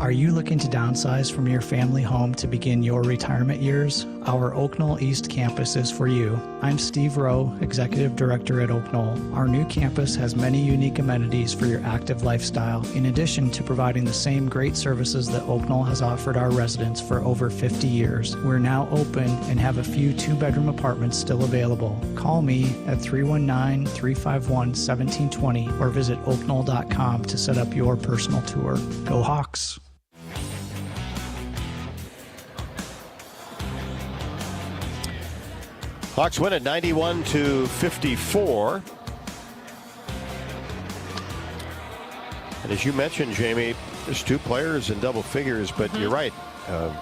Are you looking to downsize from your family home to begin your retirement years? Our Oak Knoll East campus is for you. I'm Steve Rowe, Executive Director at Oak Knoll. Our new campus has many unique amenities for your active lifestyle, in addition to providing the same great services that Oak Knoll has offered our residents for over 50 years. We're now open and have a few 2-bedroom apartments still available. Call me at 319-351-1720 or visit oakknoll.com to set up your personal tour. Go Hawks! Hawks win at 91-54. And as you mentioned, Jamie, there's 2 players in double figures, but you're right. A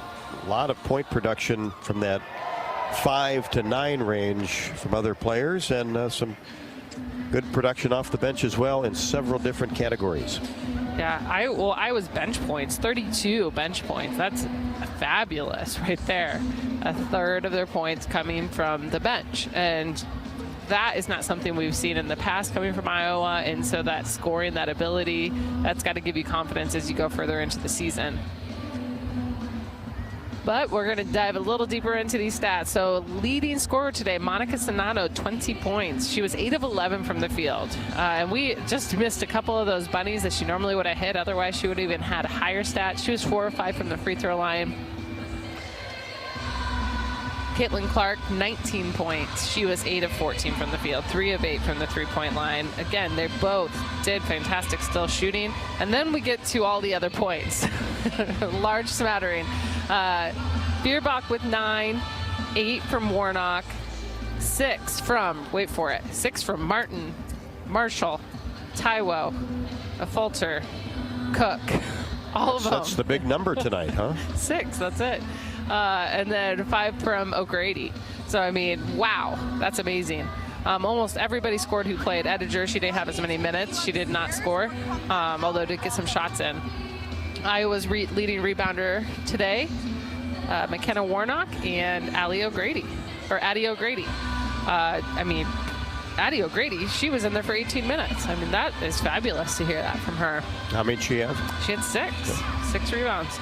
lot of point production from that 5 to 9 range from other players, and some good production off the bench as well in several different categories. Yeah, I was bench points, 32 bench points. That's fabulous right there. A third of their points coming from the bench. And that is not something we've seen in the past coming from Iowa. And so that scoring, that ability, that's got to give you confidence as you go further into the season. But we're going to dive a little deeper into these stats. So leading scorer today, Monica Sonato, 20 points. She was 8 of 11 from the field. And we just missed a couple of those bunnies that she normally would have hit. Otherwise, she would have even had higher stats. She was 4 of 5 from the free throw line. Caitlin Clark, 19 points. She was 8 of 14 from the field, 3 of 8 from the three-point line. Again, they both did fantastic still shooting. And then we get to all the other points. Large smattering. Bierbach with 9, 8 from Warnock, 6 from, wait for it, 6 from Martin, Marshall, Taiwo, Fulter, Cook, all of them. That's the big number tonight, huh? 6, that's it. And then 5 from O'Grady. So, I mean, wow, that's amazing. Almost everybody scored who played. Ediger, she didn't have as many minutes. She did not score, although did get some shots in. Iowa's leading rebounder today, McKenna Warnock and Addie O'Grady. I mean, Addie O'Grady, she was in there for 18 minutes. I mean, that is fabulous to hear that from her. How many she have? She had 6 rebounds.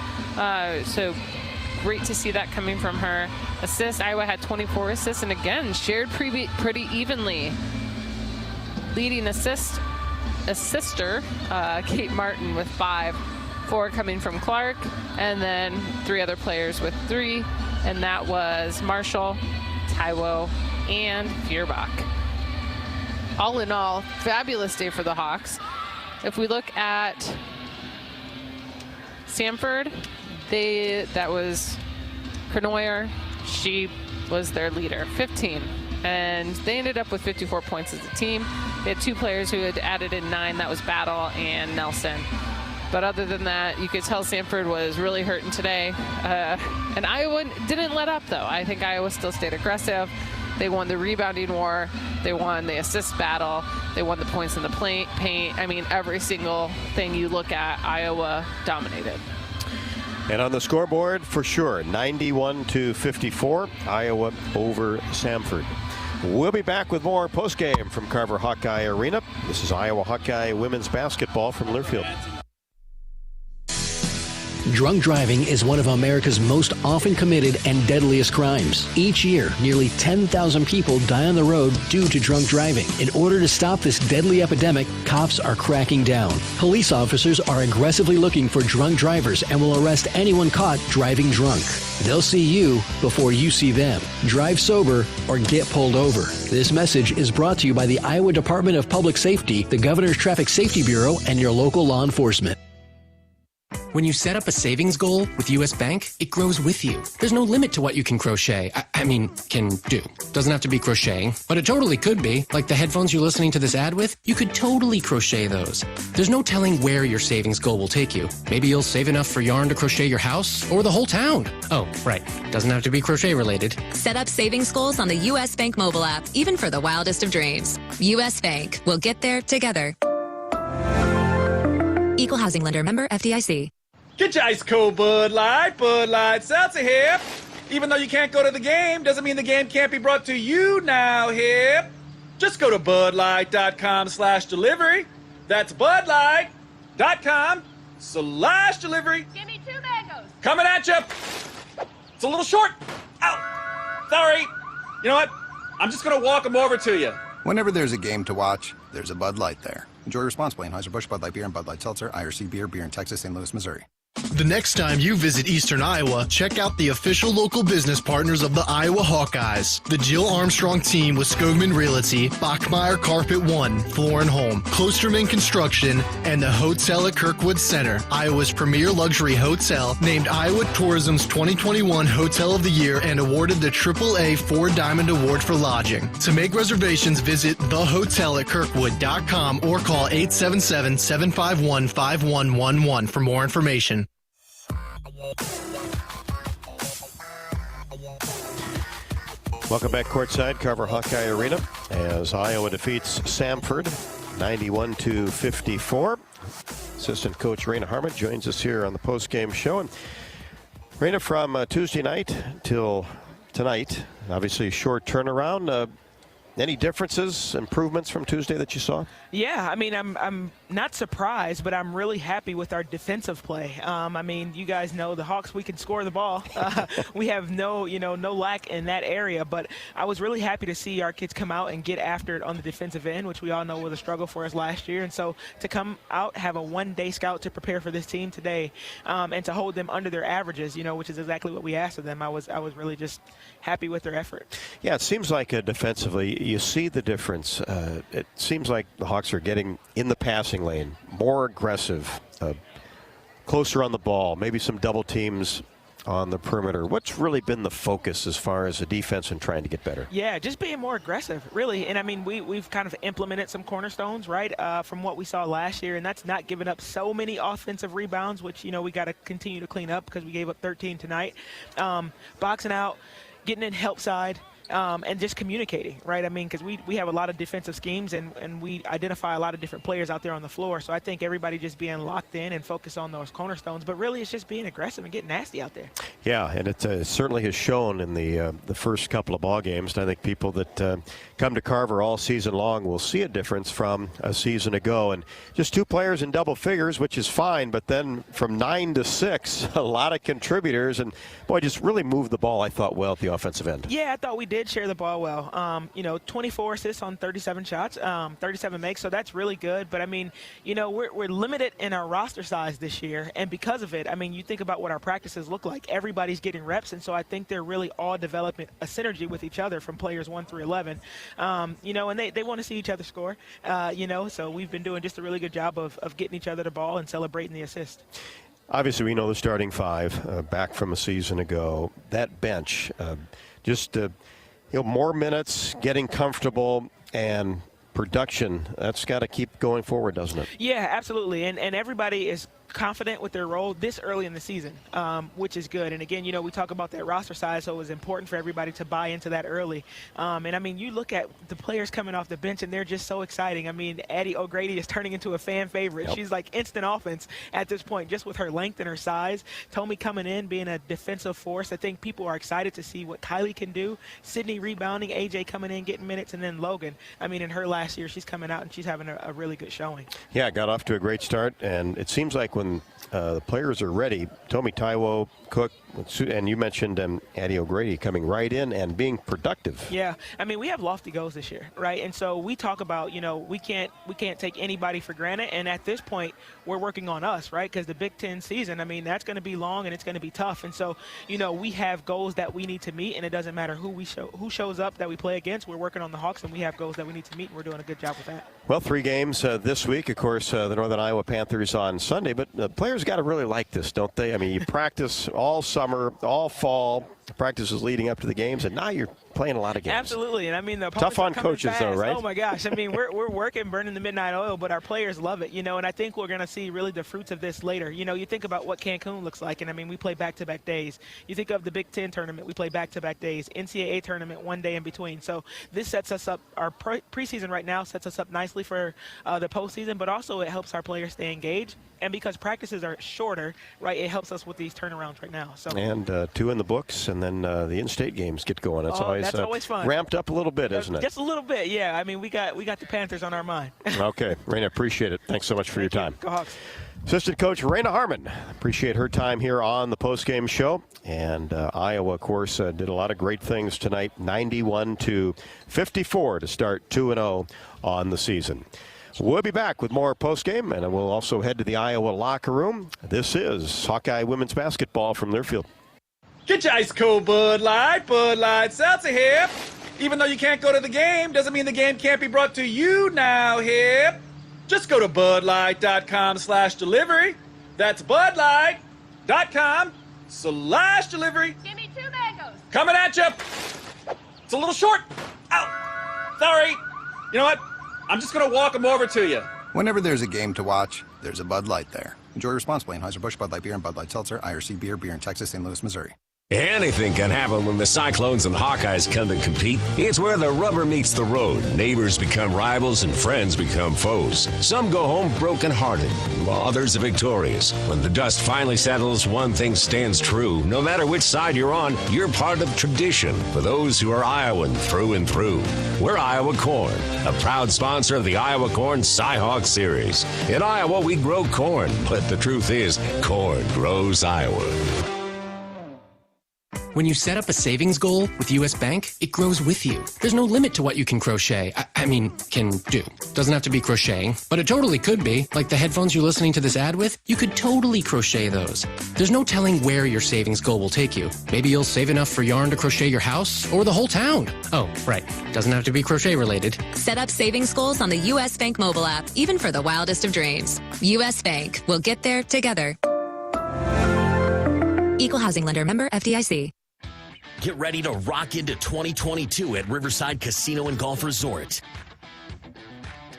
So great to see that coming from her. Assists, Iowa had 24 assists, and again, shared pretty evenly. Leading assister, Kate Martin with 5. 4 coming from Clark, and then 3 other players with 3, and that was Marshall, Taiwo, and Bierbach. All in all, fabulous day for the Hawks. If we look at Samford, that was Kernoyer. She was their leader, 15. And they ended up with 54 points as a team. They had 2 players who had added in 9. That was Battle and Nelson. But other than that, you could tell Samford was really hurting today. And Iowa didn't let up, though. I think Iowa still stayed aggressive. They won the rebounding war. They won the assist battle. They won the points in the paint. I mean, every single thing you look at, Iowa dominated. And on the scoreboard, for sure, 91-54, Iowa over Samford. We'll be back with more postgame from Carver Hawkeye Arena. This is Iowa Hawkeye women's basketball from Learfield. Drunk driving is one of America's most often committed and deadliest crimes. Each year, nearly 10,000 people die on the road due to drunk driving. In order to stop this deadly epidemic, cops are cracking down. Police officers are aggressively looking for drunk drivers and will arrest anyone caught driving drunk. They'll see you before you see them. Drive sober or get pulled over. This message is brought to you by the Iowa Department of Public Safety, the Governor's Traffic Safety Bureau, and your local law enforcement. When you set up a savings goal with U.S. Bank, it grows with you. There's no limit to what you can crochet. Can do. Doesn't have to be crocheting, but it totally could be. Like the headphones you're listening to this ad with, you could totally crochet those. There's no telling where your savings goal will take you. Maybe you'll save enough for yarn to crochet your house or the whole town. Oh, right. Doesn't have to be crochet related. Set up savings goals on the U.S. Bank mobile app, even for the wildest of dreams. U.S. Bank. We'll get there together. Equal housing lender, member FDIC. Get your ice cold Bud Light Seltzer here. Even though you can't go to the game, doesn't mean the game can't be brought to you now here. Just go to budlight.com/delivery. That's budlight.com/delivery. Give me 2 mangoes. Coming at you. It's a little short. Ow. Sorry. You know what? I'm just going to walk them over to you. Whenever there's a game to watch, there's a Bud Light there. Enjoy responsibly. Anheuser-Busch, Bud Light Beer, and Bud Light Seltzer, IRC Beer, beer in Texas, St. Louis, Missouri. The next time you visit Eastern Iowa, check out the official local business partners of the Iowa Hawkeyes. The Jill Armstrong team with Skogman Realty, Bachmeyer Carpet One, Floor and Home, Klosterman Construction, and the Hotel at Kirkwood Center, Iowa's premier luxury hotel, named Iowa Tourism's 2021 Hotel of the Year and awarded the AAA 4-Diamond Award for lodging. To make reservations, visit thehotelatkirkwood.com or call 877-751-5111 for more information. Welcome back courtside, Carver Hawkeye Arena, as Iowa defeats Samford 91-54. Assistant coach Raina Harmon joins us here on the post-game show. And Raina, from Tuesday night till tonight, obviously a short turnaround. Any differences, improvements from Tuesday that you saw? Yeah, I mean, I'm not surprised, but I'm really happy with our defensive play. I mean, you guys know the Hawks, we can score the ball. We have no lack in that area, but I was really happy to see our kids come out and get after it on the defensive end, which we all know was a struggle for us last year. And so to come out, have a one-day scout to prepare for this team today, and to hold them under their averages, which is exactly what we asked of them. I was really just happy with their effort. Yeah, it seems like defensively, you see the difference. It seems like the Hawks are getting in the passing lane, more aggressive, closer on the ball, maybe some double teams on the perimeter. What's really been the focus as far as the defense and trying to get better? Yeah, just being more aggressive, really. And I mean, we've kind of implemented some cornerstones, right, from what we saw last year, and that's not giving up so many offensive rebounds, which, we got to continue to clean up because we gave up 13 tonight. Boxing out, getting in help side, and just communicating, right? I mean, because we have a lot of defensive schemes, and we identify a lot of different players out there on the floor. So I think everybody just being locked in and focused on those cornerstones. But really, it's just being aggressive and getting nasty out there. Yeah, and it certainly has shown in the first couple of ball games. And I think people that come to Carver all season long will see a difference from a season ago. And just 2 players in double figures, which is fine. But then from 9 to 6, a lot of contributors. And, boy, just really moved the ball, I thought, well at the offensive end. Yeah, I thought we did share the ball well. 24 assists on 37 shots, 37 makes, so that's really good. But I mean, we're limited in our roster size this year, and because of it, I mean, you think about what our practices look like. Everybody's getting reps, and so I think they're really all developing a synergy with each other from players 1 through 11. And they want to see each other score. So we've been doing just a really good job of getting each other the ball and celebrating the assist. Obviously, we know the starting 5 back from a season ago. That bench, more minutes, getting comfortable, and production. That's got to keep going forward, doesn't it? Yeah, absolutely. And everybody is confident with their role this early in the season, which is good. And again, we talk about that roster size, so it was important for everybody to buy into that early. And I mean, you look at the players coming off the bench, and they're just so exciting. I mean, Addie O'Grady is turning into a fan favorite. Yep. She's like instant offense at this point, just with her length and her size. Tommy coming in, being a defensive force. I think people are excited to see what Kylie can do. Sydney rebounding, AJ coming in, getting minutes, and then Logan. I mean, in her last year, she's coming out, and she's having a really good showing. Yeah, got off to a great start, and it seems like when the players are ready, Tommy Taiwo, Cook, and you mentioned Addie O'Grady coming right in and being productive. Yeah, I mean, we have lofty goals this year, right? And so we talk about, we can't take anybody for granted. And at this point, we're working on us, right? Because the Big Ten season, I mean, that's going to be long and it's going to be tough. And so, we have goals that we need to meet, and it doesn't matter who shows up that we play against. We're working on the Hawks, and we have goals that we need to meet, and we're doing a good job with that. Well, 3 games this week. Of course, the Northern Iowa Panthers on Sunday, but the players got to really like this, don't they? I mean, you practice all summer, all fall, practices leading up to the games, and now you're playing a lot of games. Absolutely, and I mean, the tough on coaches, though, right? Oh my gosh, I mean, we're working, burning the midnight oil, but our players love it, and I think we're going to see really the fruits of this later. You think about what Cancun looks like, and I mean, we play back-to-back days. You think of the Big Ten tournament, we play back-to-back days. NCAA tournament, one day in between. So this sets us up. Our preseason right now sets us up nicely for the postseason, but also it helps our players stay engaged. And because practices are shorter, right, it helps us with these turnarounds right now. So. And 2 in the books, and then the in-state games get going. That's always fun. Ramped up a little bit, isn't it? Just a little bit, yeah. I mean, we got the Panthers on our mind. Okay, Raina, appreciate it. Thanks so much for your time. Go Hawks. Assistant coach Raina Harmon, appreciate her time here on the postgame show. And Iowa, of course, did a lot of great things tonight. 91-54 to start 2-0 on the season. We'll be back with more postgame, and we'll also head to the Iowa locker room. This is Hawkeye women's basketball from Learfield. Get your ice cold Bud Light Seltzer here. Even though you can't go to the game, doesn't mean the game can't be brought to you now here. Just go to budlight.com/delivery. That's budlight.com/delivery. Give me 2 mangoes. Coming at you. It's a little short. Ow. Sorry. You know what? I'm just going to walk them over to you. Whenever there's a game to watch, there's a Bud Light there. Enjoy responsibly. Anheuser-Busch, Bud Light Beer, and Bud Light Seltzer. IRC Beer in Texas, St. Louis, Missouri. Anything can happen when the Cyclones and Hawkeyes come to compete. It's where the rubber meets the road. Neighbors become rivals and friends become foes. Some go home brokenhearted, while others are victorious. When the dust finally settles, one thing stands true. No matter which side you're on, you're part of tradition. For those who are Iowan through and through, we're Iowa Corn, a proud sponsor of the Iowa Corn Cy-Hawk Series. In Iowa, we grow corn, but the truth is, corn grows Iowa. When you set up a savings goal with U.S. Bank, it grows with you. There's no limit to what you can crochet. Can do. Doesn't have to be crocheting, but it totally could be. Like the headphones you're listening to this ad with, you could totally crochet those. There's no telling where your savings goal will take you. Maybe you'll save enough for yarn to crochet your house or the whole town. Oh, right. Doesn't have to be crochet related. Set up savings goals on the U.S. Bank mobile app, even for the wildest of dreams. U.S. Bank. We'll get there together. Equal housing lender, member FDIC. Get ready to rock into 2022 at Riverside Casino and Golf Resort.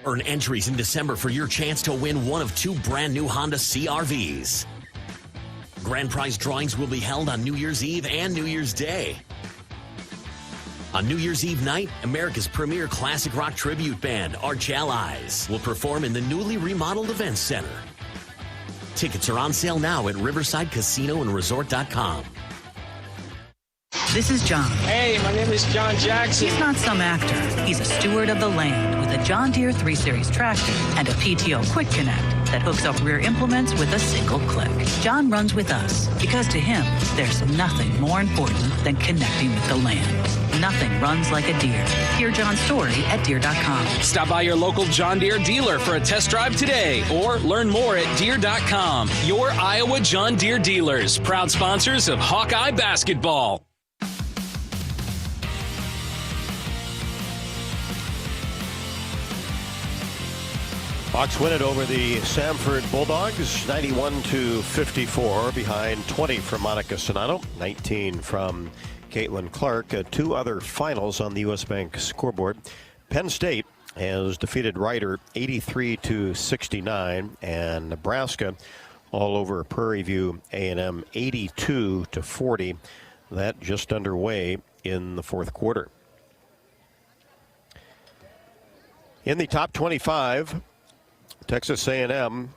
Earn entries in December for your chance to win one of 2 brand new Honda CR-Vs. Grand prize drawings will be held on New Year's Eve and New Year's Day. On New Year's Eve night, America's premier classic rock tribute band, Arch Allies, will perform in the newly remodeled Events Center. Tickets are on sale now at riversidecasinoandresort.com. This is John. Hey, my name is John Jackson. He's not some actor. He's a steward of the land with a John Deere 3 Series tractor and a PTO Quick Connect that hooks up rear implements with a single click. John runs with us because to him, there's nothing more important than connecting with the land. Nothing runs like a Deere. Hear John's story at Deere.com. Stop by your local John Deere dealer for a test drive today or learn more at Deere.com. Your Iowa John Deere dealers, proud sponsors of Hawkeye basketball. Hawks win it over the Samford Bulldogs, 91-54, behind 20 from Monica Sonato, 19 from Caitlin Clark. 2 other finals on the U.S. Bank scoreboard. Penn State has defeated Ryder 83-69, and Nebraska all over Prairie View A&M, 82-40. That just underway in the fourth quarter. In the top 25, Texas A&M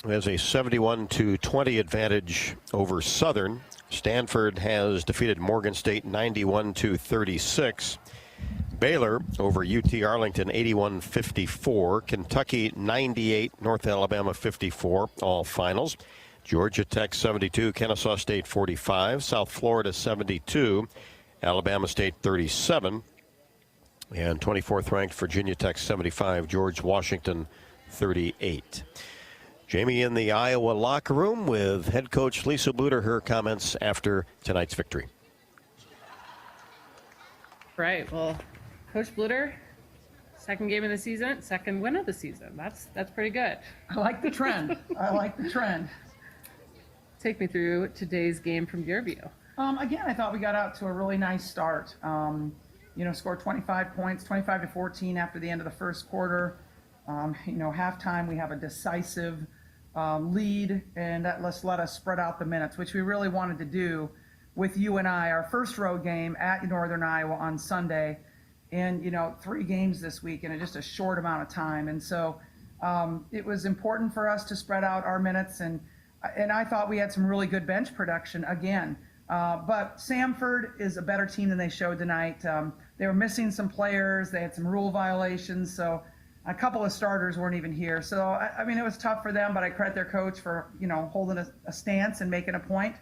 has a 71-20 advantage over Southern. Stanford has defeated Morgan State 91-36. Baylor over UT Arlington 81-54. Kentucky 98, North Alabama 54, all finals. Georgia Tech 72, Kennesaw State 45, South Florida 72, Alabama State 37, and 24th ranked Virginia Tech 75, George Washington 38. Jamie in the Iowa locker room with head coach Lisa Bluder, her comments after tonight's victory. Right. Well, Coach Bluder, second game of the season, second win of the season. That's pretty good. I like the trend. I like the trend. Take me through today's game from your view. Again, I thought we got out to a really nice start. Scored 25 points, 25-14 after the end of the first quarter. Halftime we have a decisive lead, and that let us spread out the minutes, which we really wanted to do with UNI, our first road game at Northern Iowa on Sunday, and 3 games this week in just a short amount of time. And so it was important for us to spread out our minutes, and I thought we had some really good bench production again. But Samford is a better team than they showed tonight. They were missing some players. They had some rule violations, so a couple of starters weren't even here. So, it was tough for them, but I credit their coach for, holding a stance and making a point.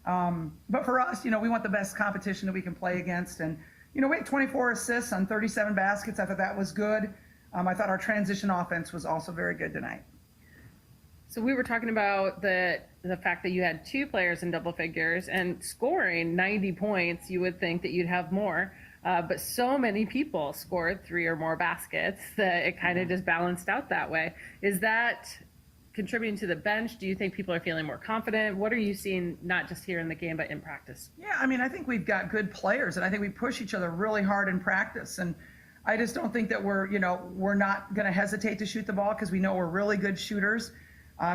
But for us, we want the best competition that we can play against. And, we had 24 assists on 37 baskets. I thought that was good. I thought our transition offense was also very good tonight. So we were talking about the fact that you had 2 players in double figures and scoring 90 points. You would think that you'd have more, but so many people scored 3 or more baskets that it kind of just balanced out that way. Is that contributing to the bench? Do you think people are feeling more confident? What are you seeing, not just here in the game, but in practice? Yeah, I think we've got good players, and I think we push each other really hard in practice. And I just don't think that we're not going to hesitate to shoot the ball because we know we're really good shooters.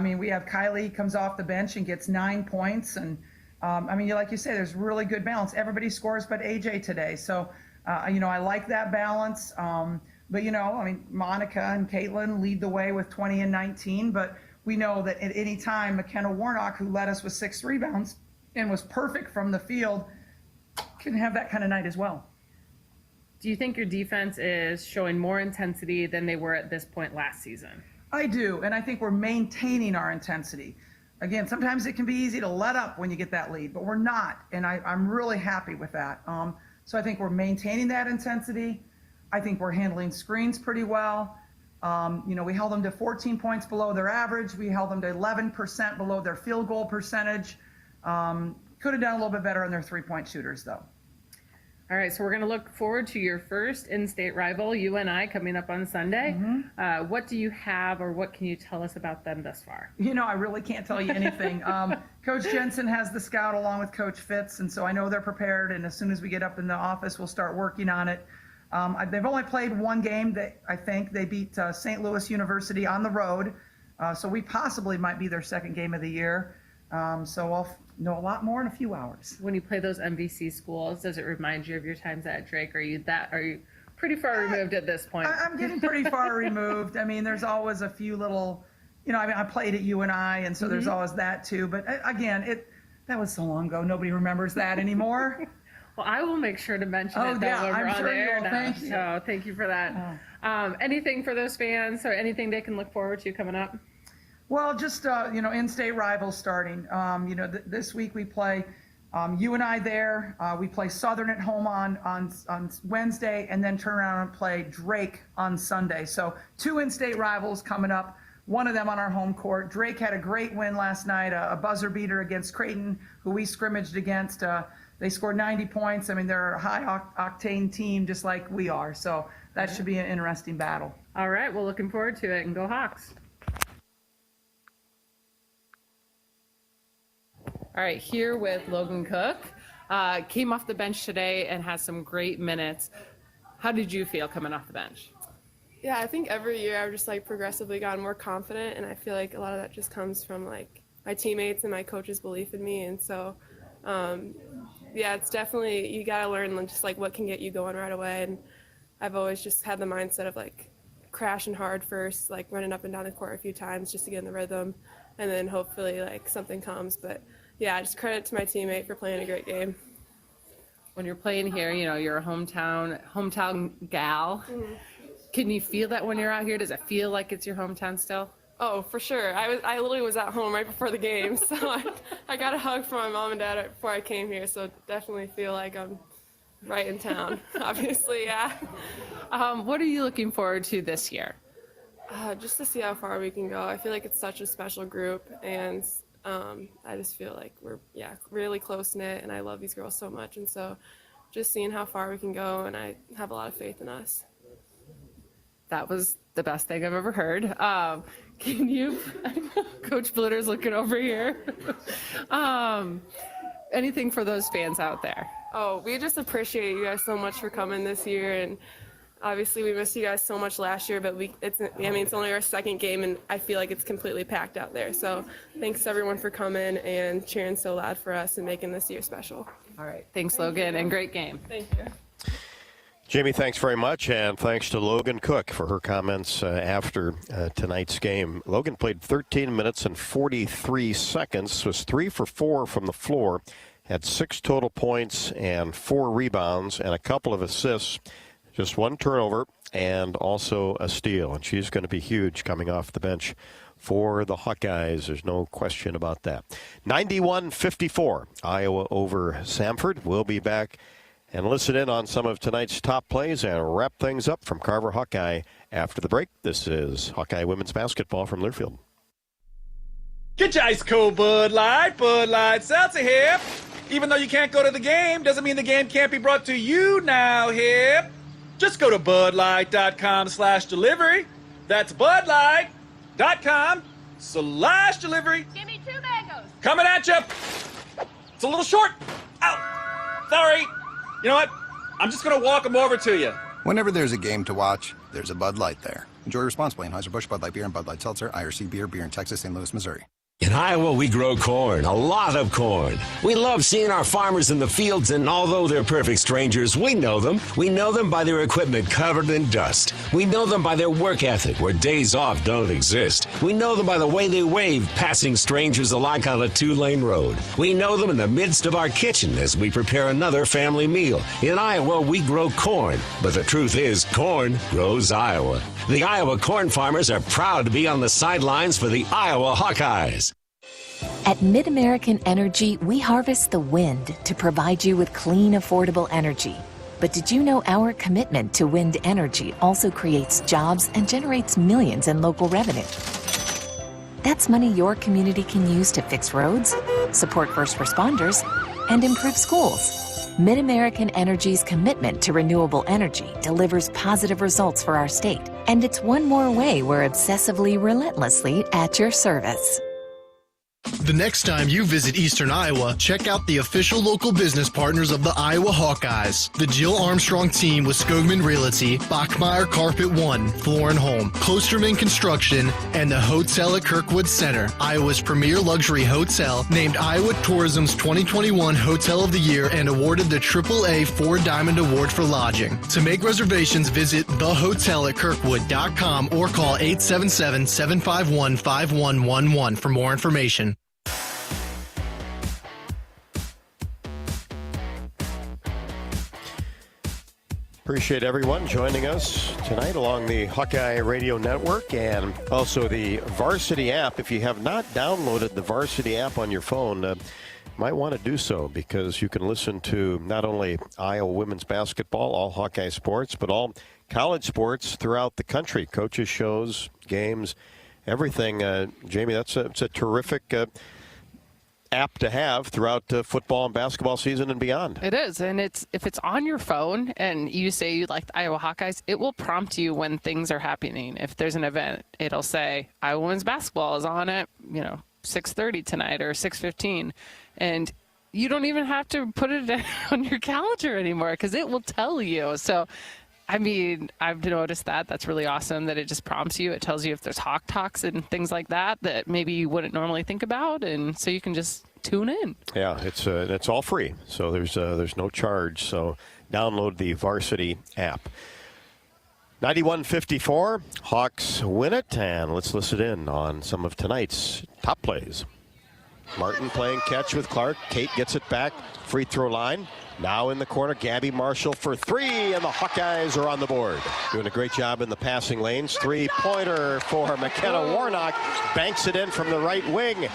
We have Kylie comes off the bench and gets 9 points. And, like you say, there's really good balance. Everybody scores but AJ today. So, I like that balance. But, Monica and Caitlin lead the way with 20 and 19. But we know that at any time, McKenna Warnock, who led us with 6 rebounds and was perfect from the field, can have that kind of night as well. Do you think your defense is showing more intensity than they were at this point last season? I do, and I think we're maintaining our intensity. Again, sometimes it can be easy to let up when you get that lead, but we're not, and I'm really happy with that. So I think we're maintaining that intensity. I think we're handling screens pretty well. We held them to 14 points below their average. We held them to 11% below their field goal percentage. Could have done a little bit better on their 3-point shooters, though. All right, so we're going to look forward to your first in-state rival, UNI, coming up on Sunday. Mm-hmm. What do you have, or what can you tell us about them thus far? I really can't tell you anything. Coach Jensen has the scout along with Coach Fitz, and so I know they're prepared, and as soon as we get up in the office, we'll start working on it. They've only played 1 game. I think they beat St. Louis University on the road, so we possibly might be their second game of the year. So I'll know a lot more in a few hours. When you play those MVC schools, does it remind you of your times at Drake? Are you pretty far removed at this point? I'm getting pretty far removed. There's always a few little, I played at UNI, and so there's always that too. But again, that was so long ago. Nobody remembers that anymore. Well, I will make sure to mention it when we're on the air now. Thank you. So thank you for that. Anything for those fans, or anything they can look forward to coming up? Well, just, in-state rivals starting. This week we play UNI there. We play Southern at home on Wednesday, and then turn around and play Drake on Sunday. So 2 in-state rivals coming up, one of them on our home court. Drake had a great win last night, a buzzer beater against Creighton, who we scrimmaged against. They scored 90 points. They're a high-octane team just like we are. So that should be an interesting battle. All right. Well, looking forward to it, and go Hawks. All right, here with Logan Cook. Came off the bench today and has some great minutes. How did you feel coming off the bench? Yeah, I think every year I've just like progressively gotten more confident, and I feel like a lot of that just comes from like my teammates and my coach's belief in me. And so, yeah, it's definitely, you got to learn just like what can get you going right away. And I've always just had the mindset of like crashing hard first, like running up and down the court a few times just to get in the rhythm, and then hopefully like something comes. But yeah, just credit to my teammate for playing a great game. When you're playing here, you know, you're a hometown gal. Mm-hmm. Can you feel that when you're out here? Does it feel like it's your hometown still? Oh, for sure. I literally was at home right before the game, so I got a hug from my mom and dad before I came here, so definitely feel like I'm right in town, obviously, yeah. What are you looking forward to this year? Just to see how far we can go. I feel like it's such a special group, and I just feel like we're, really close-knit, and I love these girls so much, and so just seeing how far we can go, and I have a lot of faith in us. That was the best thing I've ever heard. Can you, Coach Bluder's looking over here. Anything for those fans out there? Oh, we just appreciate you guys so much for coming this year, and obviously we missed you guys so much last year, but it's only our second game, and I feel like it's completely packed out there. So thanks everyone for coming and cheering so loud for us and making this year special. All right, thanks Logan, and great game. Thank you. Jamie, thanks very much, and thanks to Logan Cook for her comments after tonight's game. Logan played 13 minutes and 43 seconds, was 3 for 4 from the floor, had 6 total points and 4 rebounds and a couple of assists, just 1 turnover, and also a steal. And she's going to be huge coming off the bench for the Hawkeyes. There's no question about that. 91-54, Iowa over Samford. We'll be back and listen in on some of tonight's top plays and wrap things up from Carver Hawkeye after the break. This is Hawkeye women's basketball from Learfield. Get your ice cold Bud Light Seltzer here. Even though you can't go to the game, doesn't mean the game can't be brought to you now here. Just go to budlight.com/delivery. That's budlight.com/delivery. Give me 2 mangoes. Coming at you. It's a little short. Ow. Sorry. You know what? I'm just going to walk them over to you. Whenever there's a game to watch, there's a Bud Light there. Enjoy responsibly. Anheuser-Busch, Bud Light Beer, and Bud Light Seltzer. IRC Beer in Texas, St. Louis, Missouri. In Iowa, we grow corn, a lot of corn. We love seeing our farmers in the fields, and although they're perfect strangers, we know them. We know them by their equipment covered in dust. We know them by their work ethic, where days off don't exist. We know them by the way they wave, passing strangers alike on a 2-lane road. We know them in the midst of our kitchen as we prepare another family meal. In Iowa, we grow corn, but the truth is, corn grows Iowa. The Iowa corn farmers are proud to be on the sidelines for the Iowa Hawkeyes. At MidAmerican Energy, we harvest the wind to provide you with clean, affordable energy. But did you know our commitment to wind energy also creates jobs and generates millions in local revenue? That's money your community can use to fix roads, support first responders, and improve schools. MidAmerican Energy's commitment to renewable energy delivers positive results for our state, and it's one more way we're obsessively, relentlessly at your service. The next time you visit Eastern Iowa, check out the official local business partners of the Iowa Hawkeyes. The Jill Armstrong team with Skogman Realty, Bachmeyer Carpet One, Floor and Home, Klosterman Construction, and the Hotel at Kirkwood Center, Iowa's premier luxury hotel, named Iowa Tourism's 2021 Hotel of the Year and awarded the AAA 4-Diamond Award for lodging. To make reservations, visit thehotelatkirkwood.com or call 877-751-5111 for more information. Appreciate everyone joining us tonight along the Hawkeye Radio Network and also the Varsity app. If you have not downloaded the Varsity app on your phone, you might want to do so because you can listen to not only Iowa women's basketball, all Hawkeye sports, but all college sports throughout the country. Coaches' shows, games, everything. Jamie, it's a terrific app to have throughout football and basketball season and beyond. It is, and if it's on your phone and you say you like the Iowa Hawkeyes, it will prompt you when things are happening. If there's an event, it'll say Iowa women's basketball is on at 6:30 tonight or 6:15, and you don't even have to put it on your calendar anymore because it will tell you. So I mean, I've noticed that. That's really awesome that it just prompts you. It tells you if there's Hawk Talks and things like that maybe you wouldn't normally think about, and so you can just tune in. Yeah, it's all free, so there's no charge. So download the Varsity app. 91-54, Hawks win it, and let's listen in on some of tonight's top plays. Martin playing catch with Clark. Kate gets it back, free throw line. Now in the corner, Gabby Marshall for three, and the Hawkeyes are on the board. Doing a great job in the passing lanes. Three-pointer for McKenna Warnock. Banks it in from the right wing,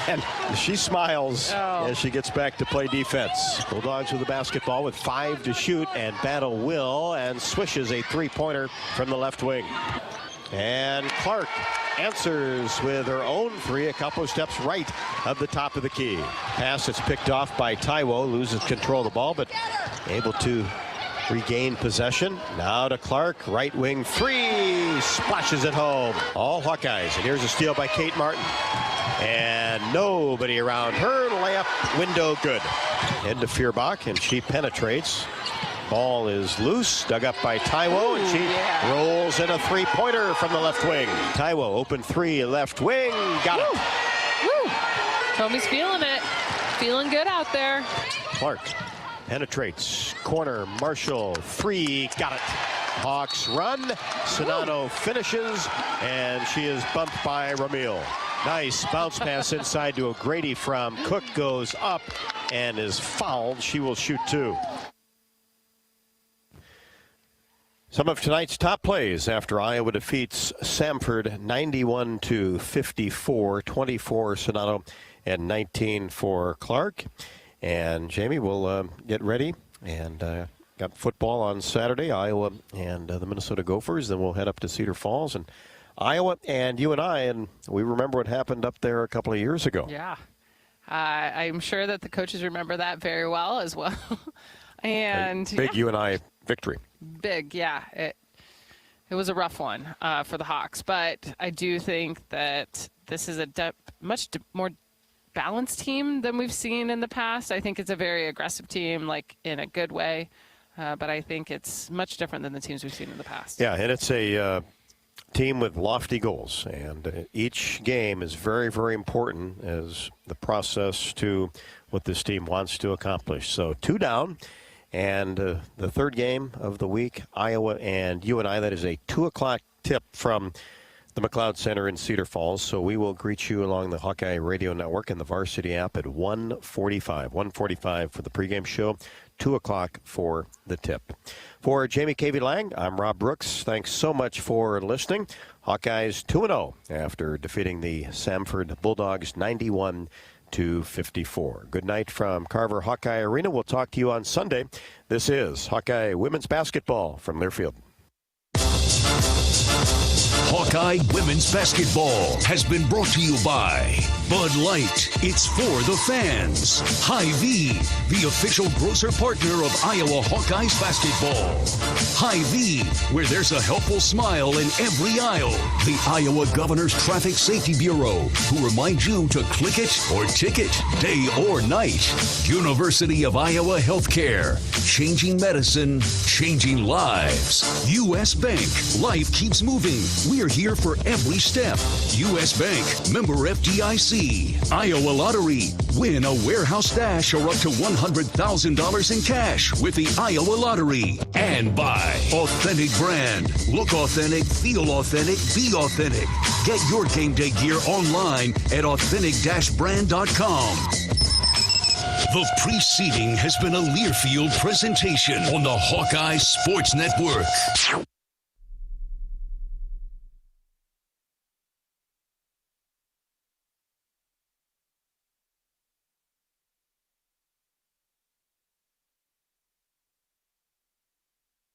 and she smiles as she gets back to play defense. Bulldogs with the basketball with 5 to shoot, and battle will, and swishes a three-pointer from the left wing. And Clark answers with her own three, a couple of steps right of the top of the key. Pass is picked off by Taiwo, loses control of the ball, but able to regain possession. Now to Clark, right wing three, splashes it home. All Hawkeyes, and here's a steal by Kate Martin. And nobody around her, layup window good. Into Feuerbach, and she penetrates. Ball is loose, dug up by Taiwo, and she rolls in a three-pointer from the left wing. Taiwo, open three, left wing, got it. Woo! Tommy's feeling it. Feeling good out there. Clark penetrates, corner, Marshall, three, got it. Hawks run, Sonano finishes, and she is bumped by Ramil. Nice bounce pass inside to O'Grady from Cook, goes up and is fouled. She will shoot two. Some of tonight's top plays after Iowa defeats Samford 91-54, 24 Sonano and 19 for Clark. And Jamie, we'll get ready, and got football on Saturday, Iowa and the Minnesota Gophers. Then we'll head up to Cedar Falls and Iowa and UNI, and we remember what happened up there a couple of years ago. Yeah, I'm sure that the coaches remember that very well as well. And a big UNI victory. Big, yeah. It was a rough one for the Hawks, but I do think that this is a much more balanced team than we've seen in the past. I think it's a very aggressive team, like in a good way, but I think it's much different than the teams we've seen in the past. Yeah, and it's a team with lofty goals, and each game is very, very important as the process to what this team wants to accomplish. So 2 down. And the third game of the week, Iowa and UNI, that is a 2 o'clock tip from the McLeod Center in Cedar Falls. So we will greet you along the Hawkeye Radio Network and the Varsity app at 1:45. 1:45 for the pregame show, 2 o'clock for the tip. For Jamie Cavey-Lang, I'm Rob Brooks. Thanks so much for listening. Hawkeyes 2-0 after defeating the Samford Bulldogs 91-54. Good night from Carver Hawkeye Arena. We'll talk to you on Sunday. This is Hawkeye Women's Basketball from Learfield. Hawkeye Women's Basketball has been brought to you by Bud Light. It's for the fans. Hy-Vee, the official grocer partner of Iowa Hawkeyes basketball. Hy-Vee, where there's a helpful smile in every aisle. The Iowa Governor's Traffic Safety Bureau, who reminds you to click it or ticket, day or night. University of Iowa Healthcare, changing medicine, changing lives. U.S. Bank, life keeps moving. We're here for every step. U.S. Bank, member FDIC. Iowa Lottery, win a warehouse dash or up to $100,000 in cash with the Iowa Lottery. And by Authentic Brand. Look authentic, feel authentic, be authentic. Get your game day gear online at authentic-brand.com. The preceding has been a Learfield presentation on the Hawkeye Sports Network.